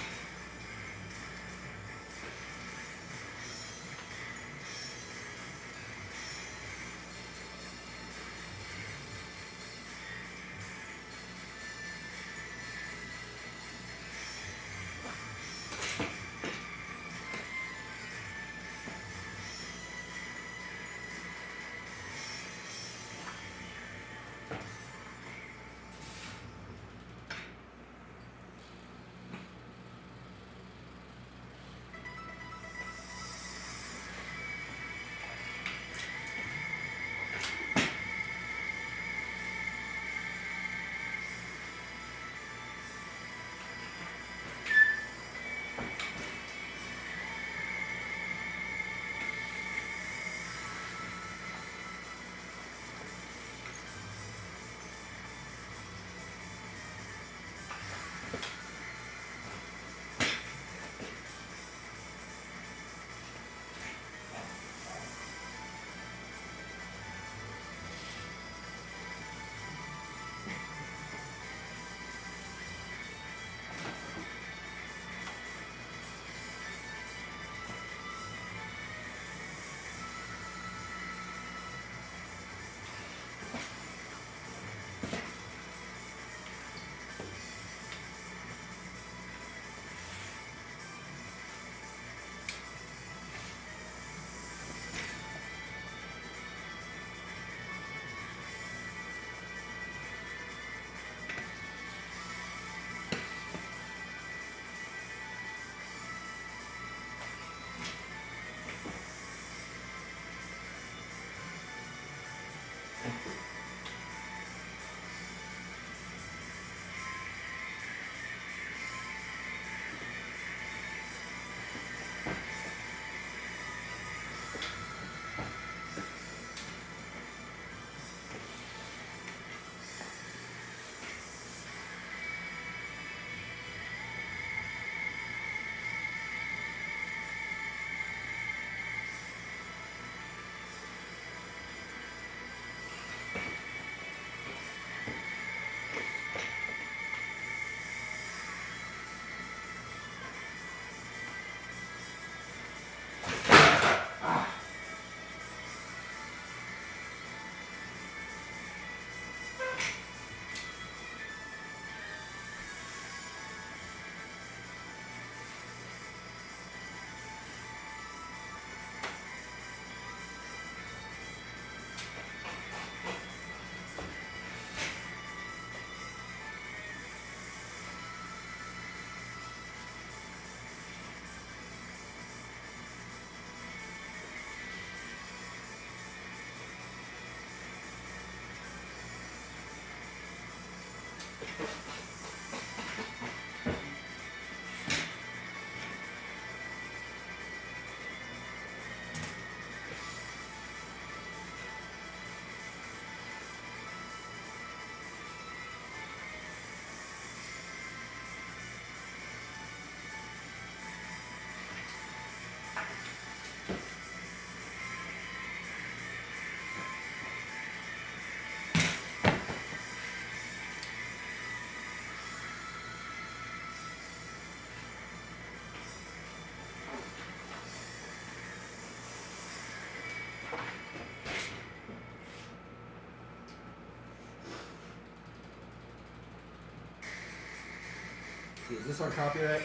Is this on copyright?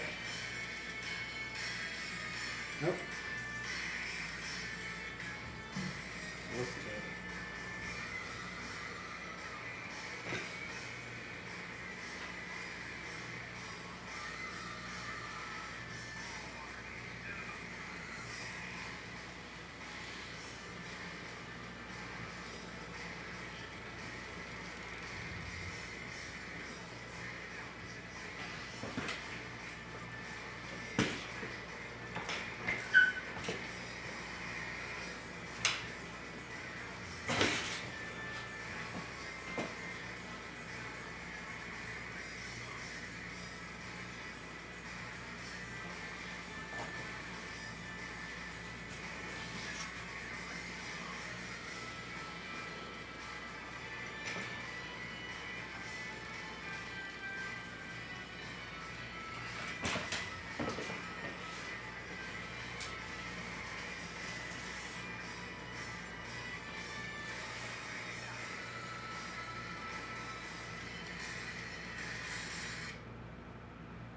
Nope. What's the date?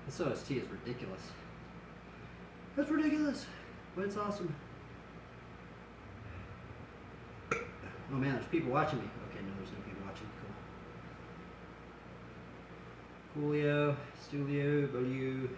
This OST is ridiculous. That's ridiculous, but it's awesome. Oh man, there's people watching me. Okay, no, there's no people watching. Cool. Coolio, Stulio, Bolio.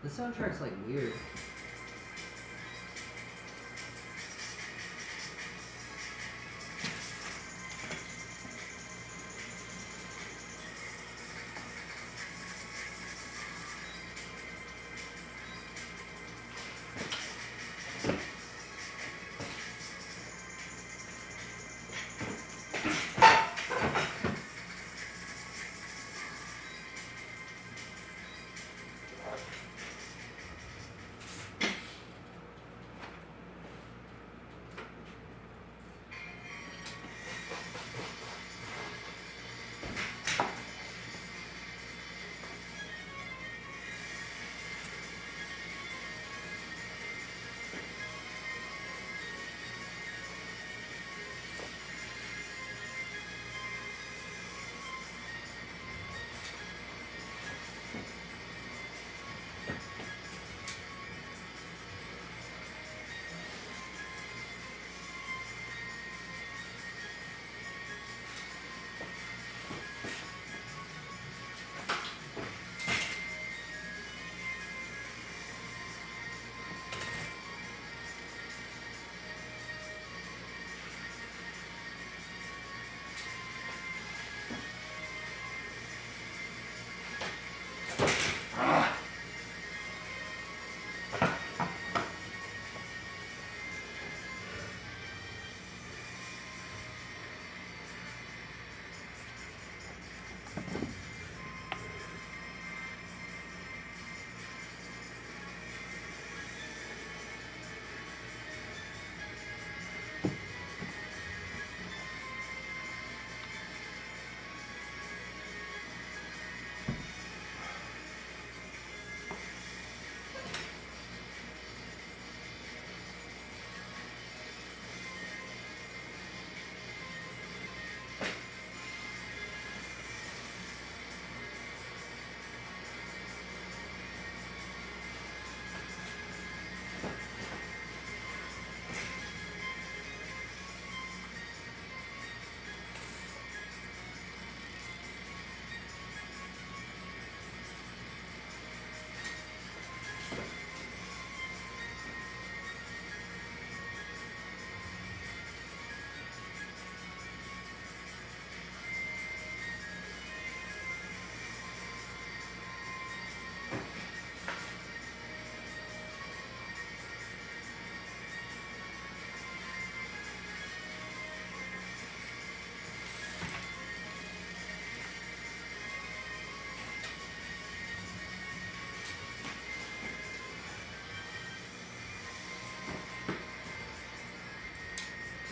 The soundtrack's like weird.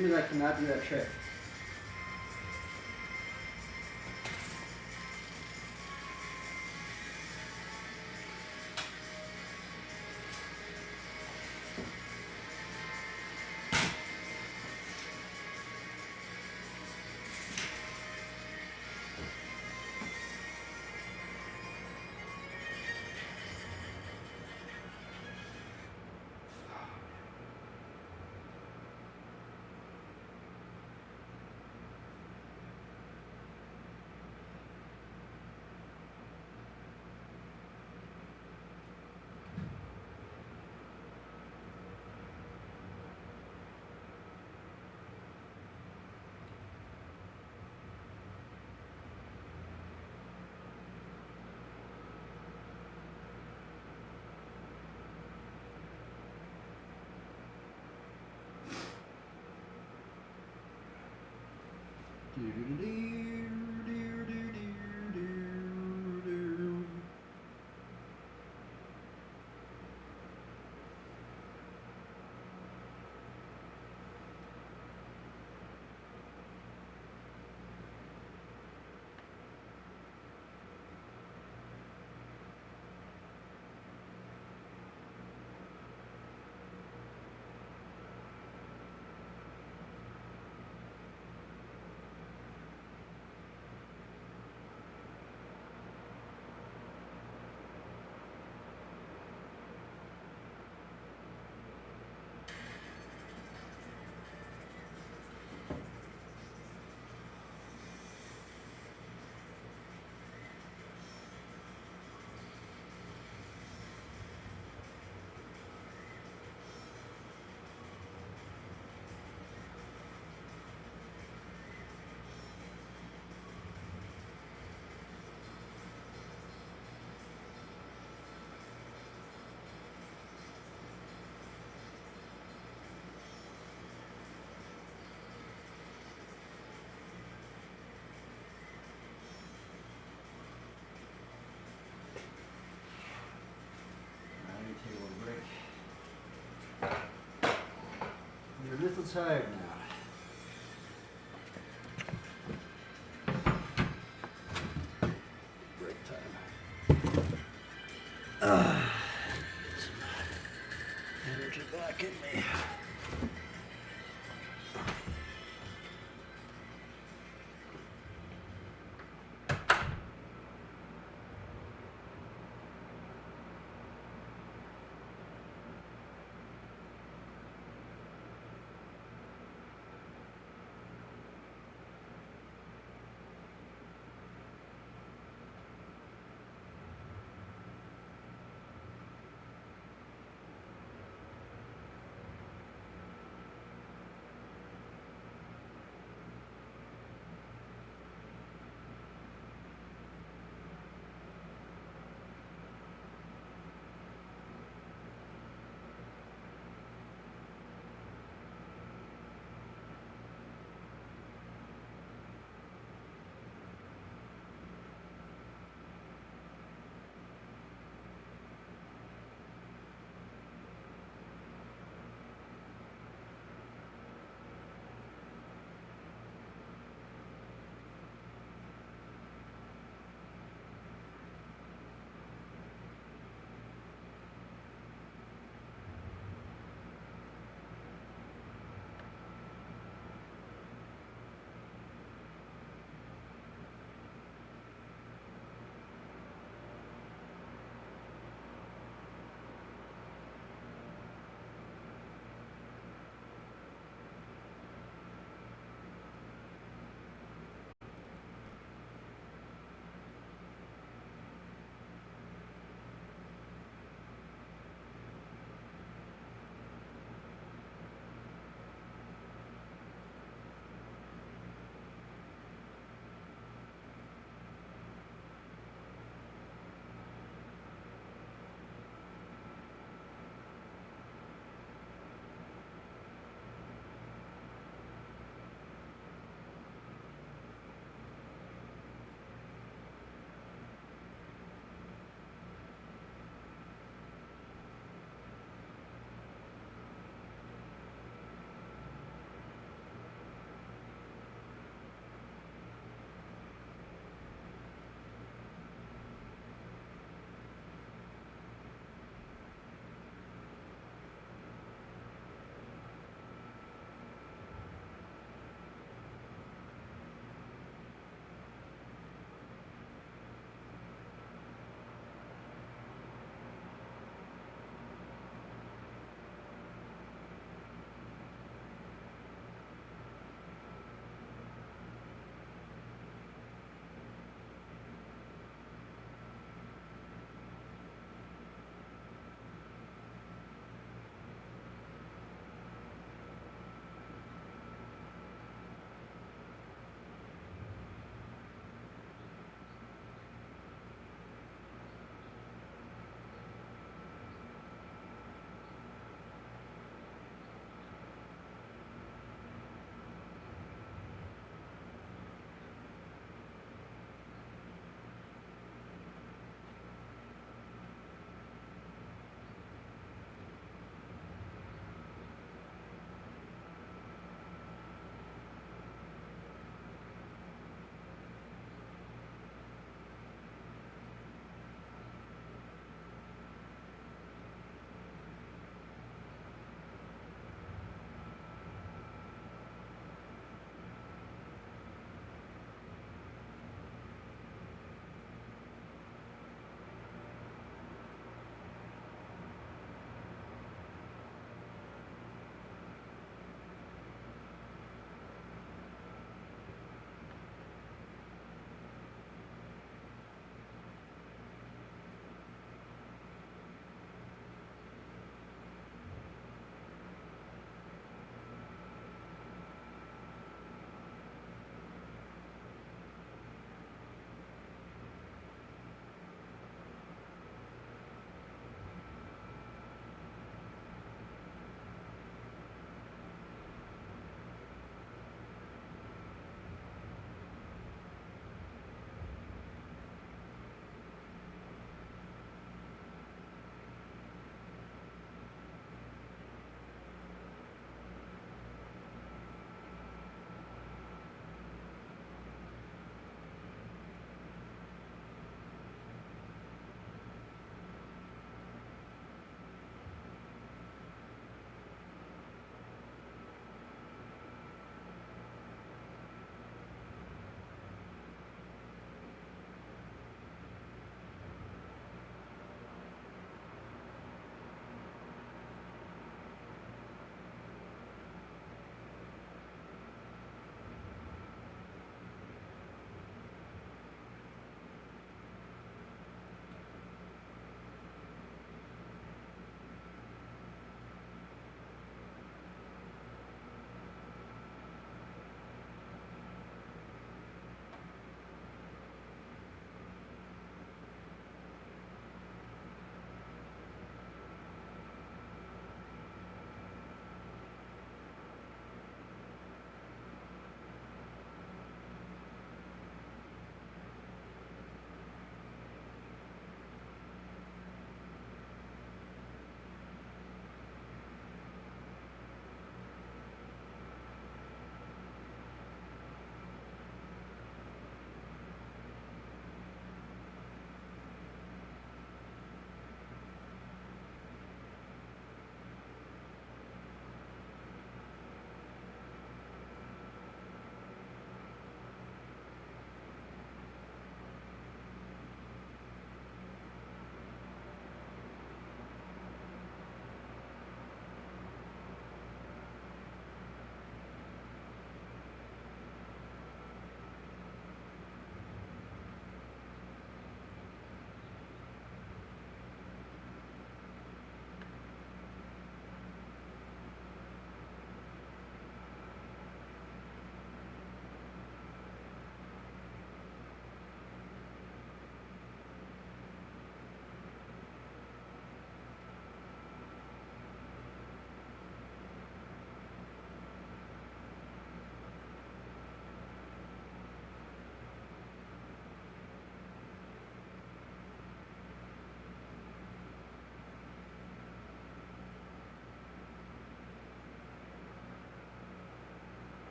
me that cannot do that trick. Take a little break. You're a little tired now. Break time. Get some energy back in me.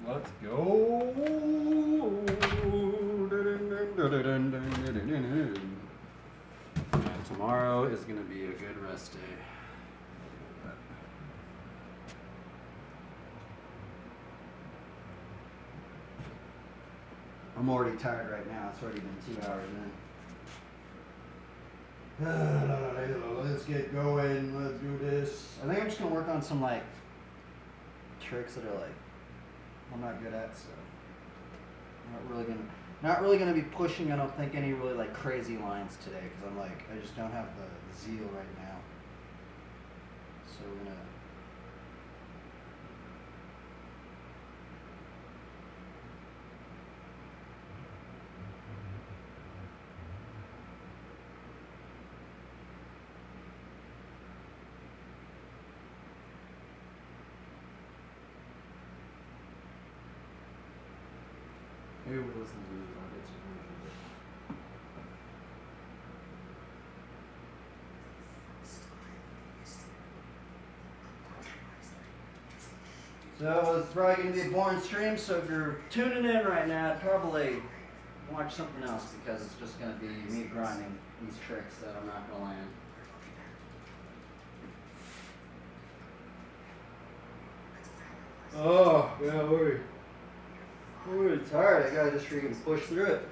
Let's go. And tomorrow is going to be a good rest day. I'm already tired right now. It's already been 2 hours in. Let's get going. Let's do this. I think I'm just going to work on some like tricks that are like I'm not good at, so not really gonna be pushing. I don't think any really like crazy lines today because I just don't have the zeal right now. So we're gonna. Maybe we'll listen to the audio. So it's probably going to be a boring stream, so if you're tuning in right now, I'd probably watch something else because it's just going to be me grinding these tricks that I'm not going to land. Oh, yeah, we're tired. I gotta just freaking push through it.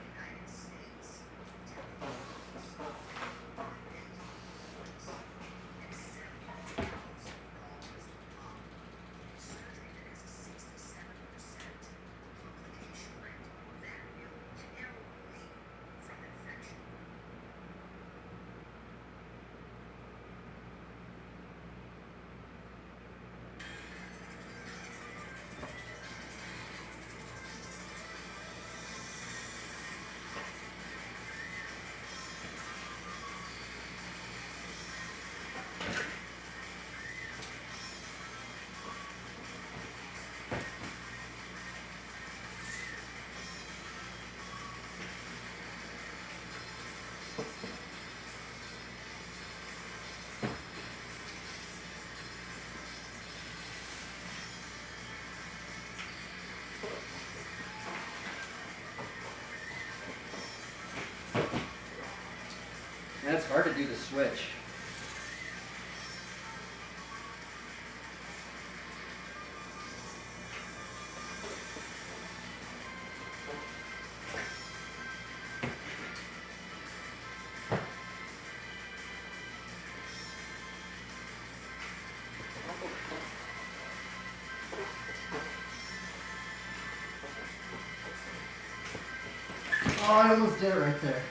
And it's hard to do the switch. Oh, I almost did it right there.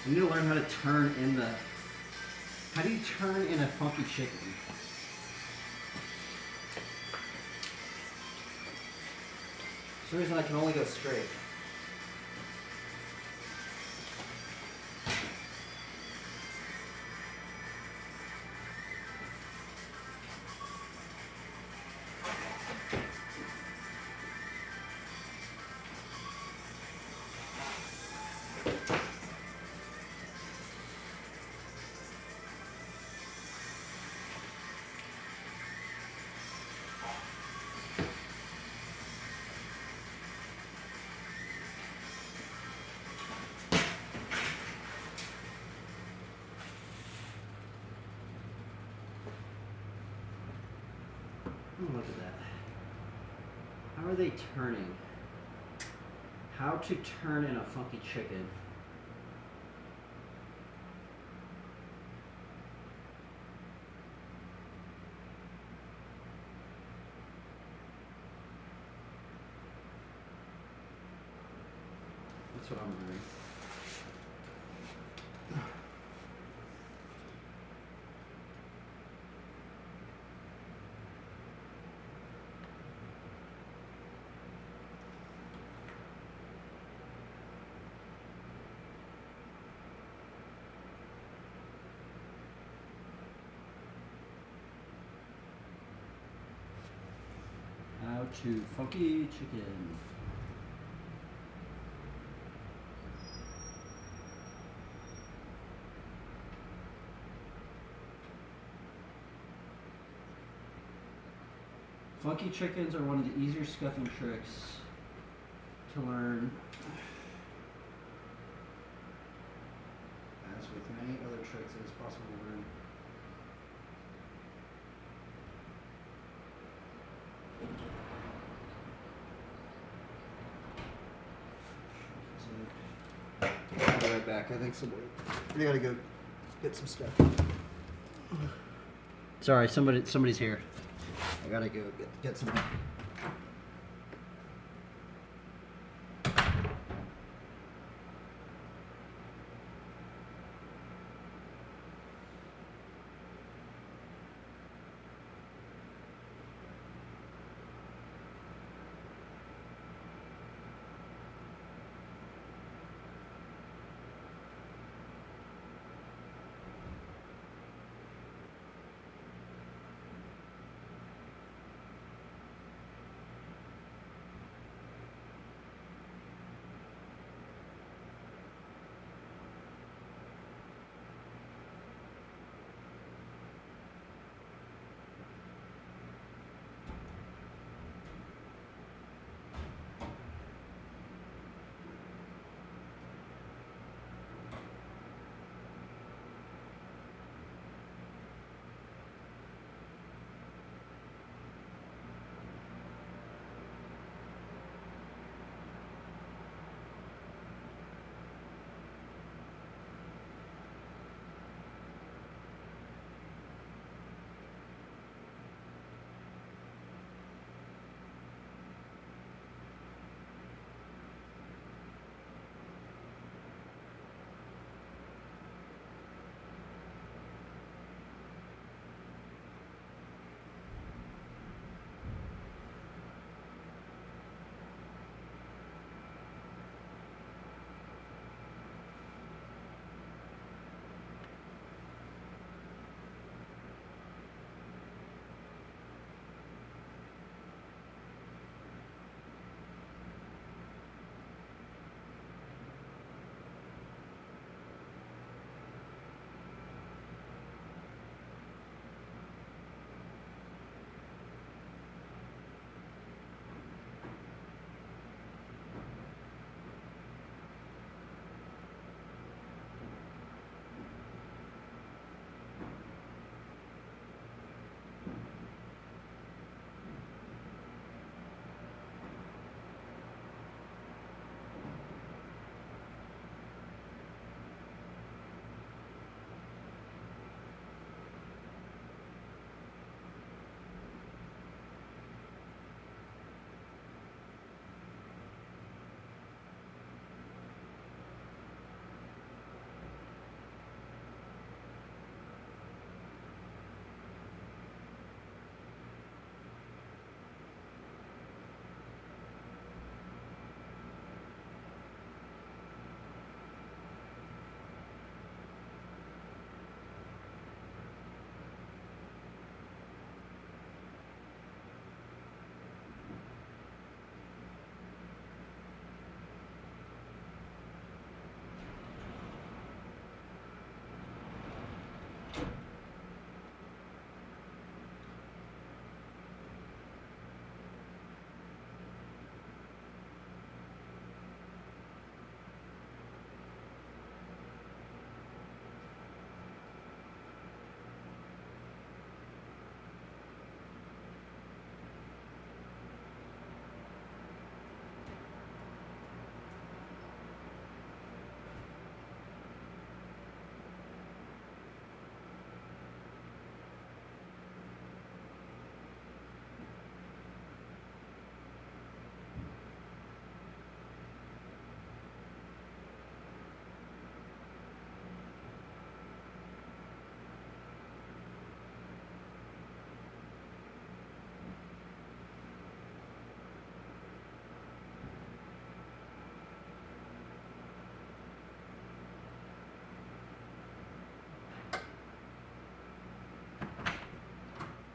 You need to learn how to turn in the... How do you turn in a funky chicken? For some reason I can only go straight. they turning? How to turn in a funky chicken. That's what I'm doing. How to funky chicken. Funky chickens are one of the easier scuffing tricks to learn. As with many other tricks, it is possible to learn. I'll be right back. I think we gotta go get some stuff. Sorry, somebody's here. I gotta go get some.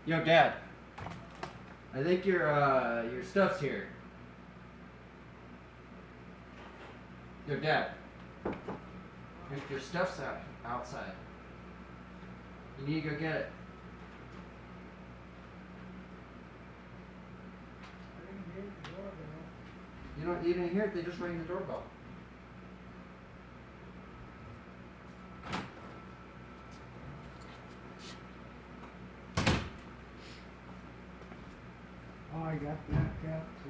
Yo, Dad. I think your stuff's here. Yo, Dad. Your stuff's outside. You need to go get it. You didn't hear it. They just rang the doorbell. Oh, I got back up to,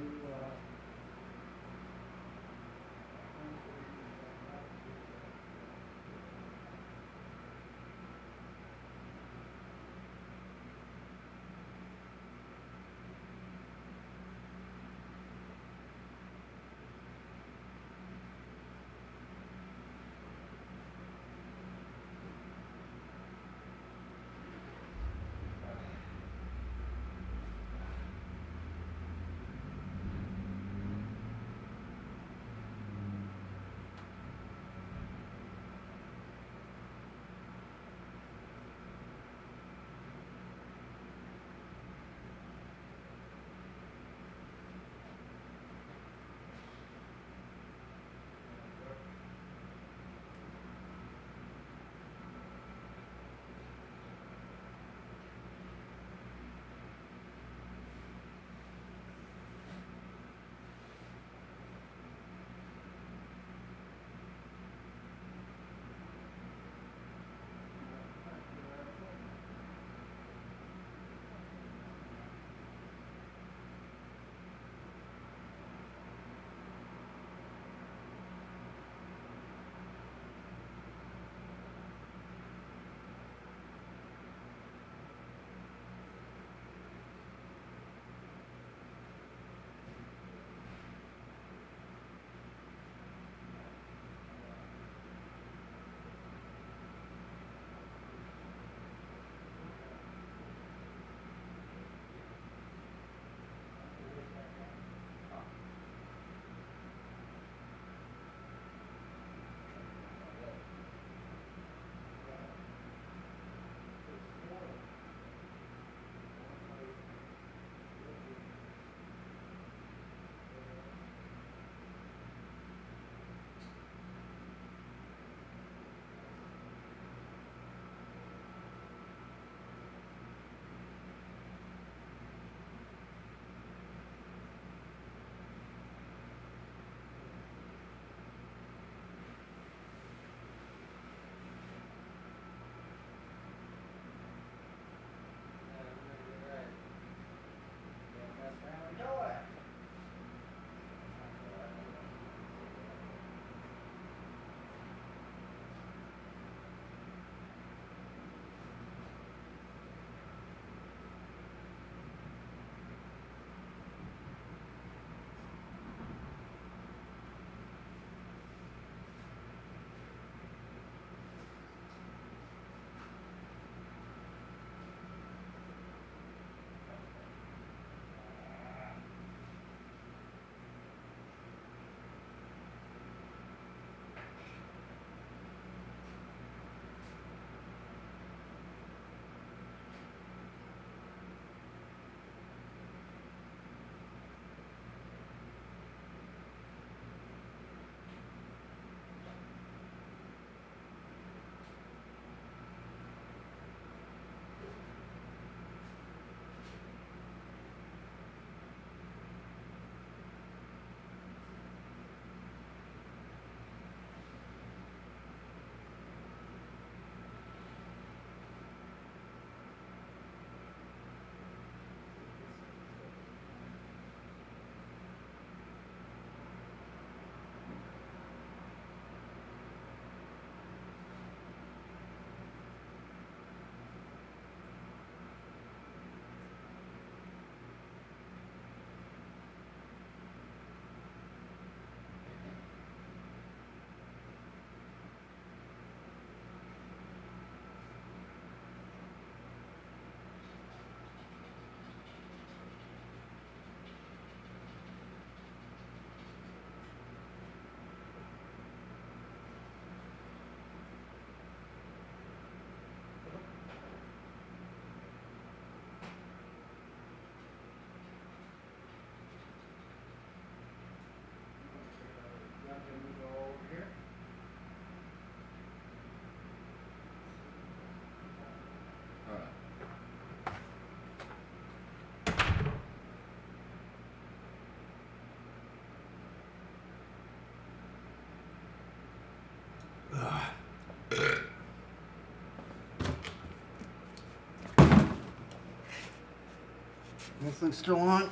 thing's still on.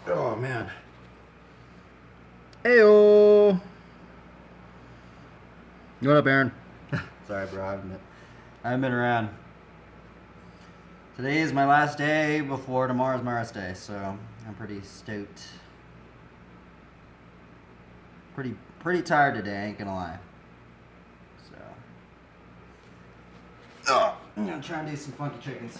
Oh man. Heyo. What up, Aaron? Sorry, bro. I haven't been around. Today is my last day before tomorrow's my rest day, so I'm pretty stoked. Pretty tired today, I ain't gonna lie. So I'm gonna try and do some funky chickens.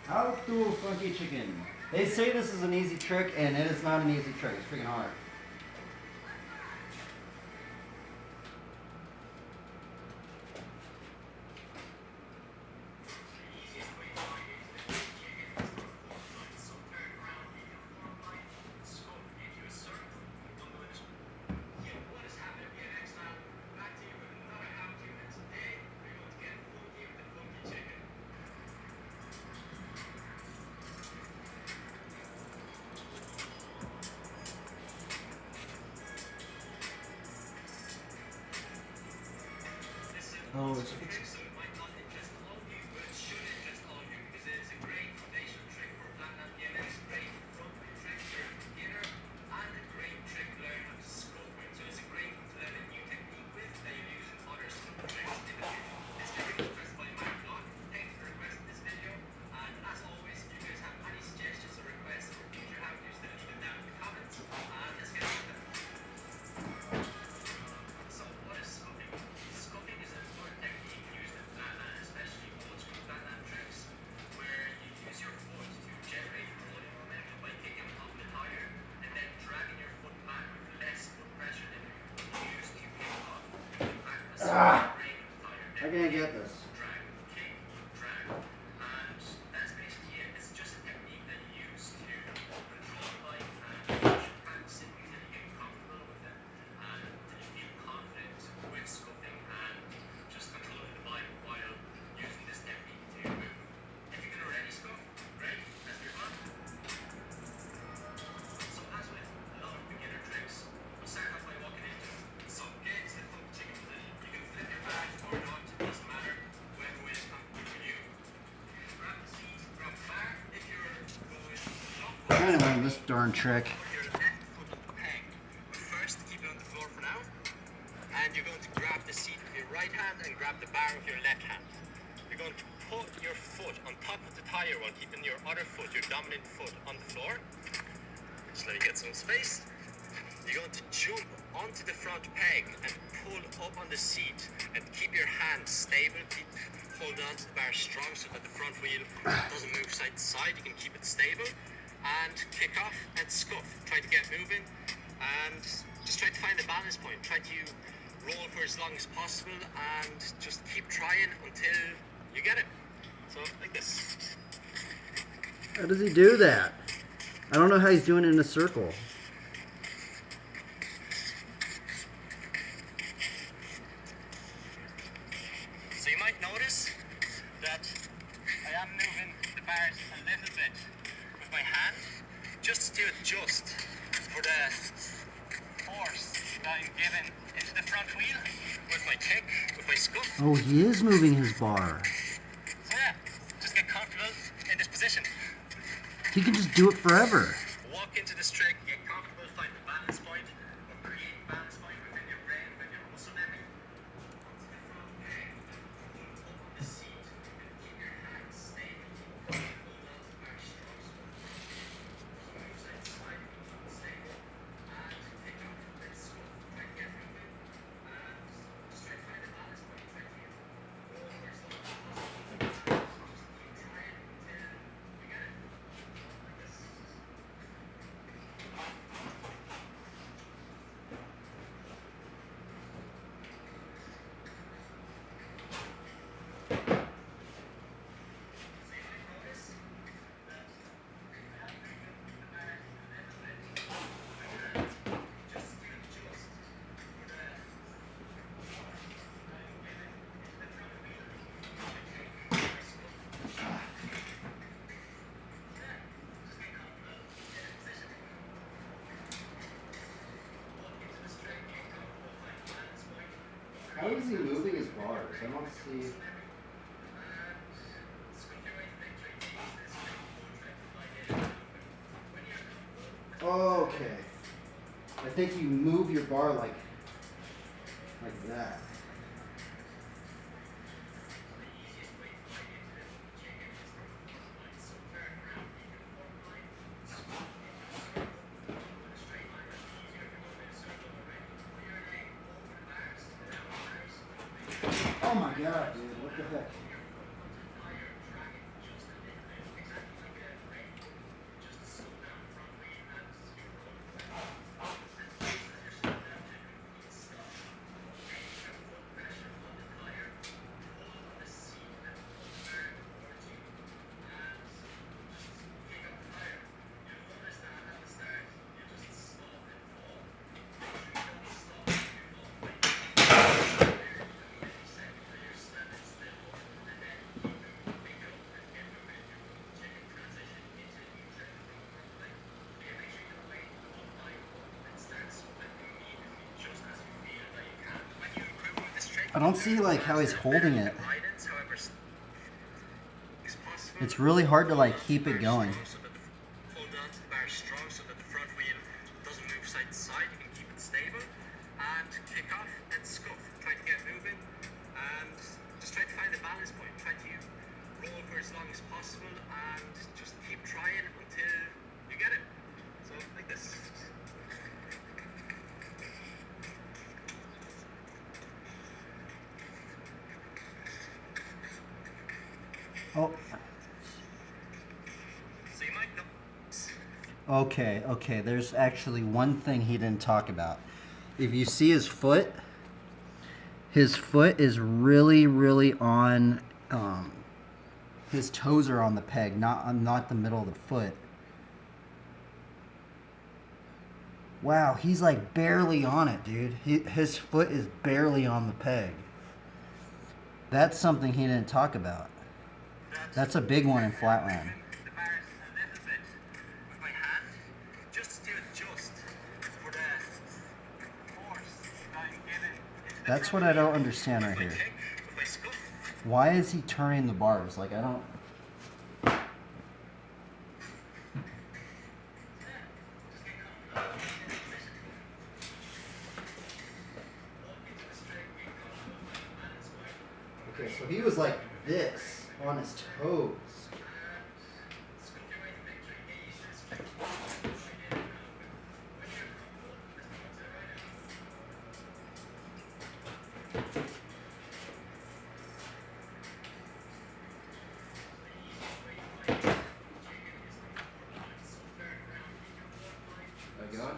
How to funky chicken. They say this is an easy trick, and it is not an easy trick. It's freaking hard. Oh, it's fixing. I can't get this. Anyway, this darn trick. First, keep it on the floor for now. And you're going to grab the seat with your right hand and grab the bar with your left hand. You're going to put your foot on top of the tire while keeping your other foot, your dominant foot, on the floor. Just let me get some space. You're going to jump onto the front peg and pull up on the seat and keep your hand stable. Hold on to the bar strong so that the front wheel doesn't move side to side. You can keep it stable. And kick off and scuff. Try to get moving and just try to find a balance point. Try to roll for as long as possible and just keep trying until you get it. So, like this. How does he do that? I don't know how he's doing it in a circle. So you might notice that I am moving the bars a little bit with my hand, just to adjust for the force that I'm giving into the front wheel with my kick, with my scuff. Oh, he is moving his bar. So yeah, just get comfortable in this position. He can just do it forever. Walk into this trick, get comfortable, find the balance point, or create balance point within your brain, within your muscle memory. Onto the front peg, pull up on the seat, and keep your hands stable. Hold on to the bar strong. Move side to side, keep it stable, and kick off, then scuff. Try to get moving, and just try to find the balance point. Try to roll for as long as possible. Just keep trying until you get it. Like this. How is he moving his bars? I don't see. Okay. I think you move your bar like that. Oh my god, dude, what the heck? I don't see like how he's holding it. It's really hard to like keep it going. Hold on to the bar strong so that the front wheel doesn't move side to side. You can keep it stable and kick off and scuff. Try to get moving and just try to find a balance point. Try to roll for as long as possible and just keep trying until you get it. So like this. Oh. So you might know. Okay, there's actually one thing he didn't talk about. If you see his foot is really on, his toes are on the peg, not the middle of the foot. Wow, he's like barely on it, dude. His foot is barely on the peg. That's something he didn't talk about. That's a big one in flatland. The bars a little bit with my hand just to adjust for the force that I'm giving. That's what I don't understand right here. With my scuff. Why is he turning the bars? Like, I don't... Okay, so he was like this on his toes. Again?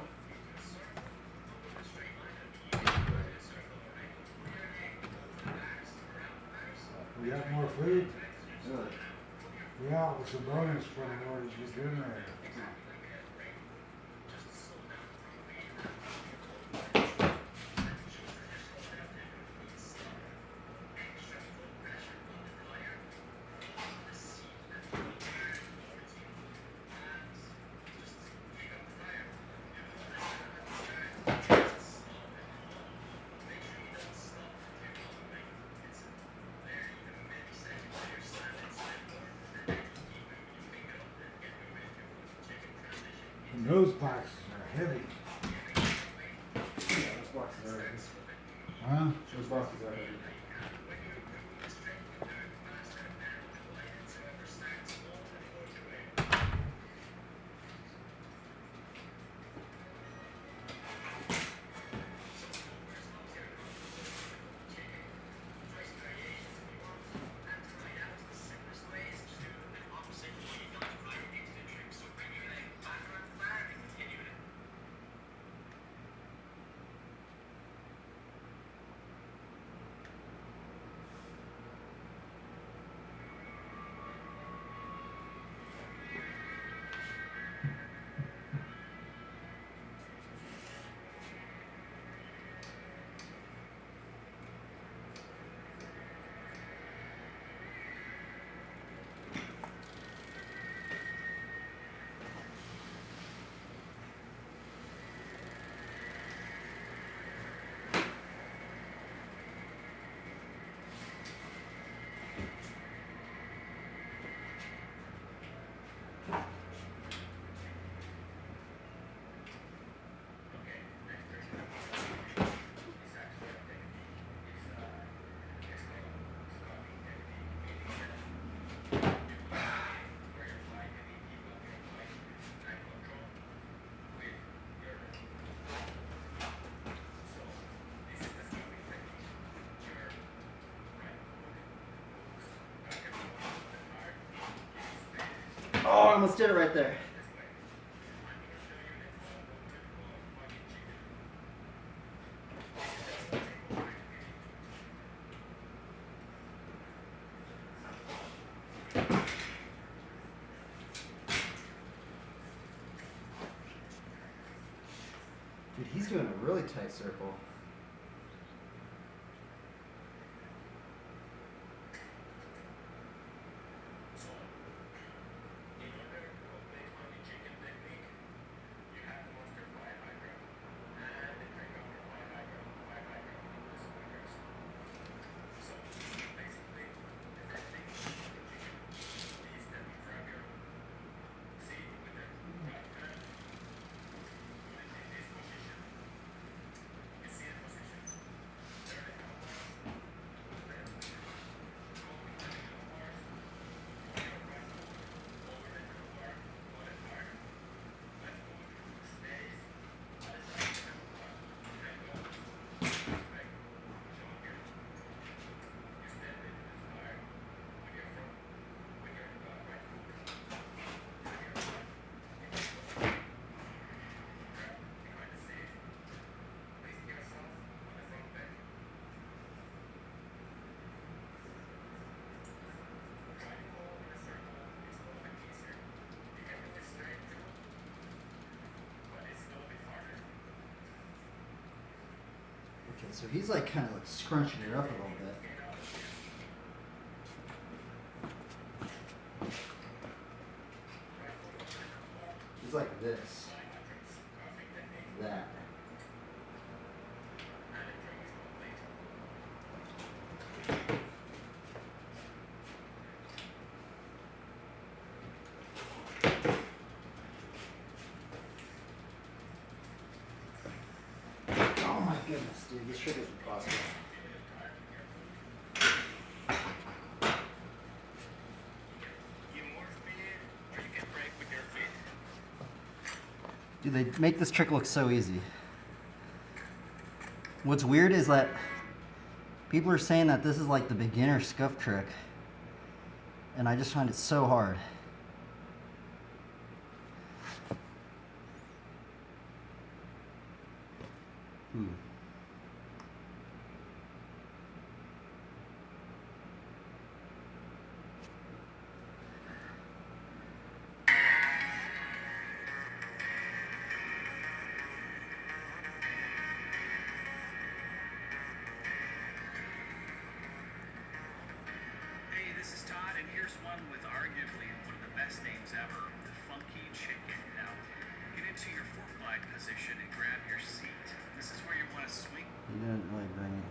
We got more food? Really? Yeah, it was a bonus for the orders we generated. And those boxes are heavy. Yeah, those boxes are heavy. Huh? Those boxes are heavy. Oh, I almost did it right there. Dude, he's doing a really tight circle. Okay, so he's like kind of like scrunching it up a little bit. He's like this. That. Oh my goodness, dude, this trick is impossible. Dude, they make this trick look so easy. What's weird is that people are saying that this is like the beginner scuff trick, and I just find it so hard. Hey, this is Todd, and here's one with arguably one of the best names ever, the Funky Chicken. Now, get into your four-fly position and grab your seat. This is where you want to swing. He didn't really bring it.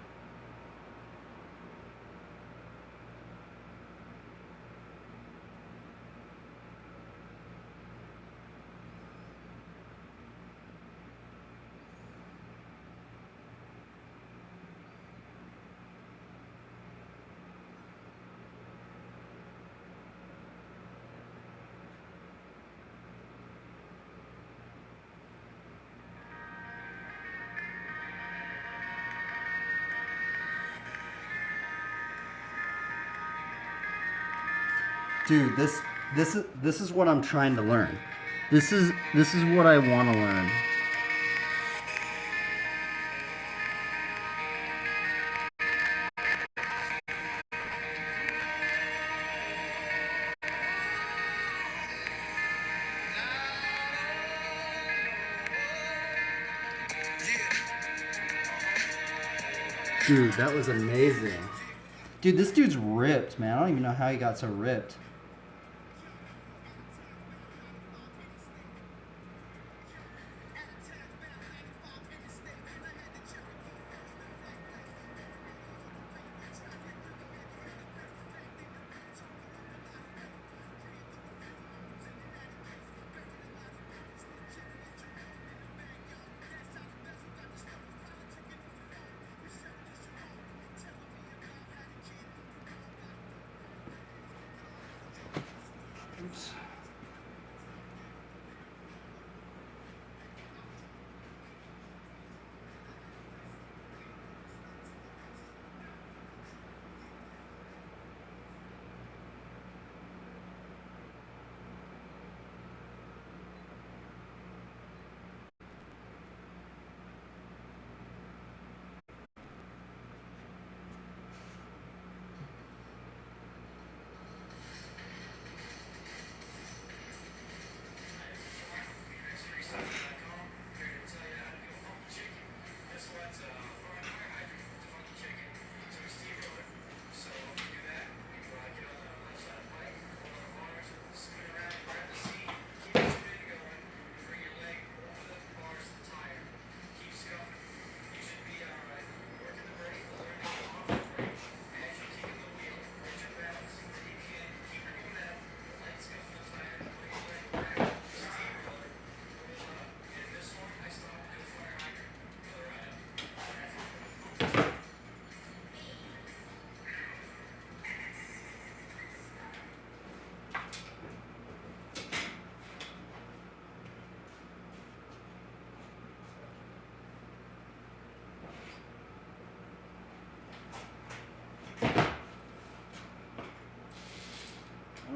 Dude, this is what I'm trying to learn. This is what I want to learn. Dude, that was amazing. Dude, this dude's ripped, man. I don't even know how he got so ripped. Oops.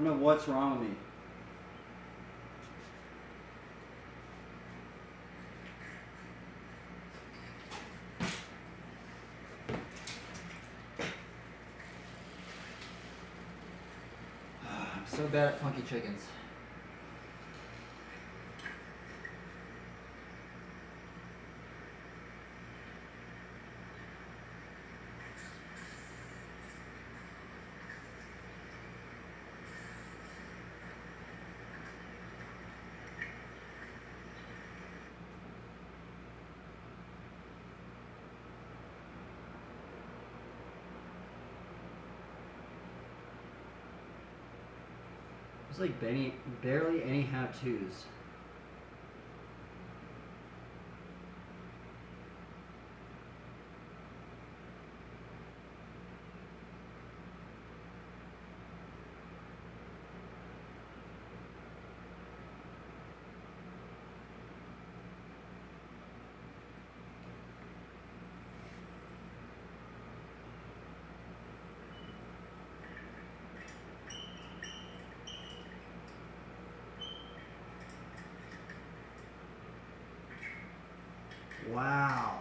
don't know what's wrong with me. I'm so bad at funky chickens. There's like barely any how-tos. Wow.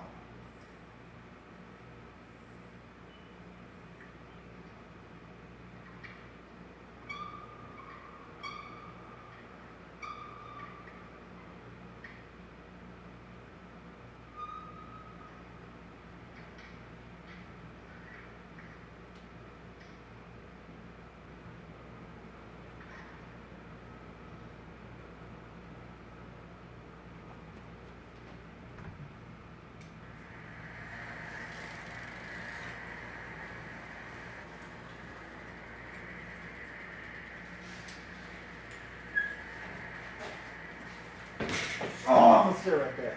Oh, almost there right there.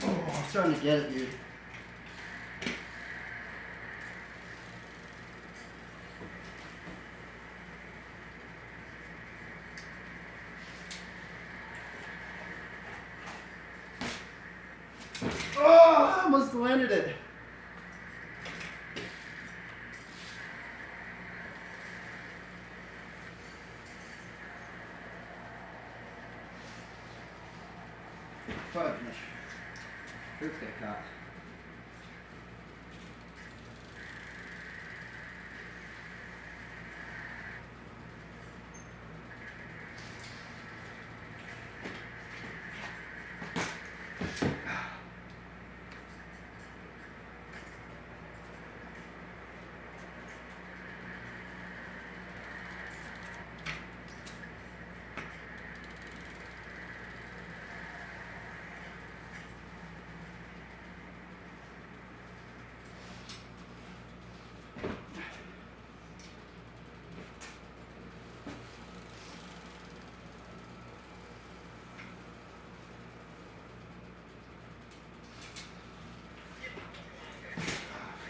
Oh, I'm starting to get it, dude. Oh, I almost landed it. Fudge. Fruits get caught.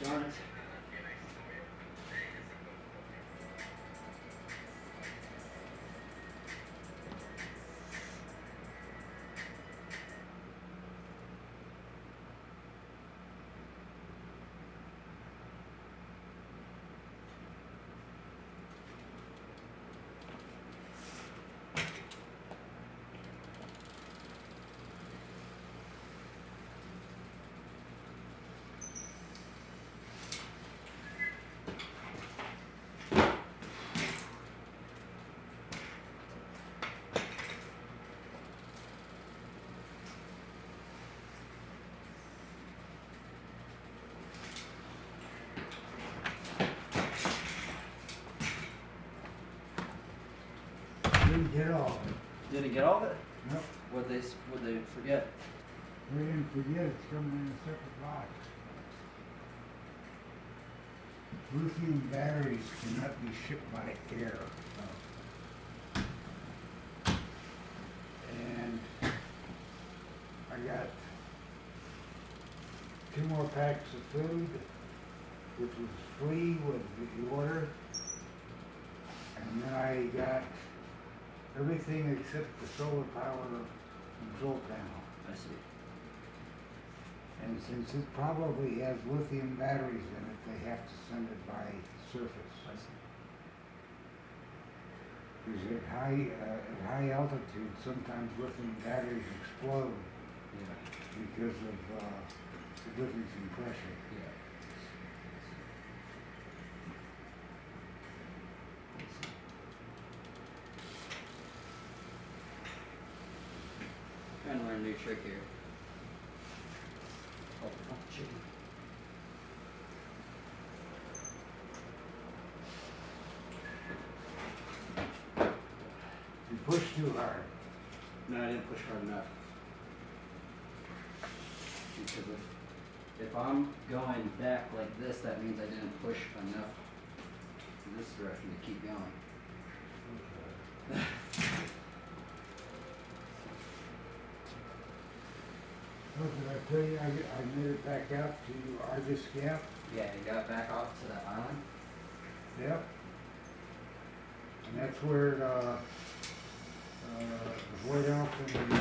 Darn it. Didn't get all of it. Did it get all of it? Nope. Would they forget? They didn't forget it's coming in a separate box. Lithium batteries cannot be shipped by air. And I got 2 more packs of food, which was free with the order. And And then I got everything except the solar power control panel. I see. And since it probably has lithium batteries in it, they have to send it by surface. I see. Because at high altitude, sometimes lithium batteries explode Yeah. because of the difference in pressure. Yeah. Trying to learn a new trick here. Oh, chicken. You push too hard. No, I didn't push hard enough. Because if I'm going back like this, that means I didn't push enough in this direction to keep going. What did I tell you? I made it back out to Argus Gap. Yeah, you got back off to that island. Yep. And that's where right off in the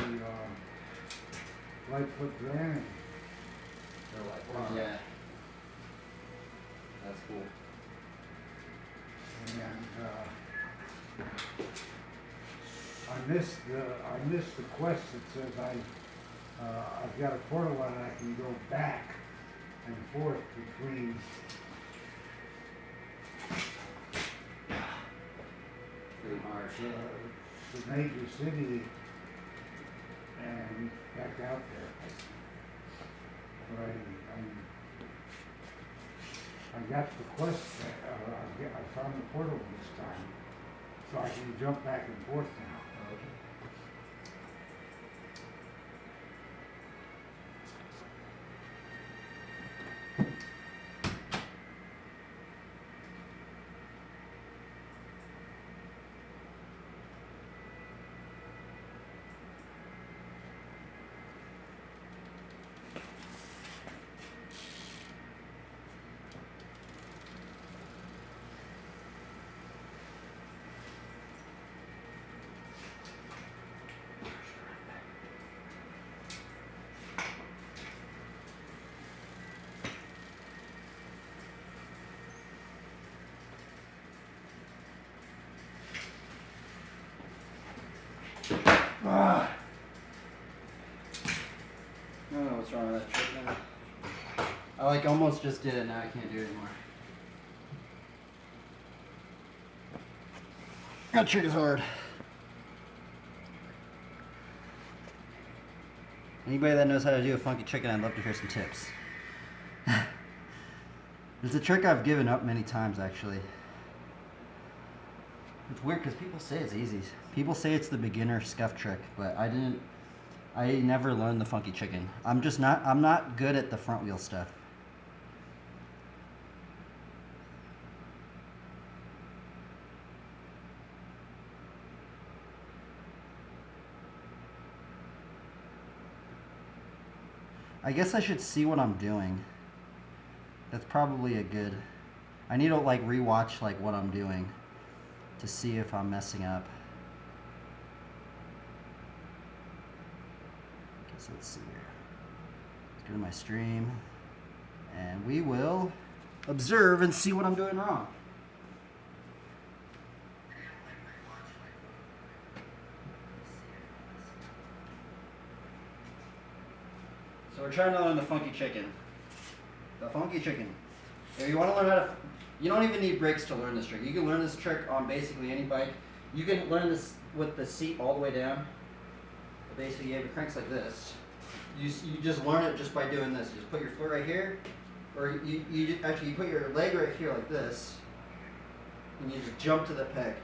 Lightfoot Drainage. They're like, wow. Yeah. That's cool. And I missed the quest that says I've got a portal and I can go back and forth between Pretty hard. the major city and back out there. But I got the quest, I found the portal this time, so I can jump back and forth now. Okay. Ah, I don't know what's wrong with that trick now. I like almost just did it, now I can't do it anymore. That trick is hard. Anybody that knows how to do a funky chicken, I'd love to hear some tips. It's a trick I've given up many times, actually. It's weird because people say it's easy. People say it's the beginner scuff trick, but I never learned the funky chicken. I'm not good at the front wheel stuff. I guess I should see what I'm doing. That's probably a good... I need to like rewatch like what I'm doing to see if I'm messing up. So let's see here. Let's go to my stream and we will observe and see what I'm doing wrong. So we're trying to learn the funky chicken. The funky chicken. If you want to learn how to... You don't even need brakes to learn this trick. You can learn this trick on basically any bike. You can learn this with the seat all the way down. Basically, you have your cranks like this. You just learn it just by doing this. You just put your foot right here, or you put your leg right here like this, and you just jump to the peg.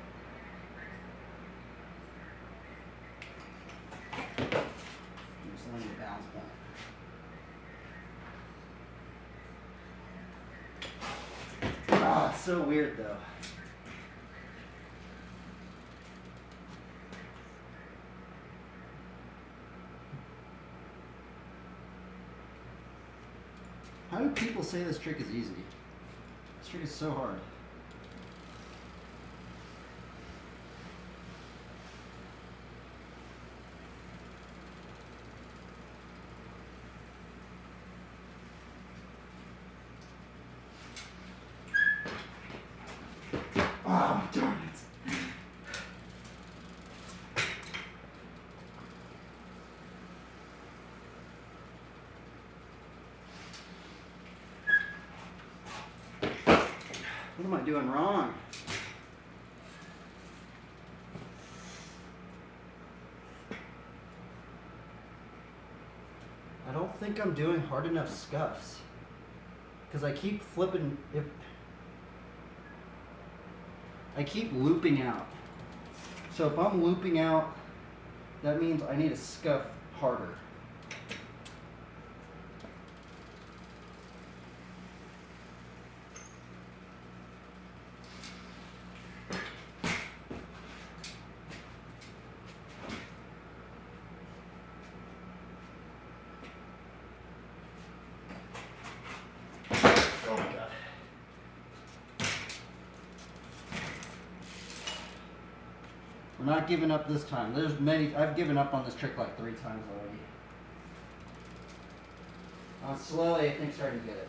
You just learn your balance point. Ah, it's so weird though. How do people say this trick is easy? This trick is so hard. What am I doing wrong? I don't think I'm doing hard enough scuffs. Because I keep flipping. I keep looping out. So if I'm looping out, that means I need to scuff harder. Oh my God. We're not giving up this time. I've given up on this trick like 3 times already. Slowly, I think, starting to get it.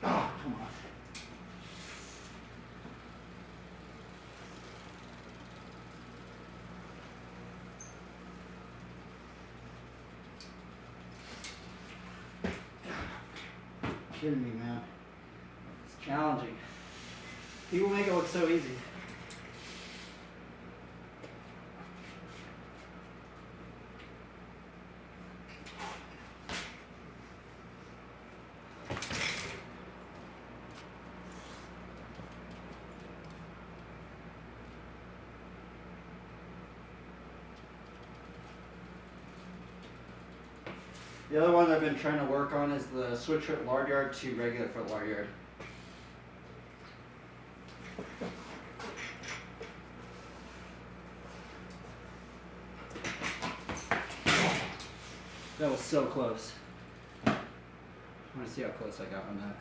Oh, come on. Kidding me, man. It's challenging. People make it look so easy. The other one I've been trying to work on is the switch foot lard yard to regular foot lard yard. That was so close. I want to see how close I got on that.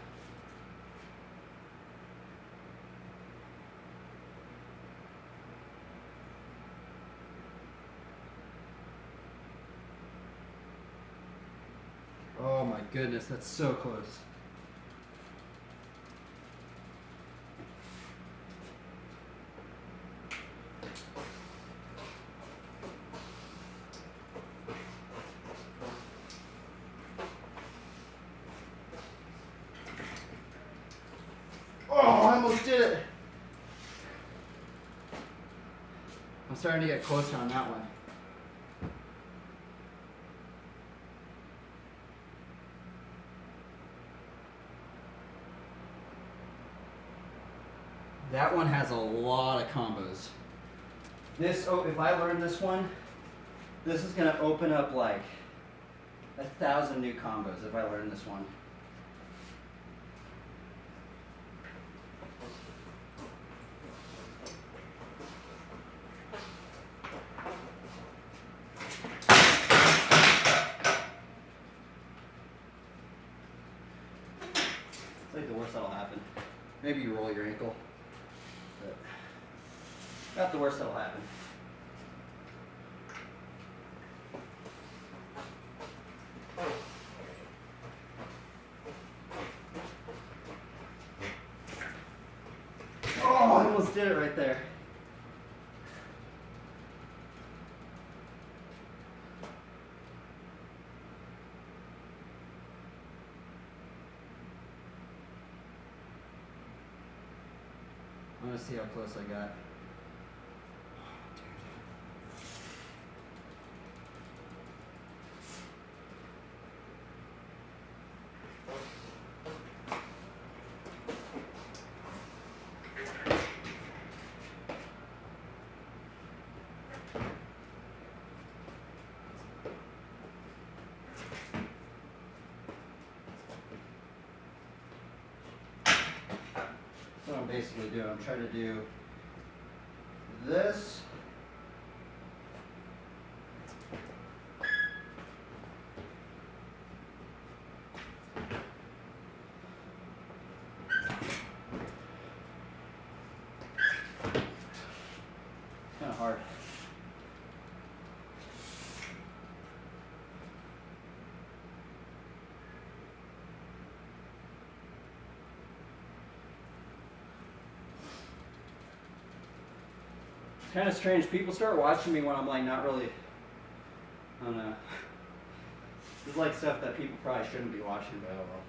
Oh my goodness, that's so close. Oh, I almost did it. I'm starting to get closer on that one. That one has a lot of combos. If I learn this one, this is gonna open up like 1,000 new combos if I learn this one. It's like the worst that'll happen. Maybe you roll your ankle. But not the worst that'll happen. Oh, I almost did it right there. I'm gonna see how close I got. That's what I'm basically doing. I'm trying to do this. Kind of hard. It's kind of strange. People start watching me when I'm like not really, I don't know. This is like stuff that people probably shouldn't be watching, but oh well.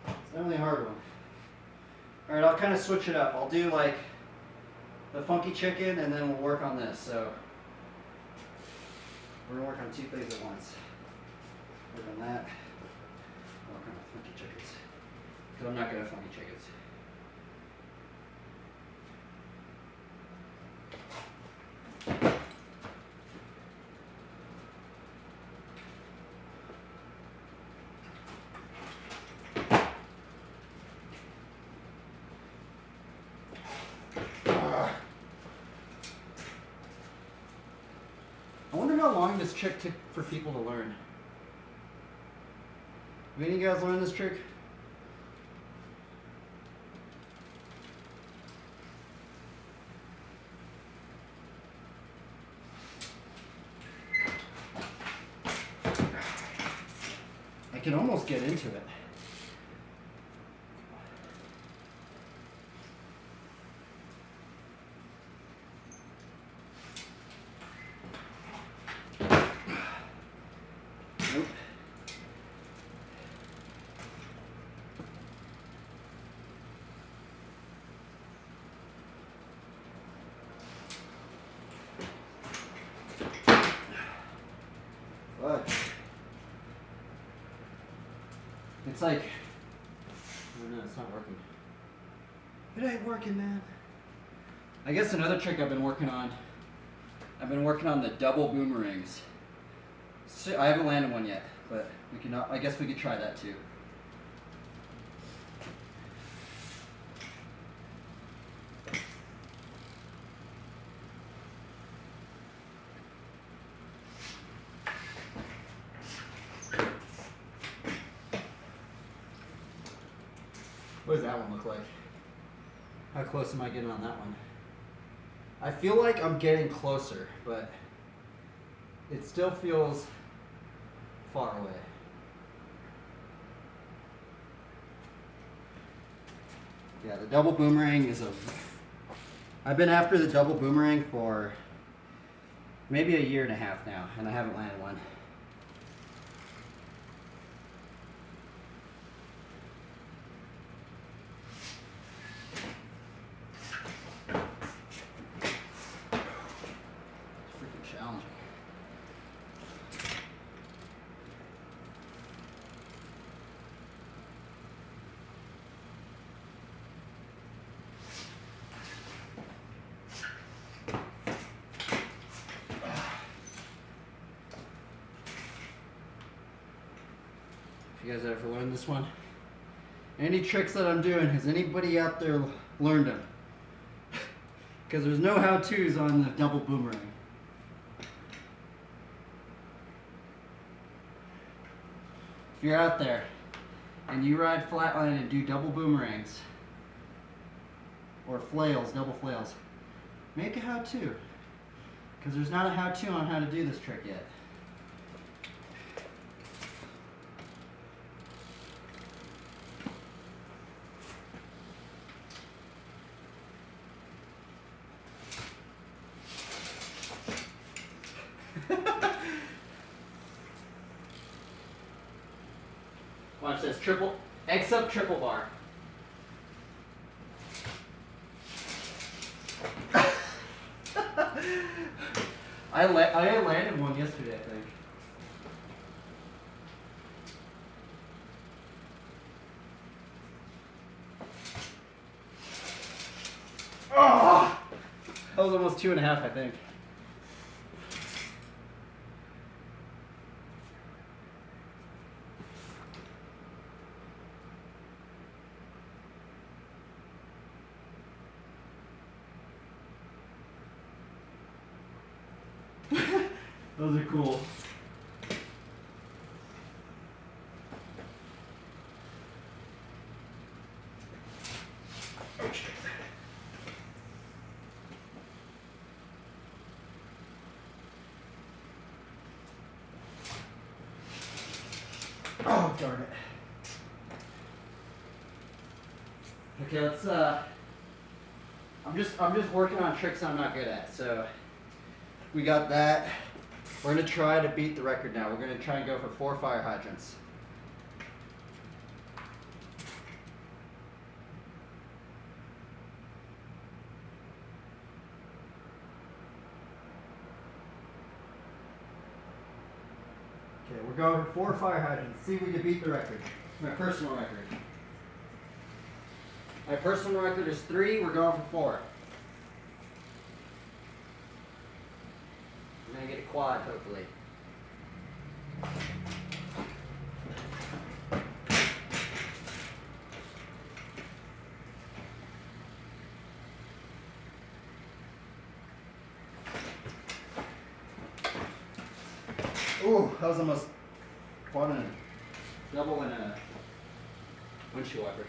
It's definitely a hard one. Alright, I'll kind of switch it up. I'll do like the funky chicken and then we'll work on this. So we're gonna work on two things at once. Work on that. Work on the funky chickens. Because I'm not good at funky chickens. I wonder how long this trick took for people to learn. Have any of you guys learned this trick? I can almost get into it. Nope. But it's like, I don't know, it's not working. It ain't working, man. I guess another trick I've been working on the double boomerangs. So I haven't landed one yet, but we can. I guess we could try that too. What does that one look like? How close am I getting on that one? I feel like I'm getting closer, but it still feels far away. Yeah, the double boomerang is I've been after the double boomerang for maybe a year and a half now, and I haven't landed one. Challenging. If you guys ever learned this one, any tricks that I'm doing, has anybody out there learned them? Because there's no how-tos on the double boomerang. If you're out there and you ride flatland and do double boomerangs or flails, double flails, make a how-to, because there's not a how-to on how to do this trick yet. Watch this, X up triple bar. I landed one yesterday, I think. Oh! That was almost 2.5, I think. Those are cool. Oh, darn it. Okay, let's I'm just working on tricks I'm not good at. So we got that. We're gonna try to beat the record now. We're gonna try and go for 4 fire hydrants. Okay, we're going for 4 fire hydrants. See if we can beat the record. My personal record. My personal record is 3. We're going for 4. We're gonna get a quad, hopefully. Ooh, that was almost quad and a double and a windshield wiper.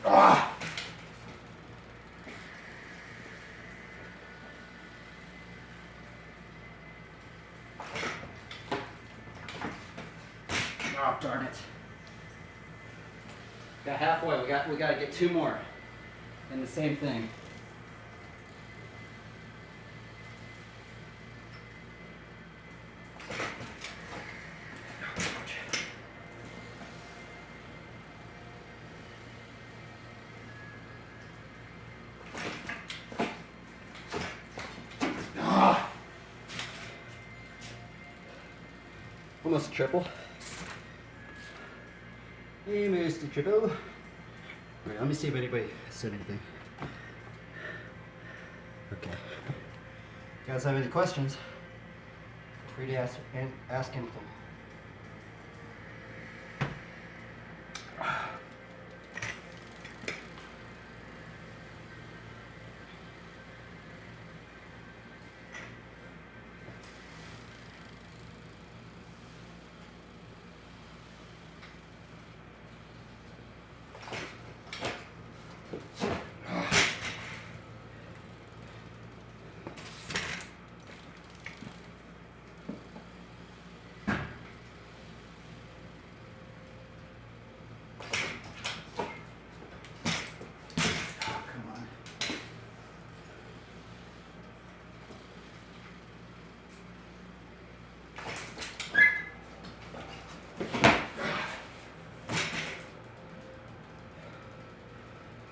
Ah! Oh, darn it. Got halfway. We got to get 2 more. And the same thing. Ah! Almost a triple. Almost a triple. Alright, let me see if anybody said anything. Okay. You guys have any questions? Feel free to ask anything.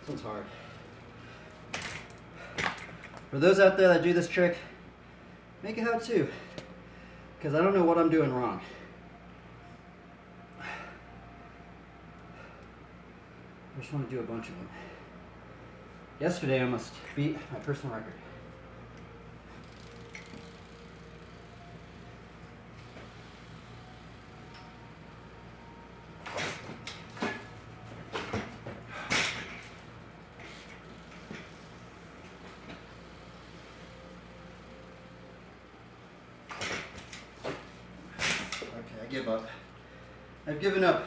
This one's hard. For those out there that do this trick, make it how to, because I don't know what I'm doing wrong. I just want to do a bunch of them. Yesterday I almost beat my personal record. Okay, I give up. I've given up.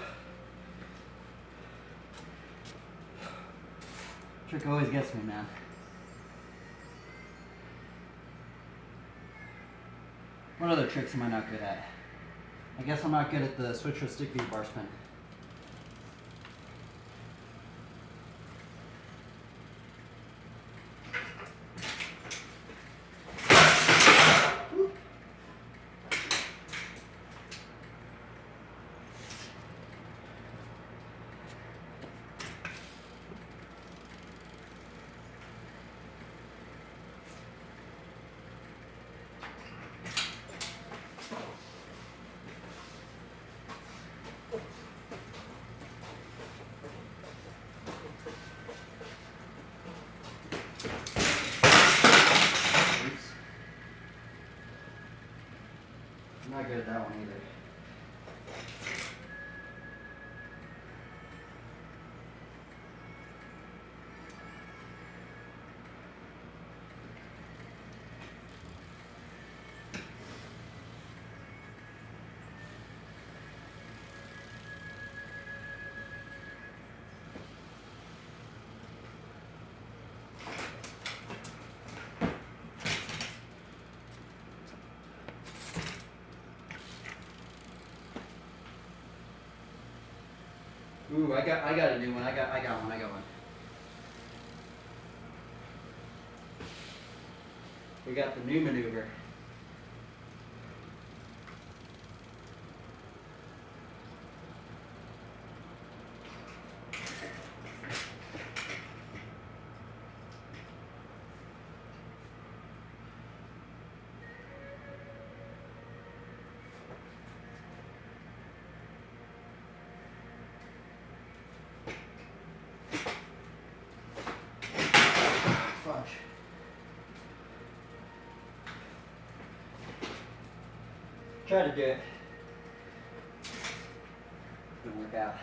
Trick always gets me, man. What other tricks am I not good at? I guess I'm not good at the switch with stick beat bar spin. I'm not good at that one either. Ooh, I got a new one. I got one. We got the new maneuver. Fuck. Try to do it. Didn't work out.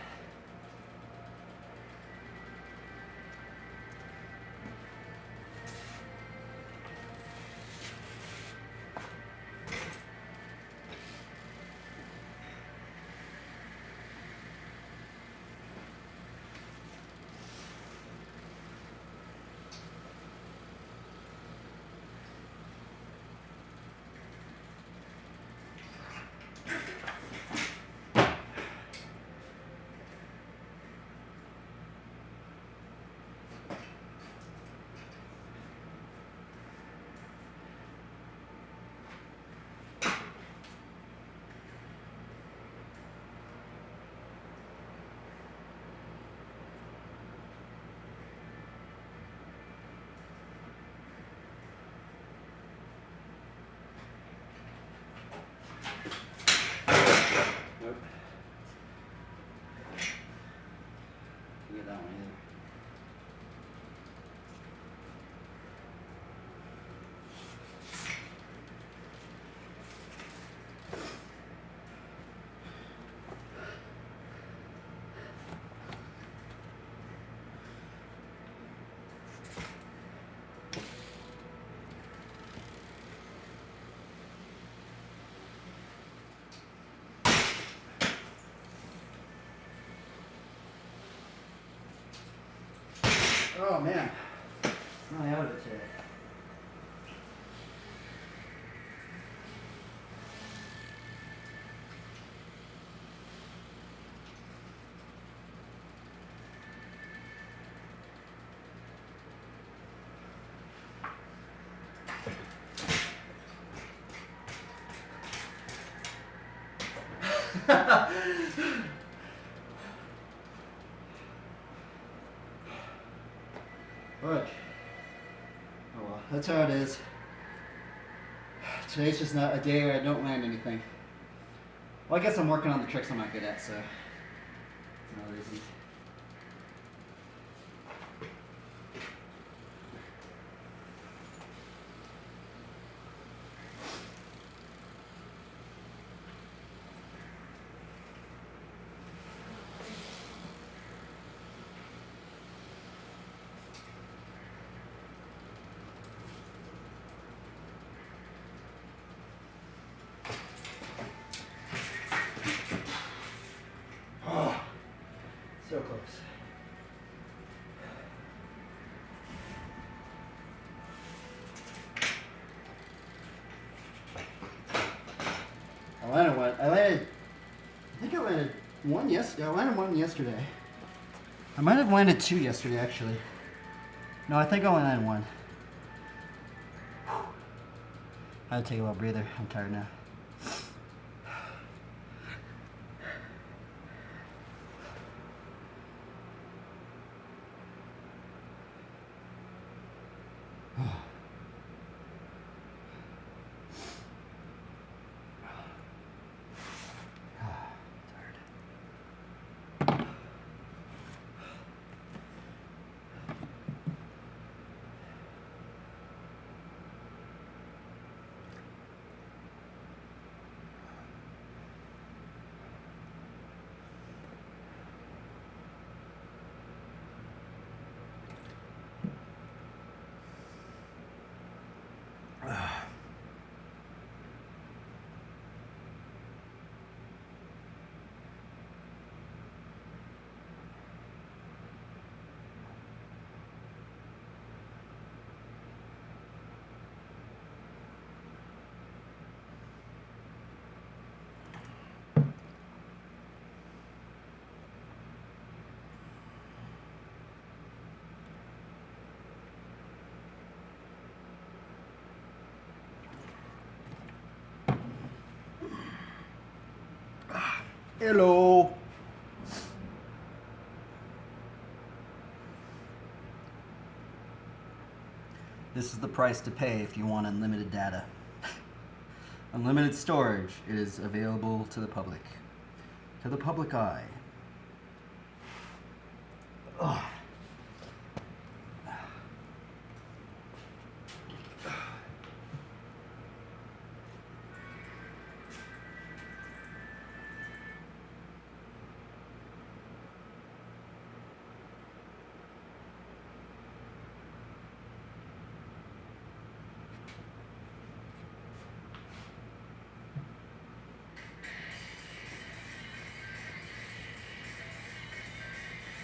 Nope. Didn't get that one either. Oh man, I'm really out of it today. Look. Oh well, that's how it is. Today's just not a day where I don't land anything. Well, I guess I'm working on the tricks I'm not good at, so that's another reason. So close. I landed one. I think I landed one yesterday. I landed one yesterday. I might have landed two yesterday, actually. No, I think I only landed one. I had to take a little breather. I'm tired now. Hello. This is the price to pay if you want unlimited data. Unlimited storage is available to the public. To the public eye. Ugh.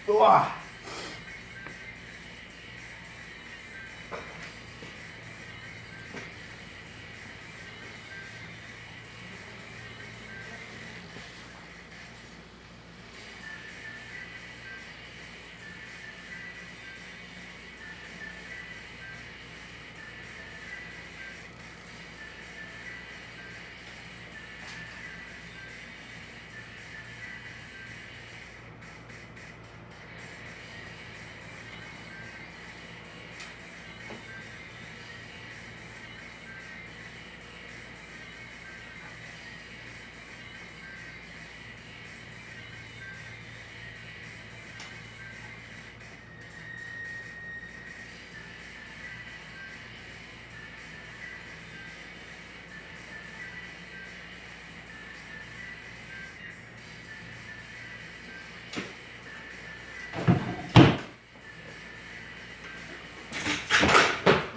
Ugh.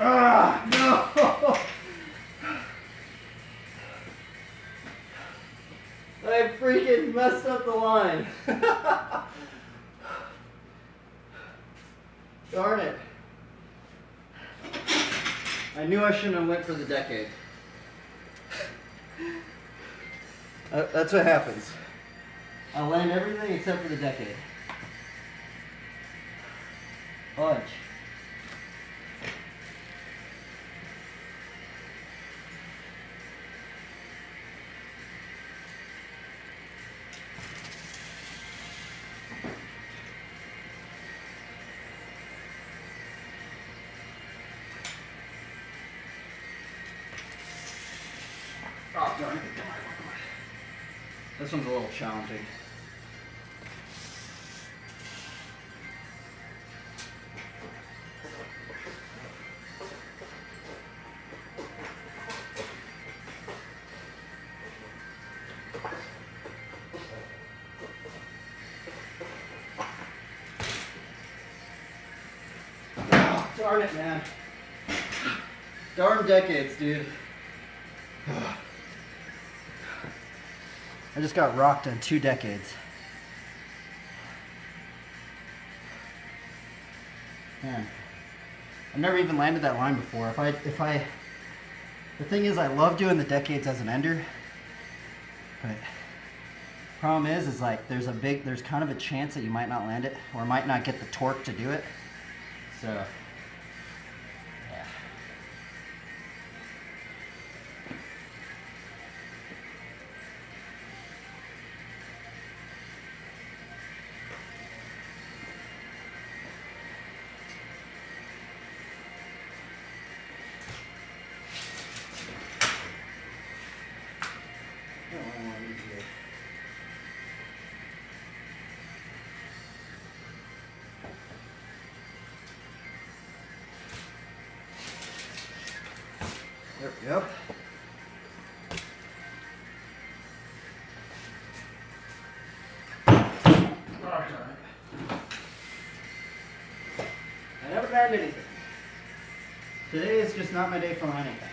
Ah, no! I freaking messed up the line. Darn it. I knew I shouldn't have went for the decade. That's what happens. I land everything except for the decade. Fudge. Oh, darn it. Come on. This one's a little challenging. Oh, darn it, man. Darn decades, dude. I just got rocked on 2 decades. Man, I've never even landed that line before. The thing is, I love doing the decades as an ender, but problem is like there's kind of a chance that you might not land it or might not get the torque to do it. So, yeah. There we go. I never found anything. Today is just not my day for landing things.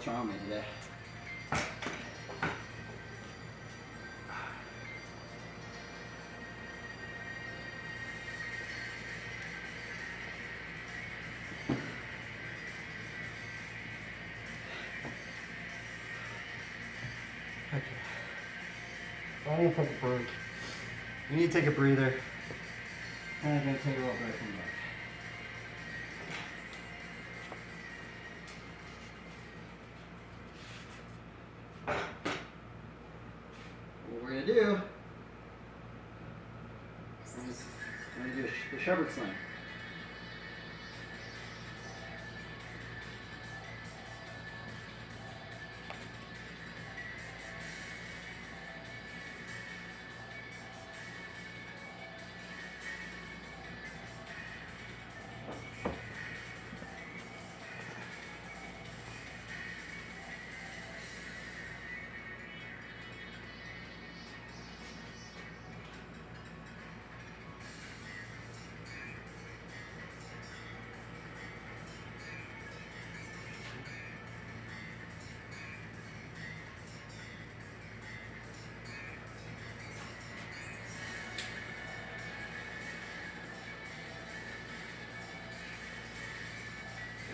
what's wrong with me today. Okay. I need to take a break. You need to take a breather. And I'm going to take a little break from work. What we're going to do is we're going to do the shepherd sling.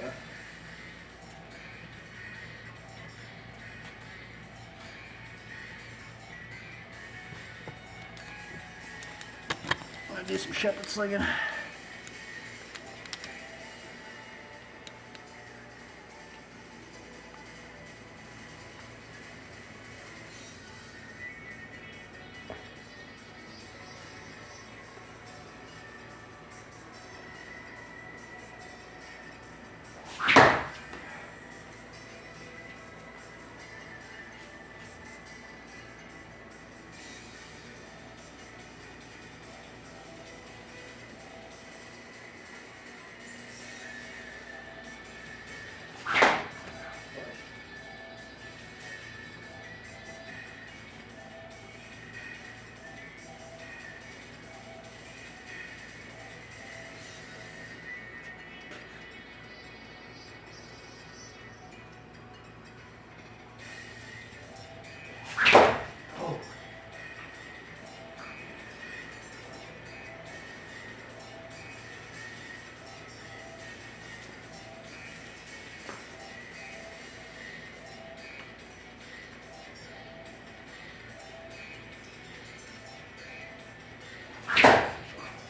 Yeah. I'm going to do some shepherd slinging.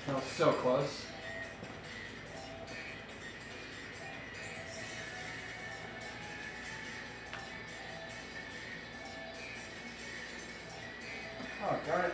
That was so close. Oh, darn it.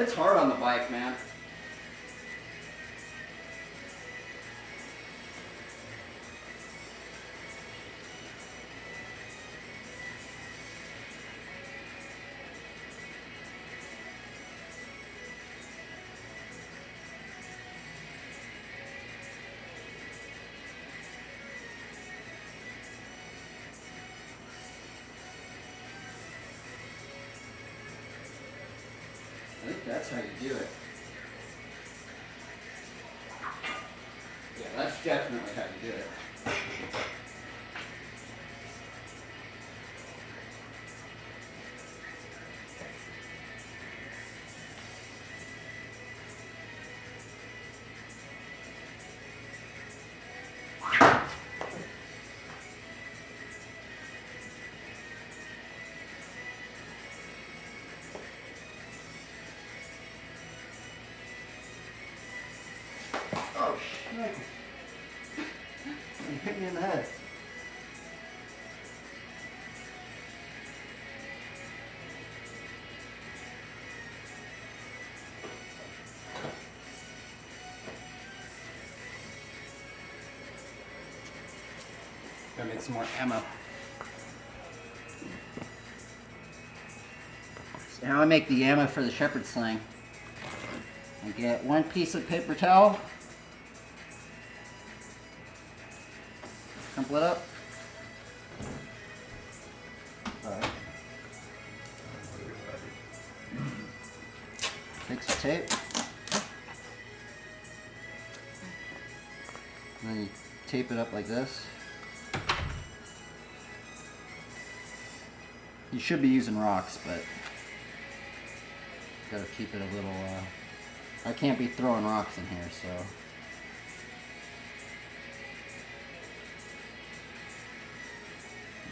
It's hard on the bike, man. I think that's how you do it. Yeah, that's definitely how you do it. Oh, shit. You hit me in the head. Gotta make some more ammo. So now I make the ammo for the shepherd sling. I get one piece of paper towel. Crumple it up. Alright. Take some tape. And then you tape it up like this. You should be using rocks, but gotta keep it a little, I can't be throwing rocks in here, so.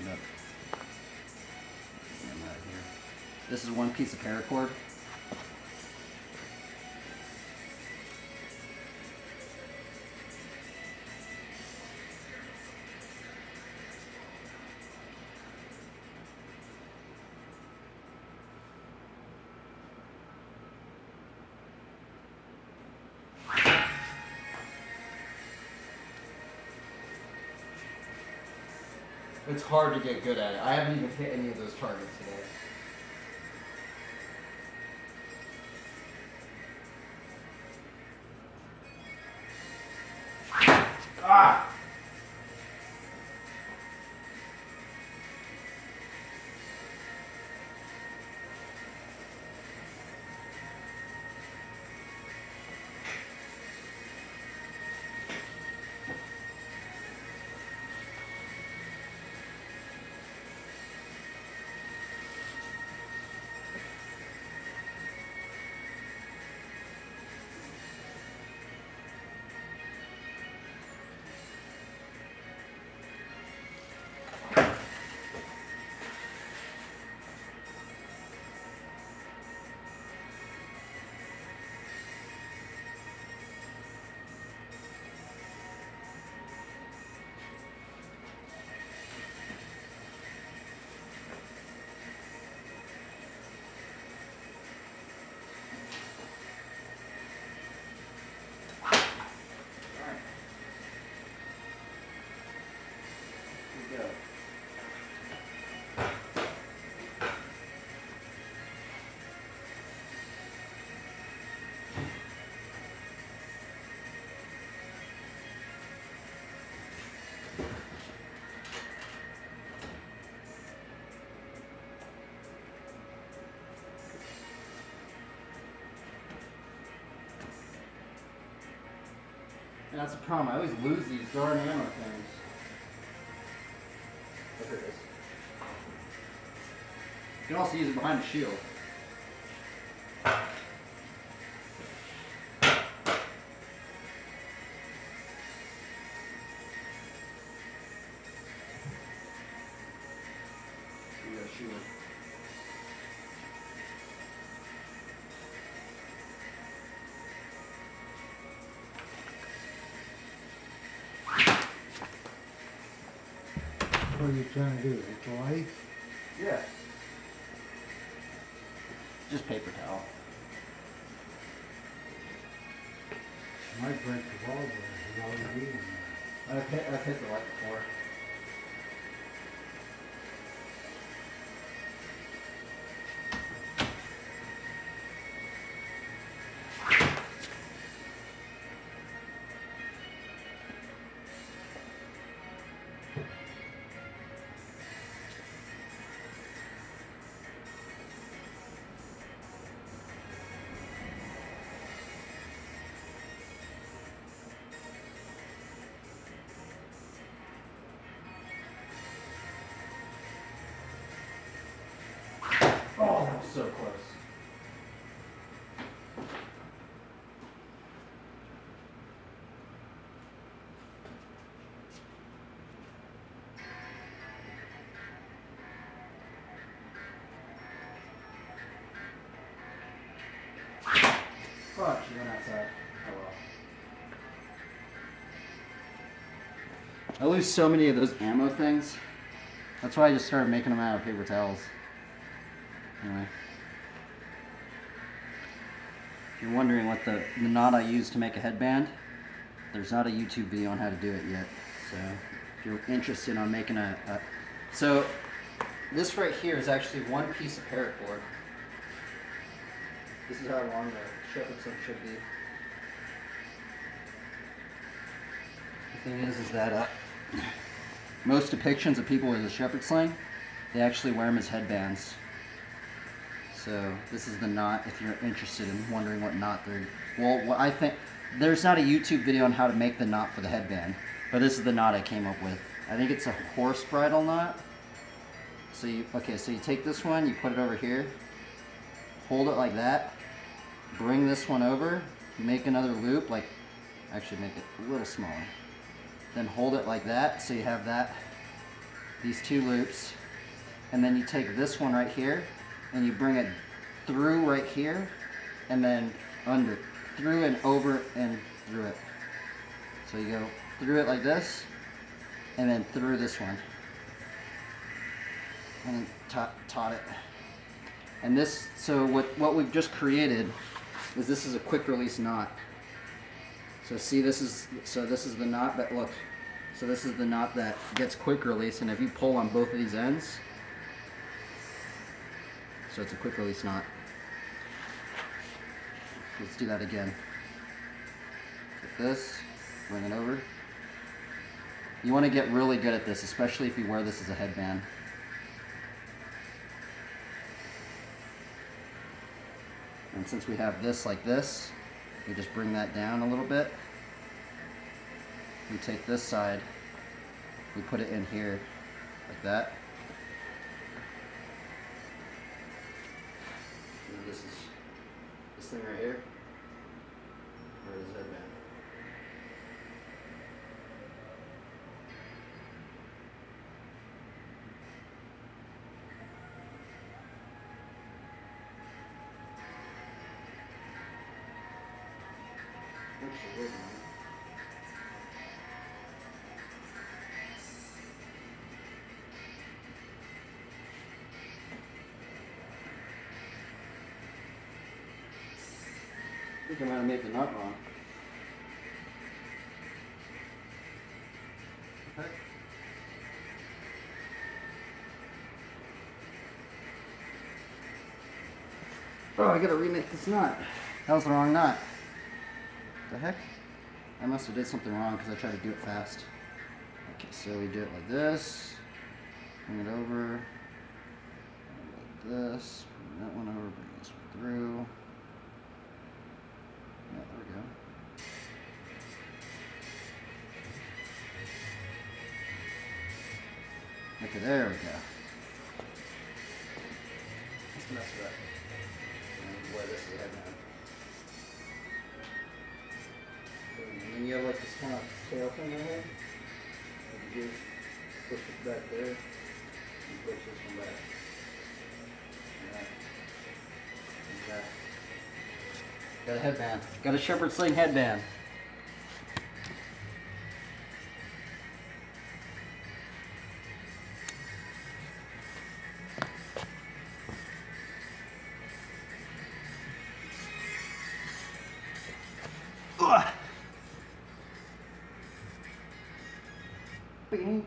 Look. Get 'em out of here. This is one piece of paracord. It's hard to get good at it. I haven't even hit any of those targets today. Ah! And that's the problem. I always lose these darn ammo things. Oh, here it is. You can also use it behind the shield. You got a shield. What are you trying to do, hit the light? Yeah. Just paper towel. Might break the bulb with an LED in there. I've hit the light before. Oh, that was so close. Fuck, she went outside. Oh well. I lose so many of those ammo things. That's why I just started making them out of paper towels. Anyway. If you're wondering what the knot I use to make a headband, there's not a YouTube video on how to do it yet. So if you're interested on making so this right here is actually one piece of paracord. This is how long the shepherd sling should be. The thing is that most depictions of people with a shepherd sling, they actually wear them as headbands. So this is the knot. If you're interested in wondering what knot they're, well, what I think there's not a YouTube video on how to make the knot for the headband, but this is the knot I came up with. I think it's a horse bridle knot. So you take this one, you put it over here, hold it like that, bring this one over, make another loop, like, actually make it a little smaller. Then hold it like that, so you have that, these two loops, and then you take this one right here, and you bring it through right here, and then under, through and over and through it. So you go through it like this, and then through this one. And then taut it. And this, so what we've just created is this is a quick release knot. So see, this is the knot that, look, so this is the knot that gets quick release, and if you pull on both of these ends, so it's a quick release knot. Let's do that again. Get this, bring it over. You want to get really good at this, especially if you wear this as a headband. And since we have this like this, we just bring that down a little bit. We take this side, we put it in here, like that. And then this is this thing right here. Where is the headband? Actually, wait a minute. I think I might have made the knot wrong. Okay. Oh, I gotta remake this knot. That was the wrong knot. The heck? I must have did something wrong because I tried to do it fast. Okay, so we do it like this. Bring it over. Like this. Bring that one over. Bring this one through. Yeah, there we go. Okay, there we go. Let's mess it up. And wear this as a headband. And then you have like this kind of tail thing right here. What you do, push it back there, and push this one back. Like that. Got a headband. Got a shepherd sling headband. Ugh. I think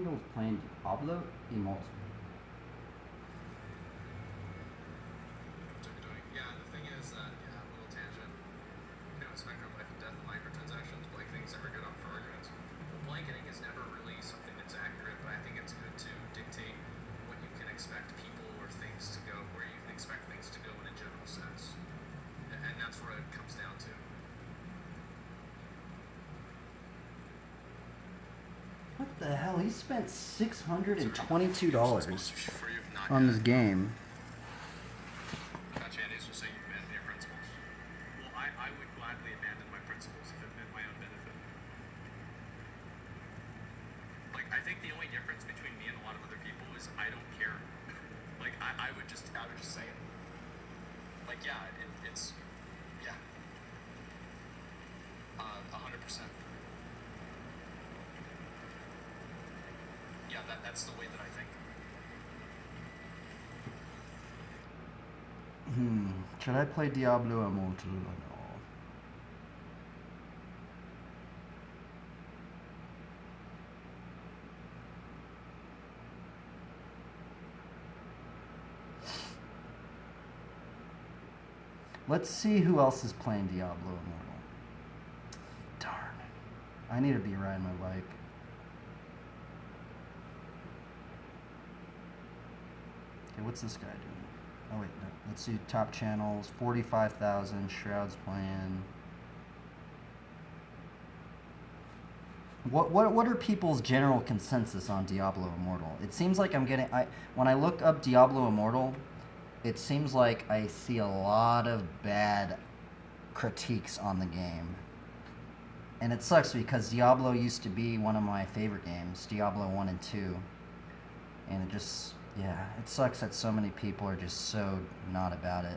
I was playing Diablo Immortal. Yeah, the thing is that, yeah, a little tangent. You know, Spectrum, Life and Death, and microtransactions, blanketing's never good enough for arguments. Well, blanketing is never really something that's accurate, but I think it's good to dictate what you can expect people or things to go, where you can expect things to go in a general sense. And that's what it comes down to. What the hell? He spent $622 For you, not on yet. this game. Chandies will say you abandon your principles. Well, I would gladly abandon my principles if it meant my own benefit. Like, I think the only difference between me and a lot of other people is I don't care. Like, I would just say it. Like, yeah, it's, yeah. 100%. Yeah, that's the way that I think. Should I play Diablo Immortal or no? Let's see who else is playing Diablo Immortal. Darn. I need to be riding my bike. Okay, what's this guy doing? Oh wait, no. Let's see top channels. 45,000. Shroud's playing. What are people's general consensus on Diablo Immortal? It seems like I'm getting when I look up Diablo Immortal, it seems like I see a lot of bad critiques on the game. And it sucks because Diablo used to be one of my favorite games, Diablo 1 and 2. And it just, yeah, it sucks that so many people are just so not about it.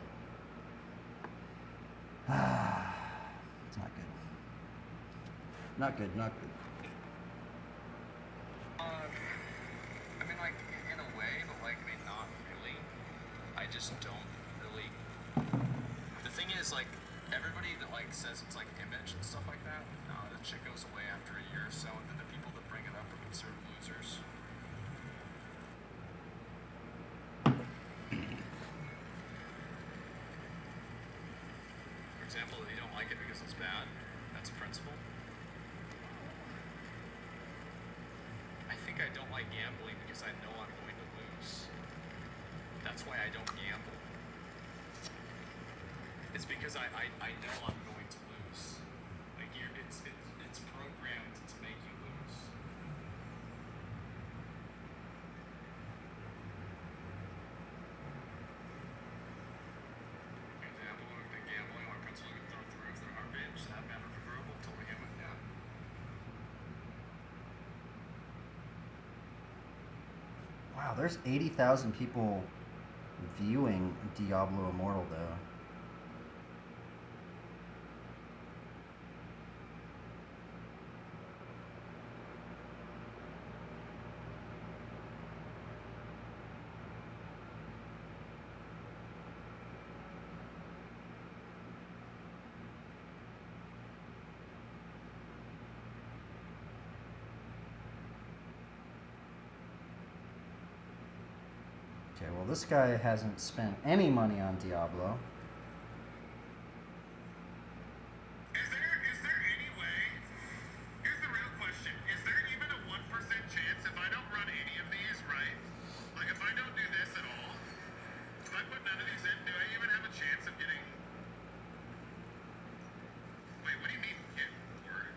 It's not good. Not good, not good. I mean, like, in a way, but, like, I mean, not really. I just don't really. The thing is, like, everybody that, like, says it's, like, image and stuff like that, no, that shit goes away after a year or so, and then the people that bring it up are considered losers. For example, if you don't like it because it's bad, that's a principle. I think I don't like gambling because I know I'm going to lose. That's why I don't gamble. It's because I know I'm going to lose. Like it's programmed to make you lose. For example, when I've been gambling, my principal get thrown through if there are bids that matter for verbal until the game went down. Wow, there's 80,000 people viewing Diablo Immortal though. Okay, well this guy hasn't spent any money on Diablo. Is there any way? Here's the real question. Is there even a 1% chance if I don't run any of these, right? Like if I don't do this at all, if I put none of these in, do I even have a chance of getting... Wait, what do you mean get more?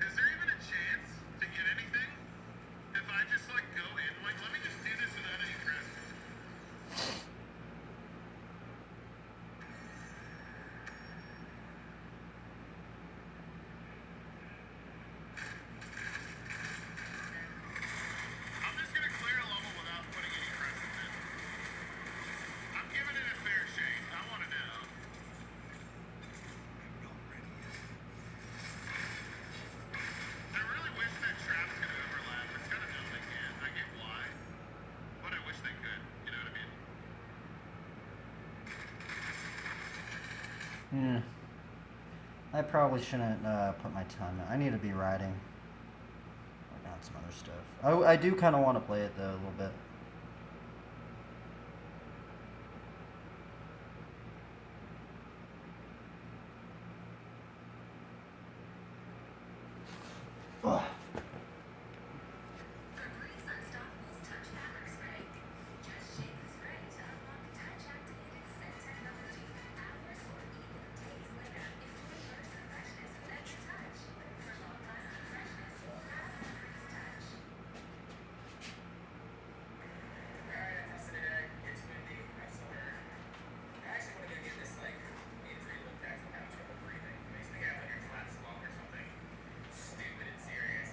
Is there even a chance to get anything? If I just like go in, like let me just do this without any press. I'm just gonna clear a level without putting any presses in. Yeah. I probably shouldn't put my time in. I need to be writing. Working on some other stuff. I do kind of want to play it though a little bit. Ugh. Febreze Unstoppable's Touch Fabric Spray. Just shake the spray to unlock touch-activated scent technology. Hours or even days later, enjoy bursts of freshness with every touch. For long-lasting freshness, grab Febreze Touch. Alright, I tested it today. It's windy. I'm still hurt. I actually want to go get this, like, injury looked at. I'm having trouble breathing. It makes me have like a flat lung or something. Stupid and serious.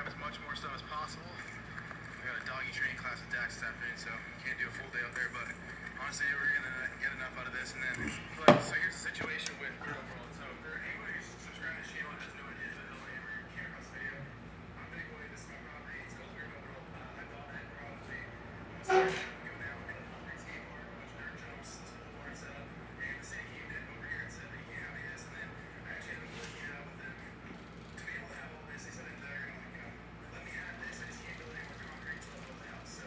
grab as much more stuff as possible. We got a doggy training class with Dax this afternoon, so can't do a full day up there, but honestly, we're gonna get enough out of this. And then, so here's the situation with Brutal World. So for anyone who's subscribed to the channel and has no idea that LA where you came across the video, I'm gonna go into this property. It's called Brutal World. I bought it probably almost a year ago now. I had a concrete skate park, a bunch of dirt jumps, this whole barn setup, and the city came in over here and said that you can't have any of this. And then I actually ended up working it out with them to be able to have all this. They said that they're gonna let me have this. I just can't build any more concrete until I build the house. So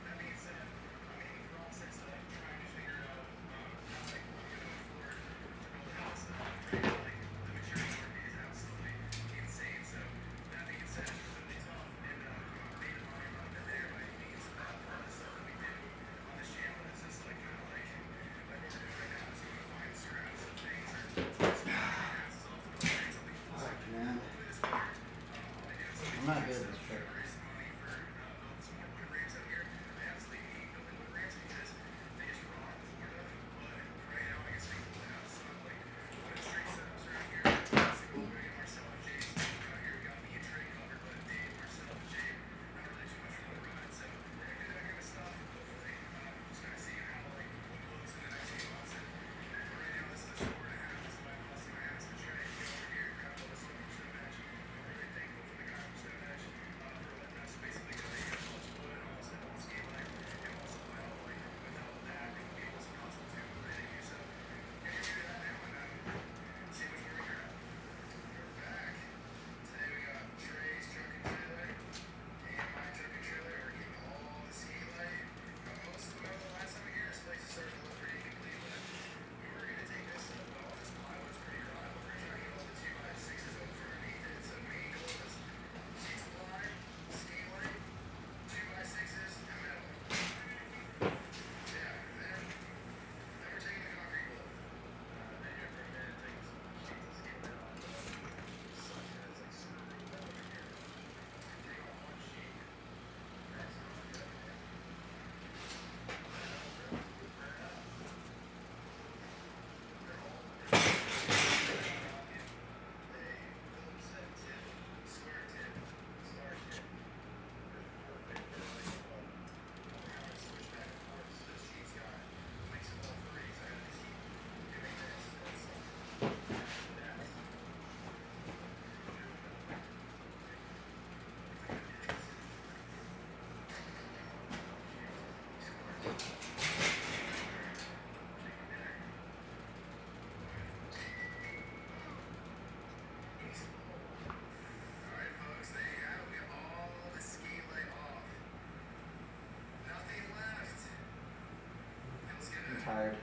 that being said, I'm in the process of trying to figure out how I'm gonna afford to build a house. Right now, the maturity market is absolutely insane. So that being said, it's really tough, and I'm not making money. I'm not there by any means. But part of the stuff that we do on this channel is just like kind of like what we're doing right now is going to find scraps of things or asses off the boat, something cool. Fuck, man. I'm not good at this trick. I'm tired.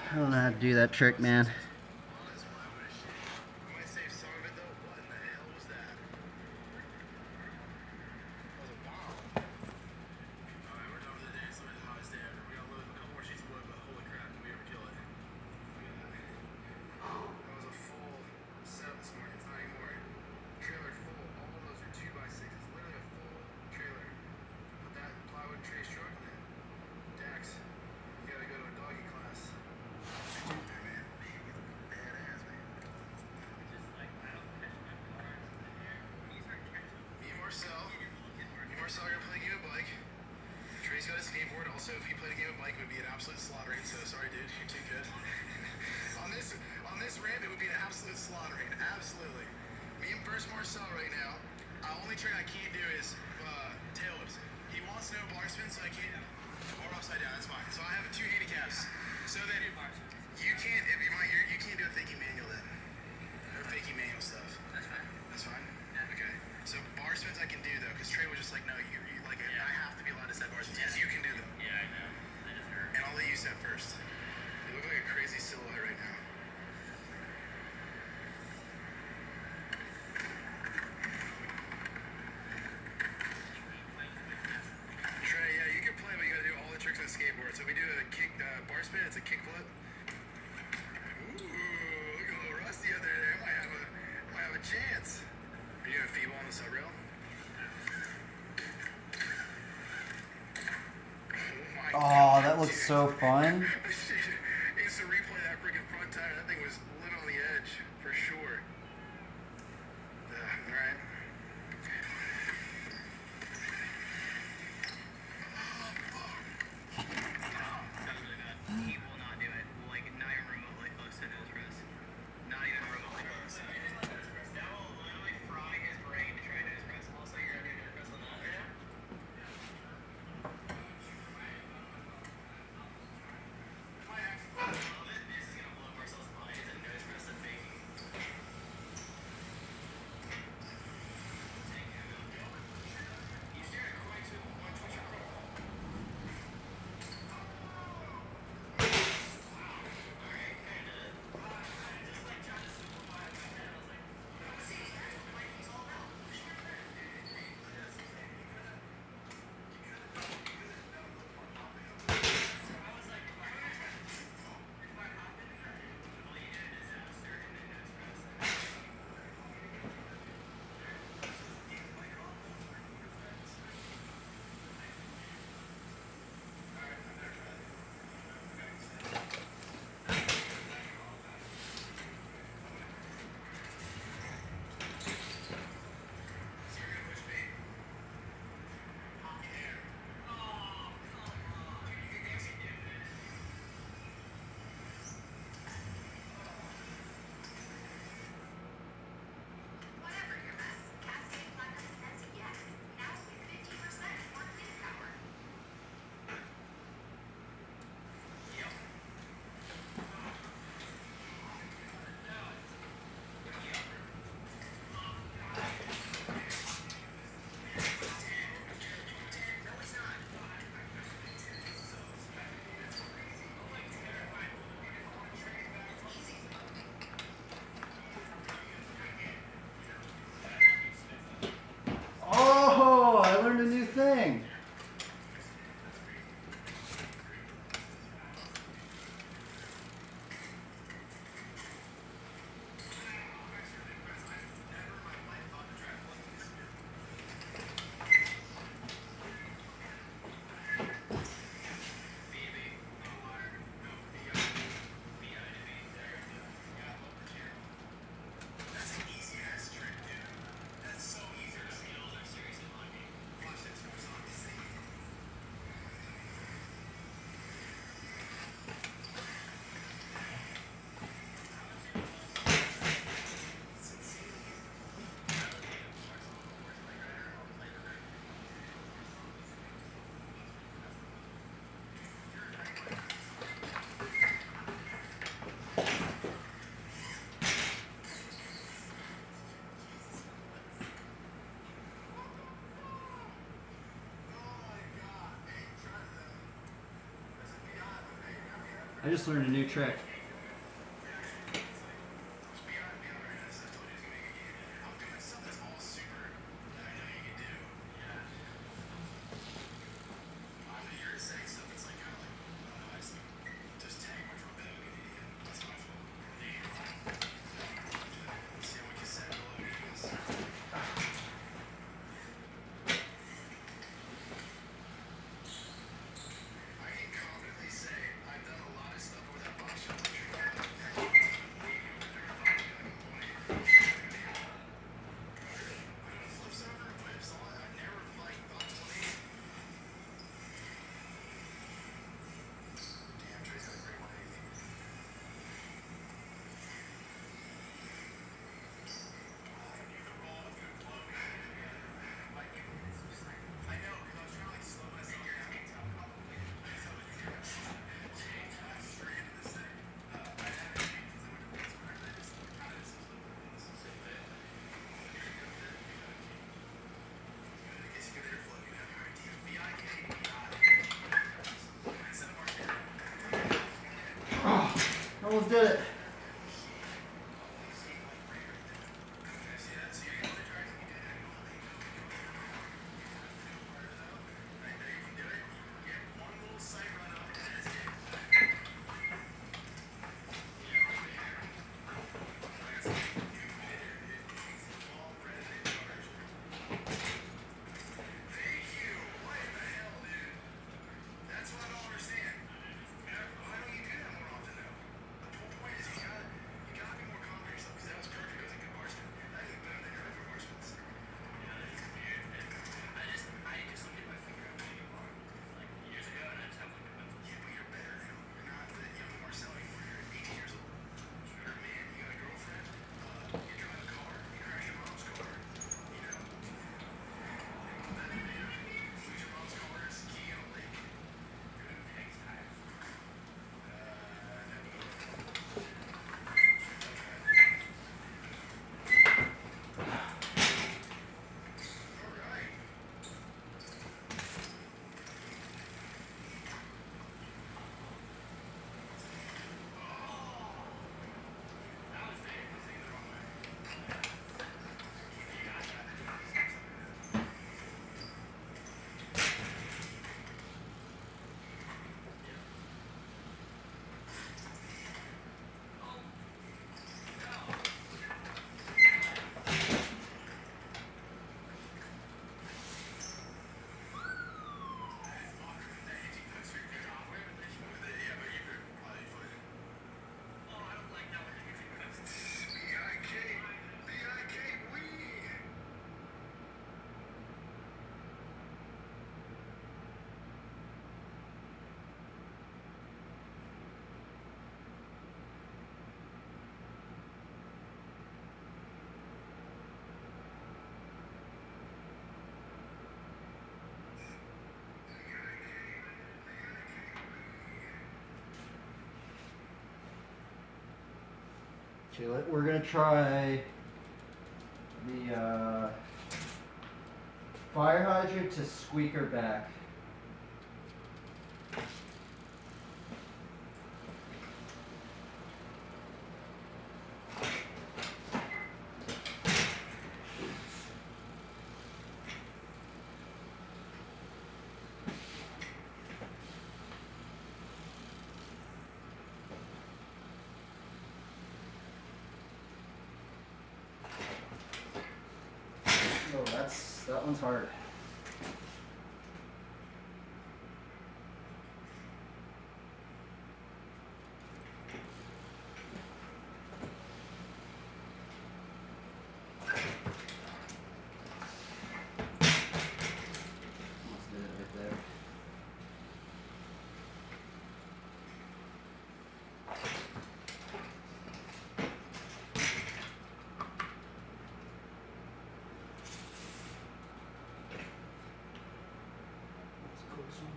I don't know how to do that trick, man. foot. Ooh, look a little rusty out there. I might have a chance. Are you doing feeble on the sub rail? Oh, that looks so fun. I used to replay that freaking front tire. That thing was lit on the edge, for sure. Alright. That's really bad. He will not do it. Like, not even remotely close to nose press. Not even remotely close. That will literally fry his brain to try nose press. Also, you're gonna do nose press on that right now? This is gonna blow Marcel's mind and nose press the big. He's doing it quite too. One twitch your crook. Whatever your mess, Cascade Platinum says yes. Now with 50% more clean power. Oh, I learned a new thing. I just learned a new trick. Almost did it. Okay, we're gonna try the fire hydrant to squeaker back. Oh, that one's hard. Almost did it right there. That's a close one.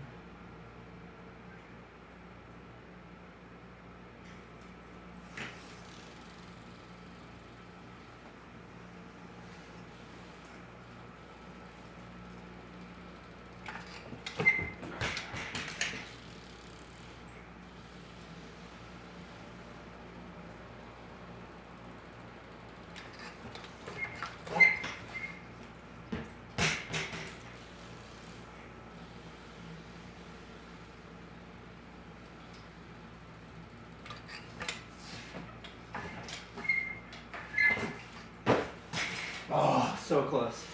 Oh, so close.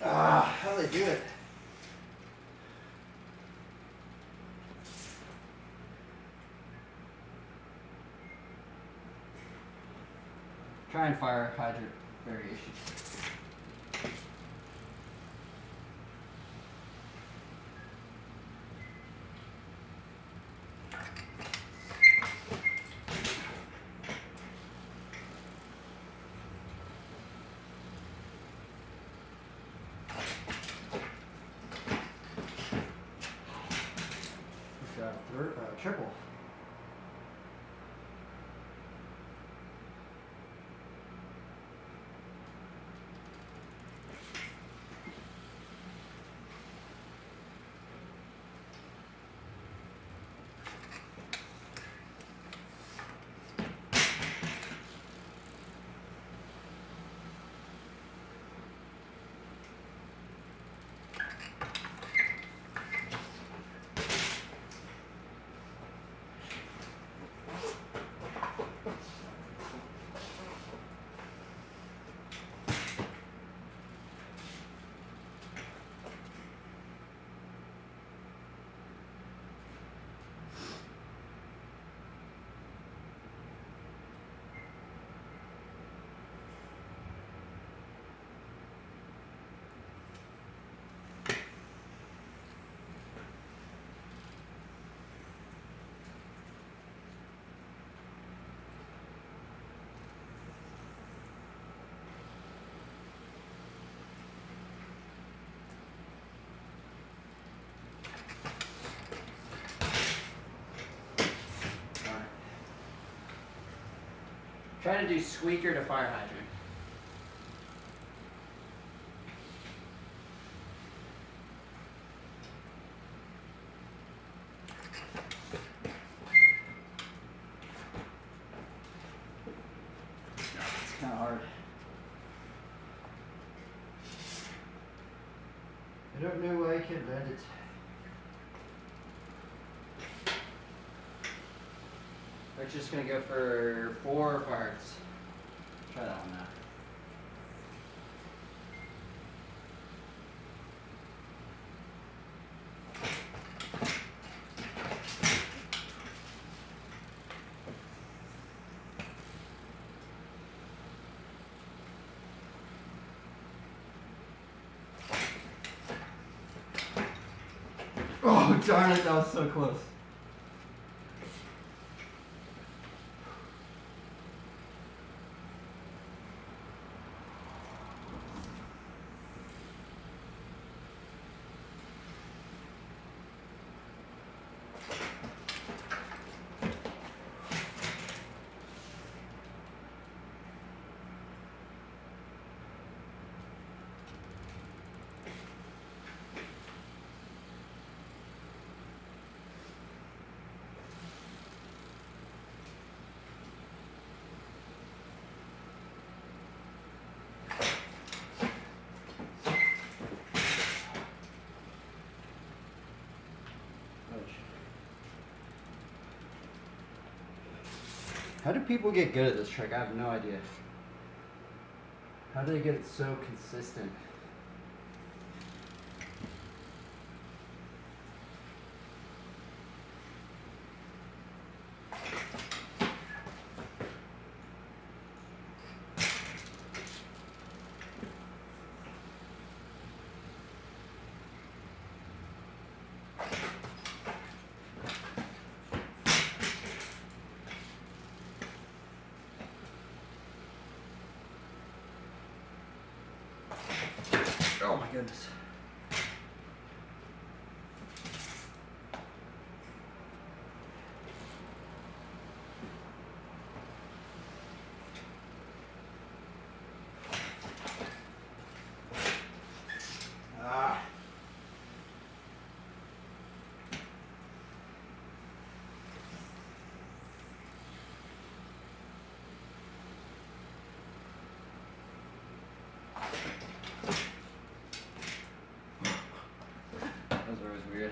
Ah, how do they do it? Try and fire hydrant variation. Just got a triple. Try to do squeaker to fire hydrant. It's kind of hard. I don't know why I can't land it. We're just gonna go for 4 farts. Try that one now. Oh darn it, that was so close. How do people get good at this trick? I have no idea. How do they get it so consistent? Oh my goodness. Ah. Those were always weird.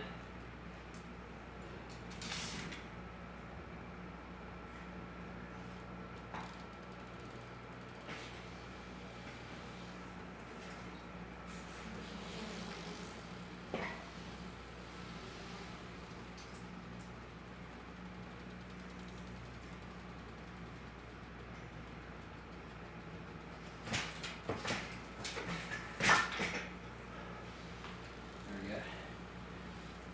There we go.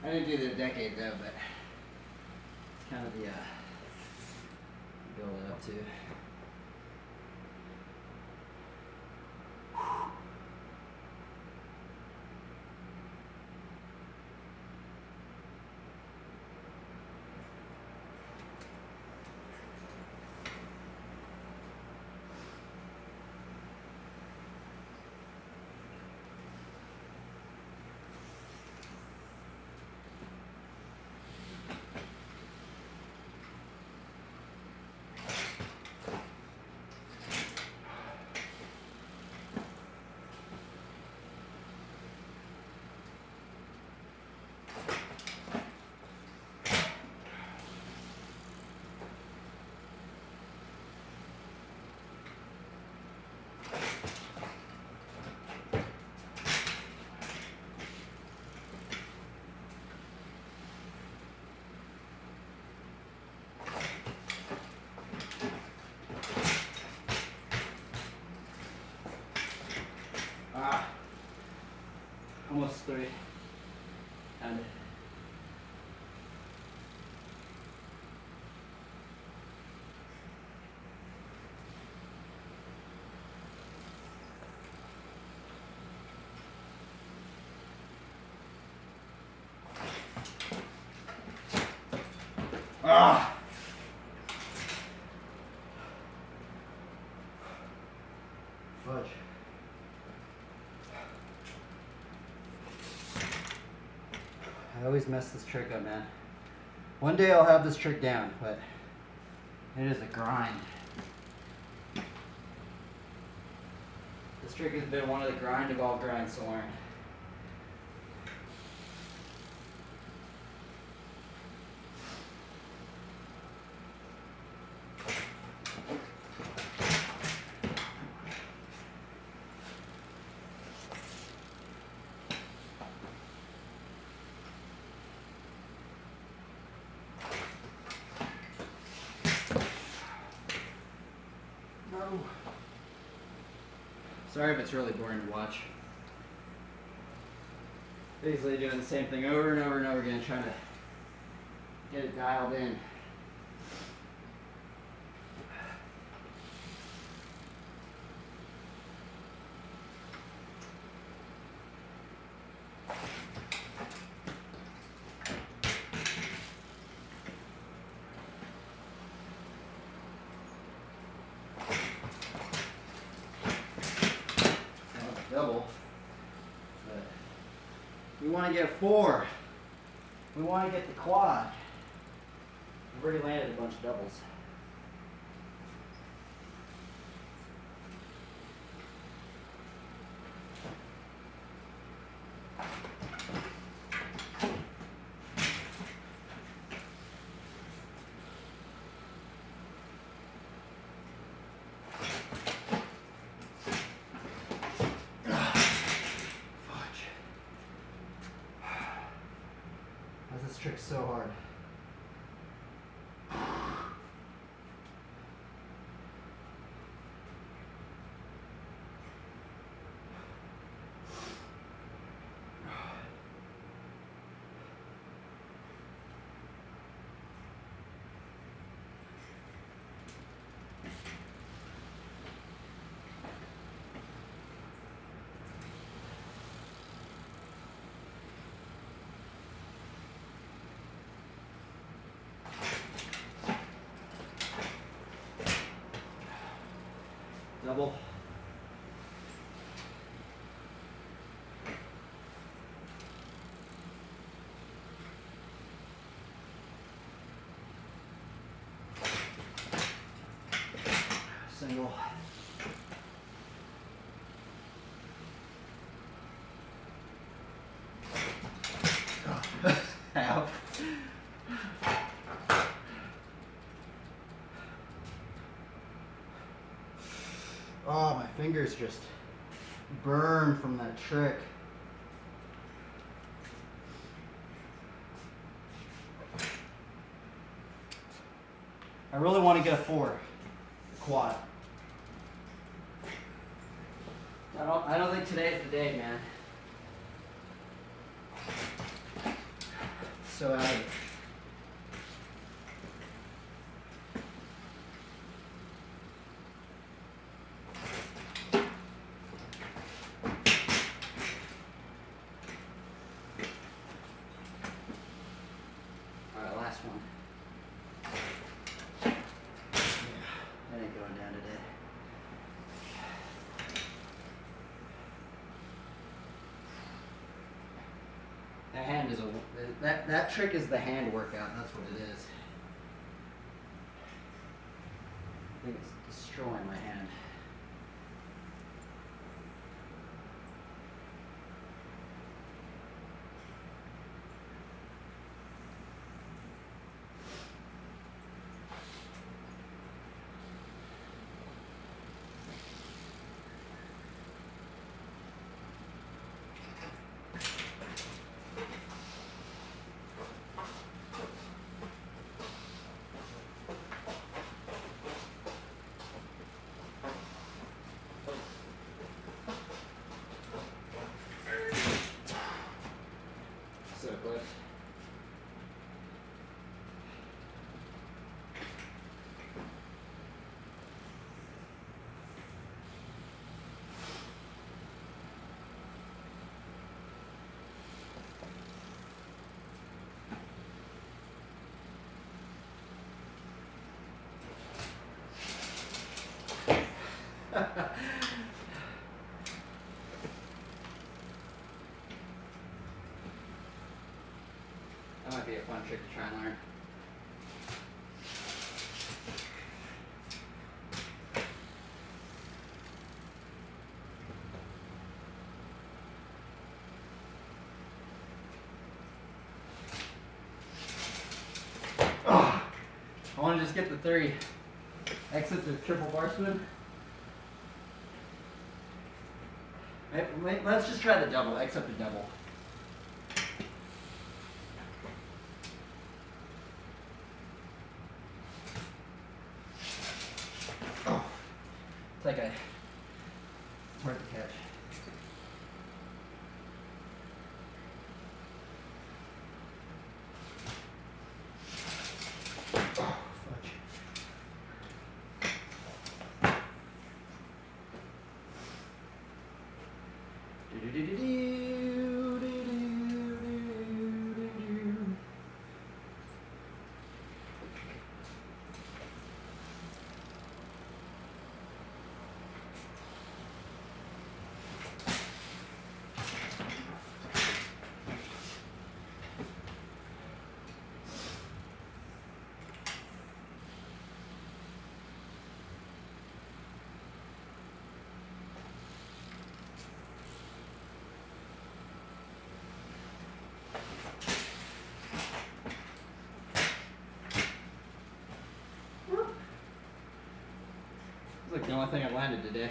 I didn't do the decade though, but it's kind of the build it up to. Almost 3. And I always mess this trick up, man. One day I'll have this trick down, but it is a grind. This trick has been one of the grind of all grinds to learn. No. Sorry if it's really boring to watch. Basically doing the same thing over and over and over again, trying to get it dialed in. Double, but we want to get 4. We want to get the quad. We've already landed a bunch of doubles. This trick's so hard. Double. Single. Ow. Oh, my fingers just burn from that trick. I really want to get a 4 quad. I don't think today's the day, man. So out of it. Alright, last one. Yeah, that ain't going down today. That hand is that trick is the hand workout. That's what it is. I think it's destroying my hand. So close. That might be a fun trick to try and learn. Oh, I want to just get the 3. Exit the triple bar spin. Let's just try the double. Exit the double. Oh, it's like it's hard to catch. Oh, fudge. It's like the only thing I landed today.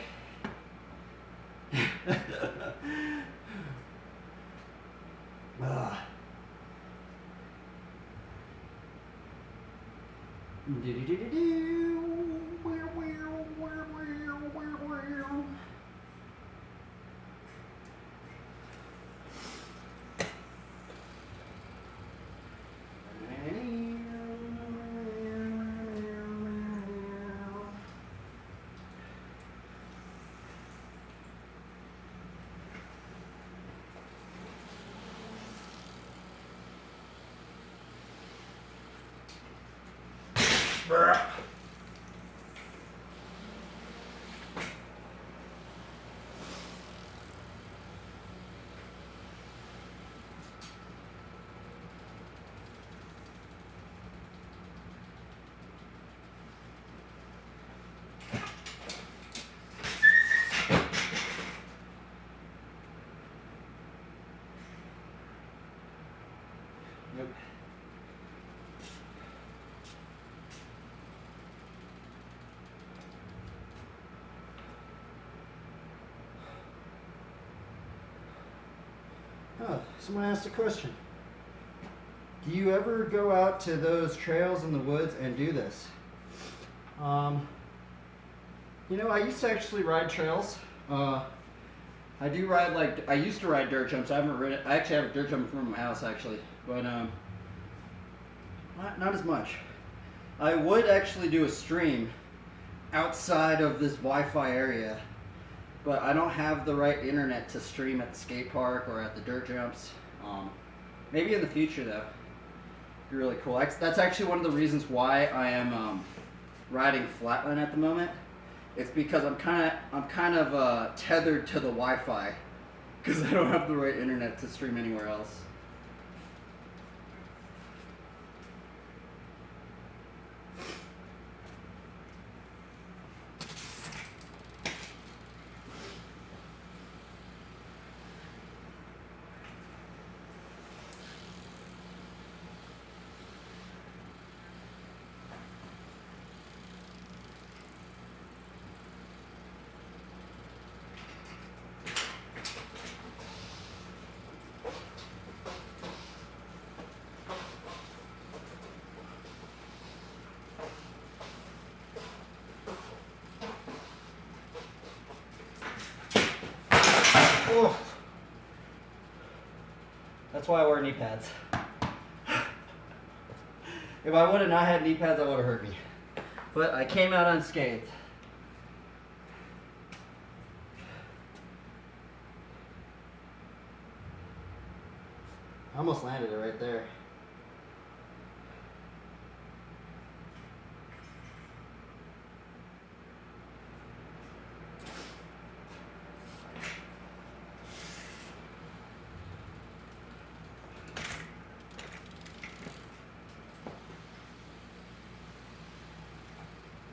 Yep. Oh, someone asked a question. Do you ever go out to those trails in the woods and do this? You know, I used to actually ride trails. I do ride I used to ride dirt jumps. I haven't ridden. I actually have a dirt jump in front of my house actually, but not as much. I would actually do a stream outside of this Wi-Fi area, but I don't have the right internet to stream at the skate park or at the dirt jumps. Maybe in the future though. Be really cool. That's actually one of the reasons why I am riding flatland at the moment. It's because I'm kind of tethered to the Wi-Fi because I don't have the right internet to stream anywhere else. Oh. That's why I wear knee pads. If I would have not had knee pads, that would have hurt me. But I came out unscathed. I almost landed it right there.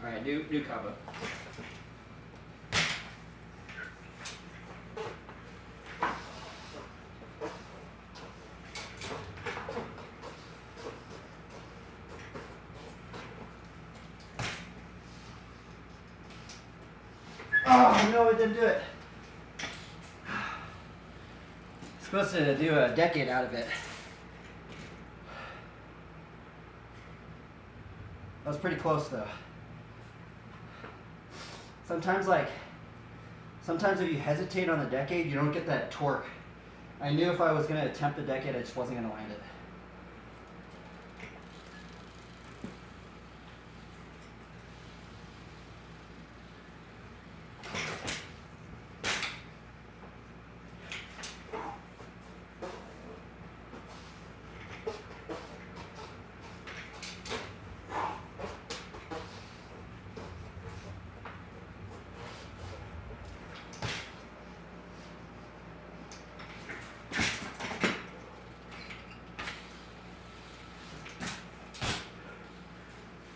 All right, new combo. Oh no, it didn't do it. Supposed to do a decade out of it. That was pretty close though. Sometimes if you hesitate on the decade, you don't get that torque. I knew if I was going to attempt the decade, I just wasn't going to land it.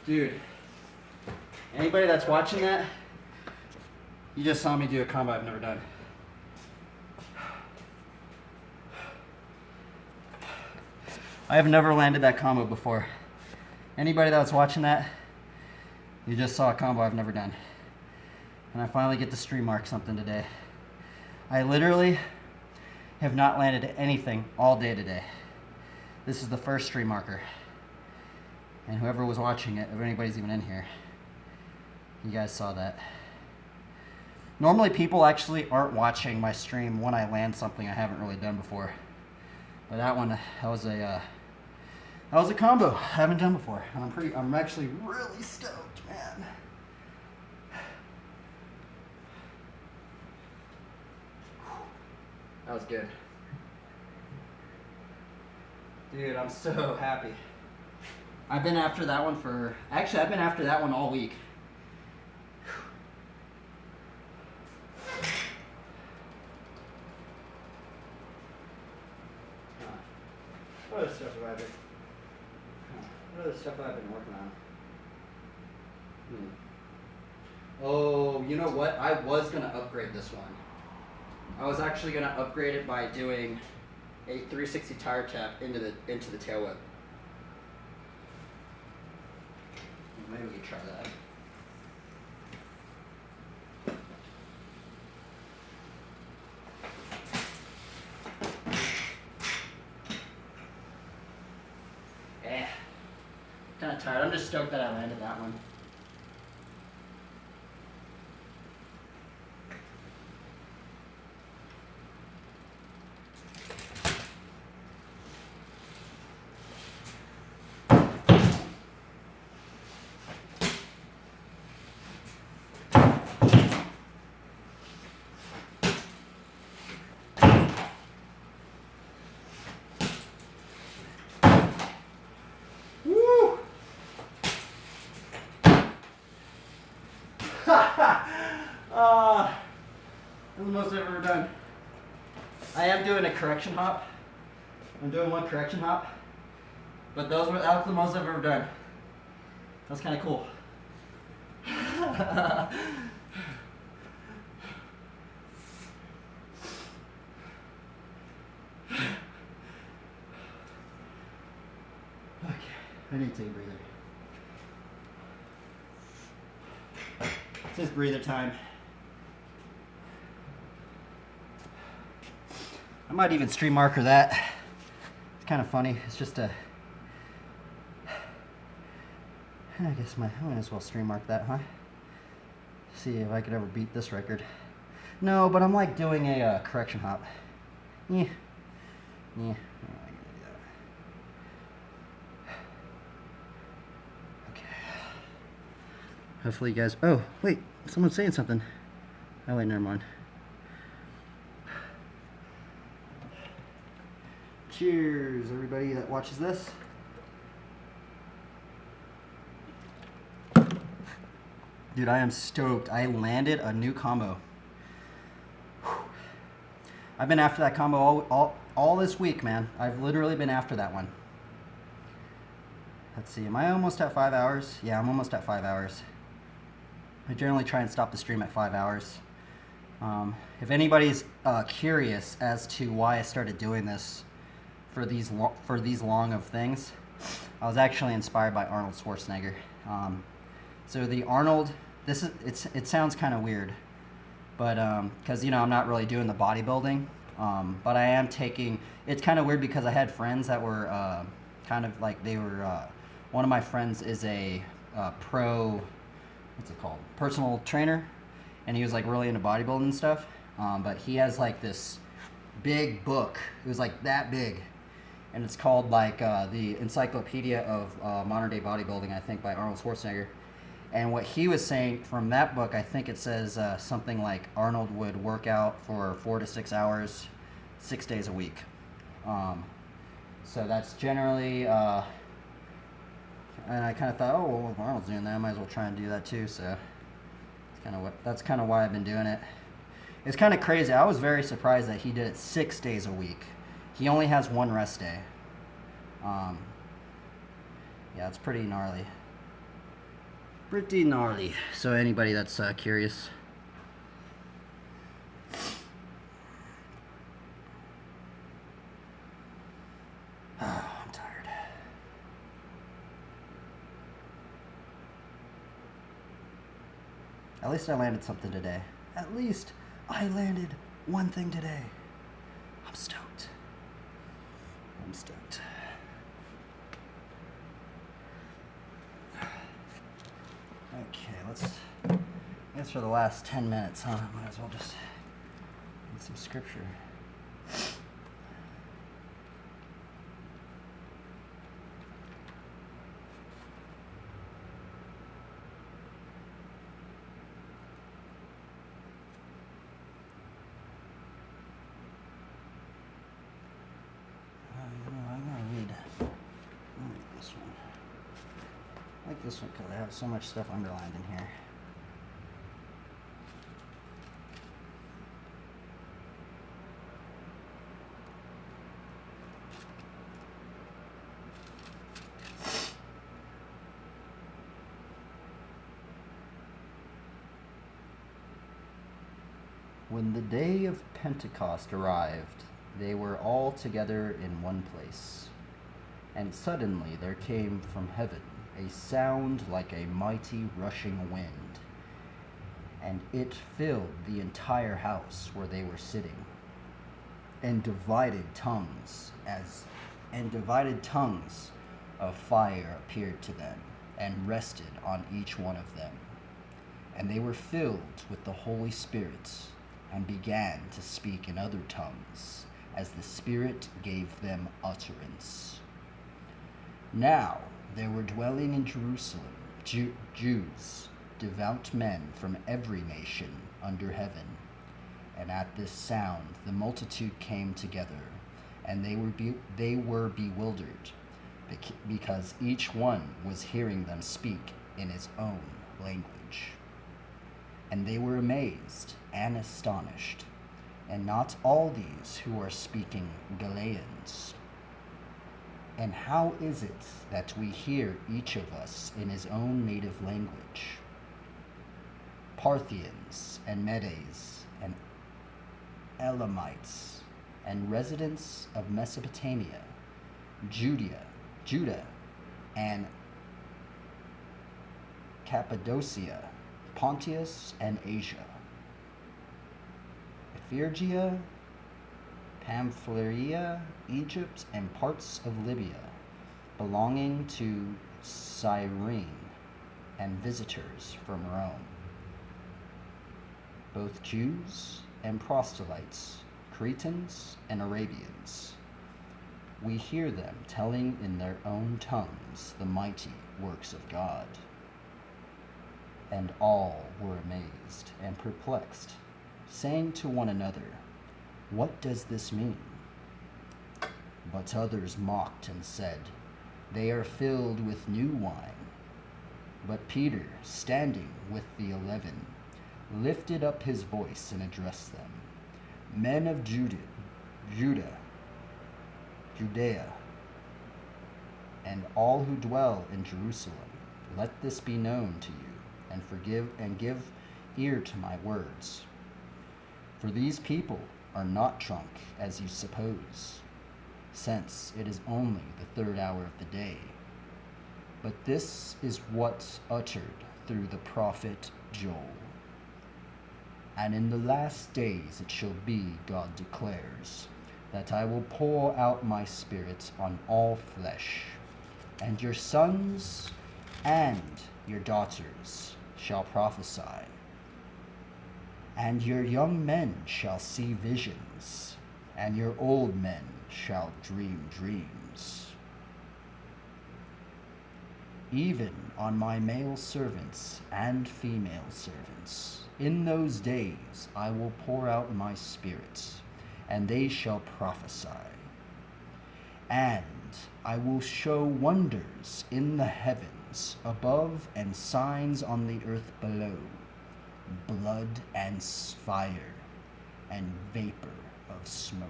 Dude, anybody that's watching that, you just saw me do a combo I've never done. I have never landed that combo before. Anybody that's watching that, you just saw a combo I've never done. And I finally get to stream mark something today. I literally have not landed anything all day today. This is the first stream marker. And whoever was watching it, if anybody's even in here, you guys saw that. Normally people actually aren't watching my stream when I land something I haven't really done before. But that was a combo I haven't done before. And I'm actually really stoked, man. That was good. Dude, I'm so happy. I've been after that one I've been after that one all week. What other stuff have I been? What other stuff have I been working on? Oh, you know what? I was gonna upgrade this one. I was actually gonna upgrade it by doing a 360 tire tap into the tail whip. Maybe we can try that. Kind of tired. I'm just stoked that I landed that one. That's the most I've ever done. I am doing a correction hop. I'm doing one correction hop. But that was the most I've ever done. That's kind of cool. Okay, I need to take a breather. It's just breather time. I might even stream marker that. It's kind of funny. It's just I guess I might as well stream mark that, huh? See if I could ever beat this record. No, but I'm like doing a correction hop. Yeah. Yeah. Okay. Hopefully you guys... Oh, wait. Someone's saying something. Oh, wait, never mind. Cheers, everybody that watches this. Dude, I am stoked. I landed a new combo. Whew. I've been after that combo all this week, man. I've literally been after that one. Let's see, am I almost at 5 hours? Yeah, I'm almost at 5 hours. I generally try and stop the stream at 5 hours. If anybody's curious as to why I started doing this for these long of things, I was actually inspired by Arnold Schwarzenegger. So the Arnold, it sounds kind of weird, but because I'm not really doing the bodybuilding, but I am taking. It's kind of weird because I had friends that were kind of like they were. One of my friends is a pro, what's it called, personal trainer, and he was like really into bodybuilding and stuff. But he has like this big book. It was like that big, and it's called like the Encyclopedia of Modern Day Bodybuilding, I think, by Arnold Schwarzenegger. And what he was saying from that book, I think it says something like Arnold would work out for 4 to 6 hours, 6 days a week. So that's generally, and I kind of thought, oh, well, if Arnold's doing that, I might as well try and do that too. So that's kind of why I've been doing it. It's kind of crazy. I was very surprised that he did it 6 days a week. He only has one rest day. Yeah, it's pretty gnarly. Pretty gnarly. So anybody that's curious. Oh, I'm tired. At least I landed something today. At least I landed one thing today. I'm stoked. I'm stoked. Okay, I guess for the last 10 minutes, huh? Might as well just read some scripture. I'm gonna read this one. I like this one because I have so much stuff underlined in here. When the day of Pentecost arrived, they were all together in one place. And suddenly there came from heaven a sound like a mighty rushing wind, and it filled the entire house where they were sitting. And divided tongues of fire appeared to them and rested on each one of them. And they were filled with the Holy Spirit and began to speak in other tongues as the Spirit gave them utterance. Now there were dwelling in Jerusalem Jews, devout men from every nation under heaven. And at this sound the multitude came together, and they were bewildered, because each one was hearing them speak in his own language. And they were amazed and astonished, and not all these who are speaking Galileans. And how is it that we hear each of us in his own native language? Parthians and Medes and Elamites and residents of Mesopotamia, Judah and Cappadocia, Pontus and Asia, Phrygia, Pamphylia, Egypt, and parts of Libya, belonging to Cyrene, and visitors from Rome, both Jews and proselytes, Cretans and Arabians. We hear them telling in their own tongues the mighty works of God. And all were amazed and perplexed, saying to one another, "What does this mean?" But others mocked and said, "They are filled with new wine." But Peter, standing with the 11, lifted up his voice and addressed them, "Men of Judea, and all who dwell in Jerusalem, let this be known to you, and give ear to my words. For these people are not drunk as you suppose, since it is only the 3rd hour of the day. But this is what's uttered through the prophet Joel. And in the last days it shall be, God declares, that I will pour out my Spirit on all flesh, and your sons and your daughters shall prophesy, and your young men shall see visions, and your old men shall dream dreams. Even on my male servants and female servants, in those days I will pour out my Spirit, and they shall prophesy. And I will show wonders in the heavens above and signs on the earth below, blood and fire and vapor of smoke.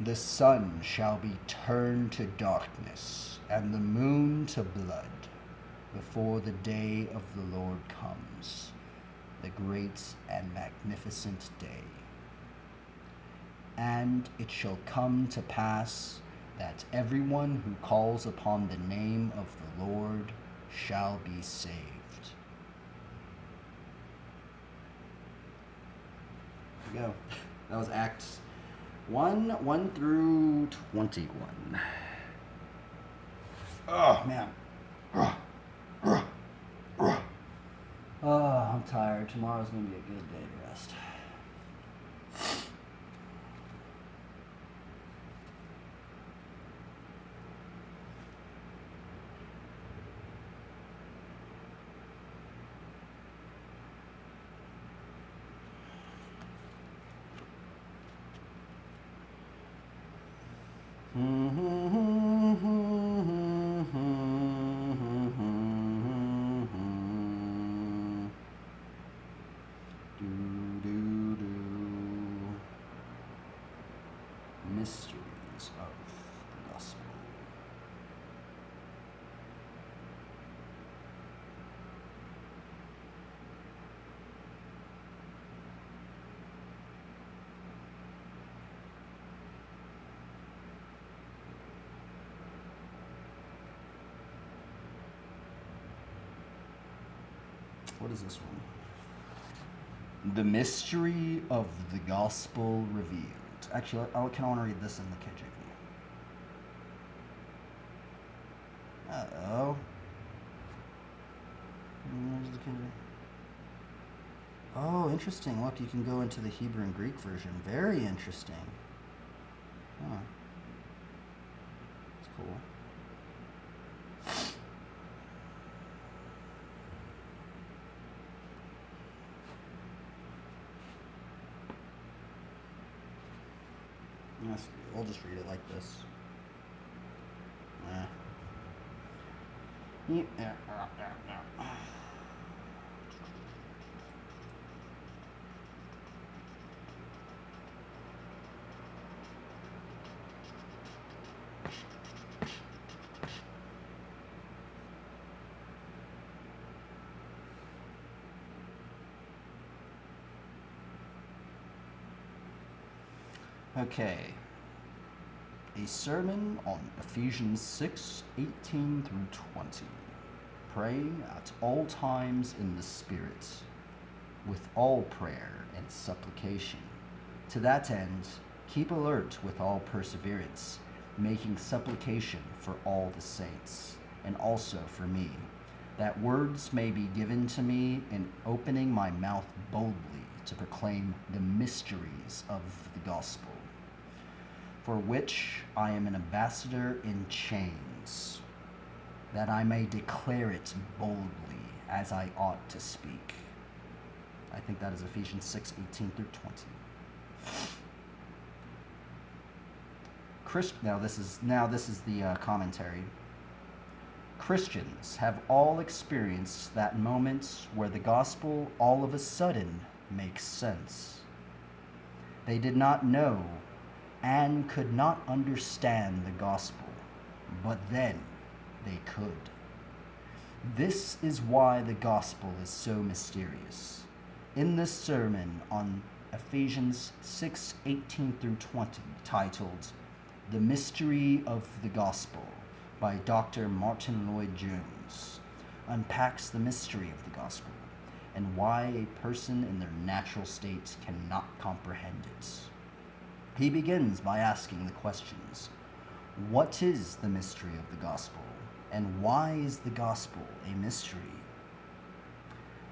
The sun shall be turned to darkness, and the moon to blood, before the day of the Lord comes, the great and magnificent day. And it shall come to pass that everyone who calls upon the name of the Lord shall be saved. There we go. That was Acts 1 through 21. Oh, man. Oh, I'm tired. Tomorrow's going to be a good day to rest. Mysteries of the gospel. What is this one? The mystery of the gospel revealed. Actually, I kind of want to read this in the KJV. Uh-oh. Where's the KJV? Oh, interesting. Look, you can go into the Hebrew and Greek version. Very interesting. Huh. That's cool. I'll just read it like this. Okay. A sermon on Ephesians 6:18 through 20. Praying at all times in the Spirit, with all prayer and supplication. To that end, keep alert with all perseverance, making supplication for all the saints, and also for me, that words may be given to me in opening my mouth boldly to proclaim the mysteries of the gospel, for which I am an ambassador in chains, that I may declare it boldly as I ought to speak. I think that is Ephesians 6:18 through 20. Now this is the commentary. Christians have all experienced that moment where the gospel all of a sudden makes sense. They did not know and could not understand the gospel, but then they could. This is why the gospel is so mysterious. In this sermon on Ephesians 6:18 through 20, titled The Mystery of the Gospel by Dr. Martin Lloyd-Jones, unpacks the mystery of the gospel and why a person in their natural state cannot comprehend it. He begins by asking the questions: what is the mystery of the gospel? And why is the gospel a mystery?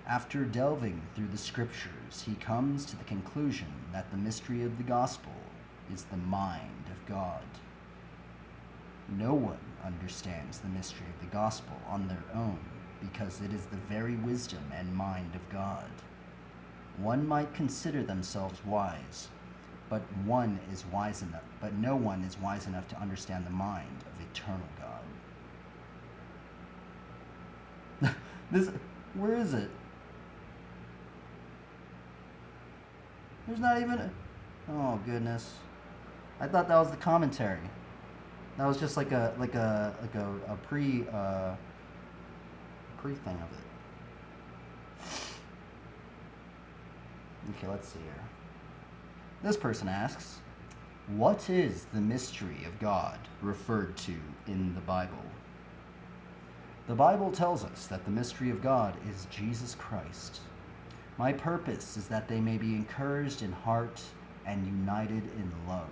After delving through the scriptures, he comes to the conclusion that the mystery of the gospel is the mind of God. No one understands the mystery of the gospel on their own because it is the very wisdom and mind of God. One might consider themselves wise, but no one is wise enough to understand the mind of eternal God. Where is it? There's not even oh goodness. I thought that was the commentary. That was just like a pre thing of it. Okay, let's see here. This person asks, what is the mystery of God referred to in the Bible? The Bible tells us that the mystery of God is Jesus Christ. My purpose is that they may be encouraged in heart and united in love,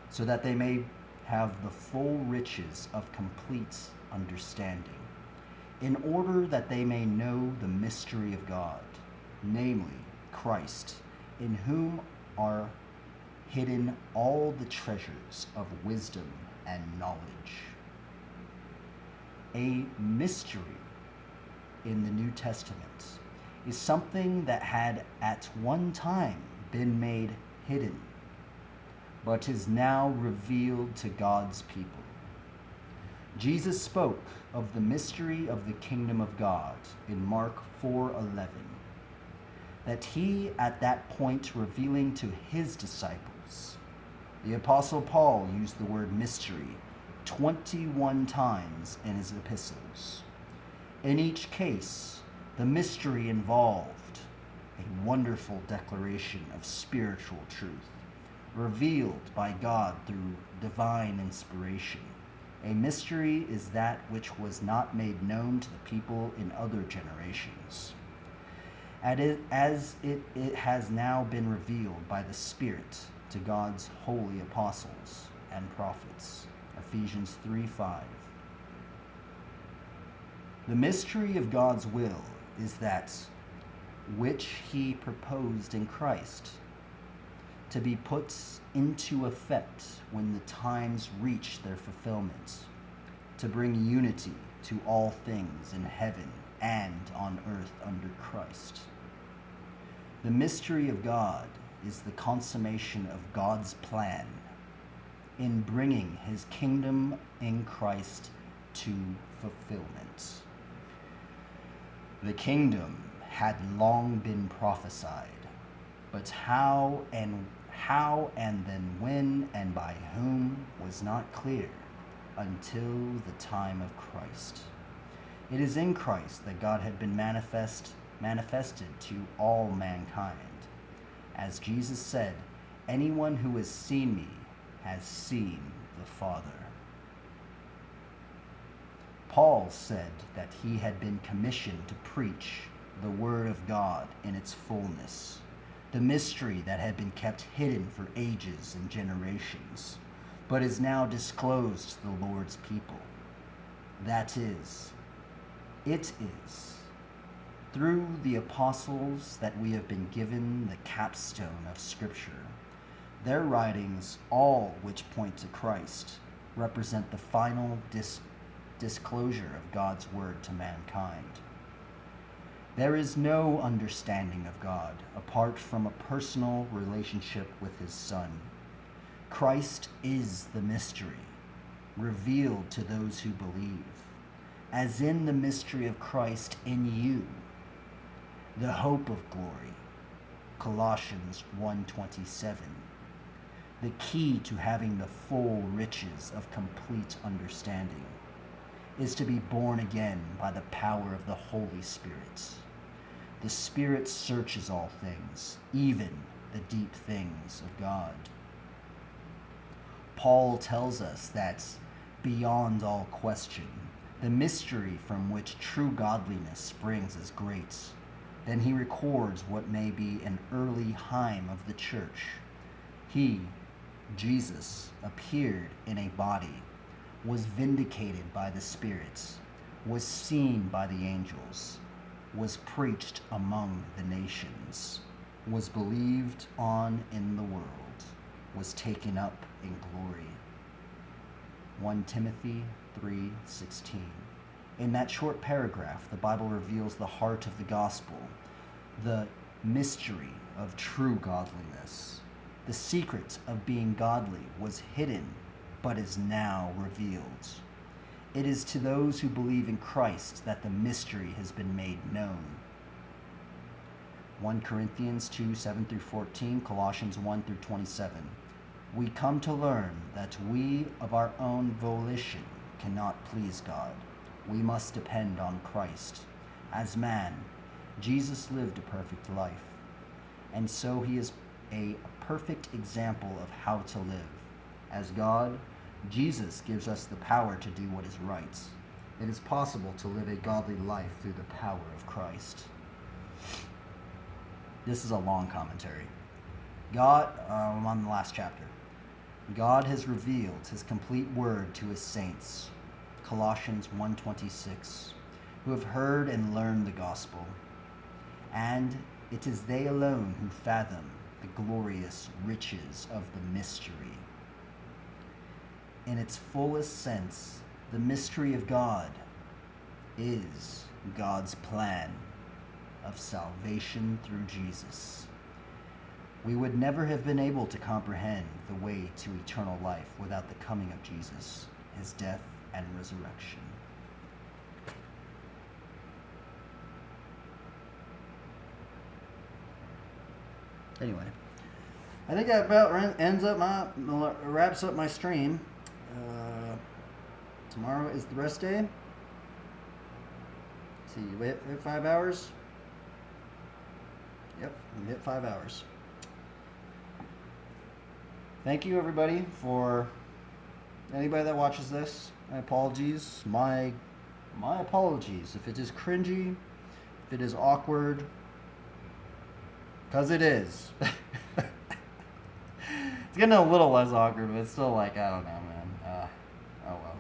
so that they may have the full riches of complete understanding, in order that they may know the mystery of God, namely Christ, in whom are hidden all the treasures of wisdom and knowledge. A mystery in the New Testament is something that had at one time been made hidden, but is now revealed to God's people. Jesus spoke of the mystery of the kingdom of God in Mark 4:11, that he at that point revealing to his disciples. The Apostle Paul used the word mystery 21 times in his epistles. In each case, the mystery involved a wonderful declaration of spiritual truth, revealed by God through divine inspiration. A mystery is that which was not made known to the people in other generations, as it has now been revealed by the Spirit to God's holy apostles and prophets. Ephesians 3:5. The mystery of God's will is that which he proposed in Christ, to be put into effect when the times reach their fulfillment, to bring unity to all things in heaven and on earth under Christ. The mystery of God is the consummation of God's plan in bringing his kingdom in Christ to fulfillment. The kingdom had long been prophesied, but how and then when and by whom was not clear until the time of Christ. It is in Christ that God had been manifested to all mankind. As Jesus said, anyone who has seen me has seen the Father. Paul said that he had been commissioned to preach the Word of God in its fullness, the mystery that had been kept hidden for ages and generations, but is now disclosed to the Lord's people. That is, it is through the apostles that we have been given the capstone of Scripture. Their writings, all which point to Christ, represent the final disclosure of God's word to mankind. There is no understanding of God apart from a personal relationship with his Son. Christ is the mystery, revealed to those who believe, as in the mystery of Christ in you, the hope of glory. Colossians 1:27. The key to having the full riches of complete understanding. is to be born again by the power of the Holy Spirit. The Spirit searches all things, even the deep things of God. Paul tells us that beyond all question, the mystery from which true godliness springs is great. Then he records what may be an early hymn of the church. He, Jesus, appeared in a body, was vindicated by the Spirit, was seen by the angels, was preached among the nations, was believed on in the world, was taken up in glory. 1 Timothy 3:16. In that short paragraph, the Bible reveals the heart of the gospel, the mystery of true godliness. The secret of being godly was hidden, but is now revealed. It is to those who believe in Christ that the mystery has been made known. 1 Corinthians 2:7-14, Colossians 1-27. We come to learn that we of our own volition cannot please God. We must depend on Christ. As man, Jesus lived a perfect life, and so he is a perfect example of how to live. As God, Jesus gives us the power to do what is right. It is possible to live a godly life through the power of Christ. This is a long commentary. I'm on the last chapter. God has revealed his complete word to his saints, Colossians 1:26, who have heard and learned the gospel. And it is they alone who fathom the glorious riches of the mystery. In its fullest sense, the mystery of God is God's plan of salvation through Jesus. We would never have been able to comprehend the way to eternal life without the coming of Jesus, his death and resurrection. Anyway, I think that about wraps up my stream. Tomorrow is the rest day. Let's see, we hit 5 hours. Yep, we hit 5 hours. Thank you, everybody, for anybody that watches this. My apologies. My apologies if it is cringy, if it is awkward, because it is. It's getting a little less awkward, but it's still like, I don't know, man. Oh well.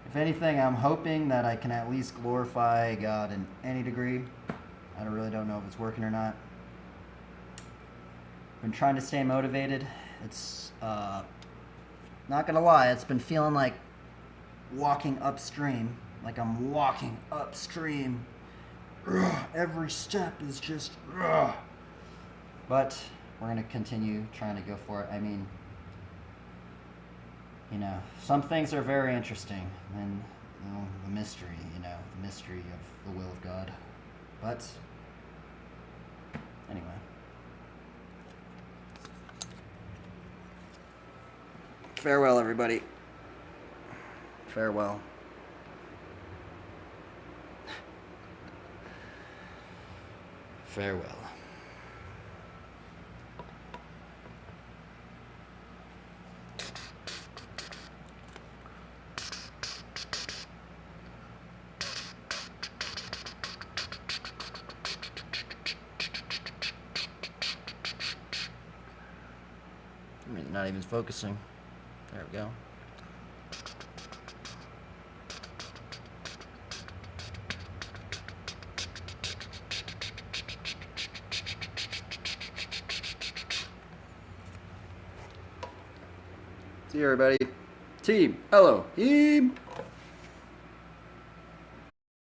If anything, I'm hoping that I can at least glorify God in any degree. I really don't know if it's working or not. Been trying to stay motivated. It's not gonna lie, it's been feeling like walking upstream. Like I'm walking upstream. Ugh, every step is just ugh. But we're gonna continue trying to go for it. I mean, some things are very interesting, and the mystery, the mystery of the will of God. But anyway. Farewell, everybody. Farewell. Farewell. Not even focusing. There we go. See you, everybody. Team Elohim.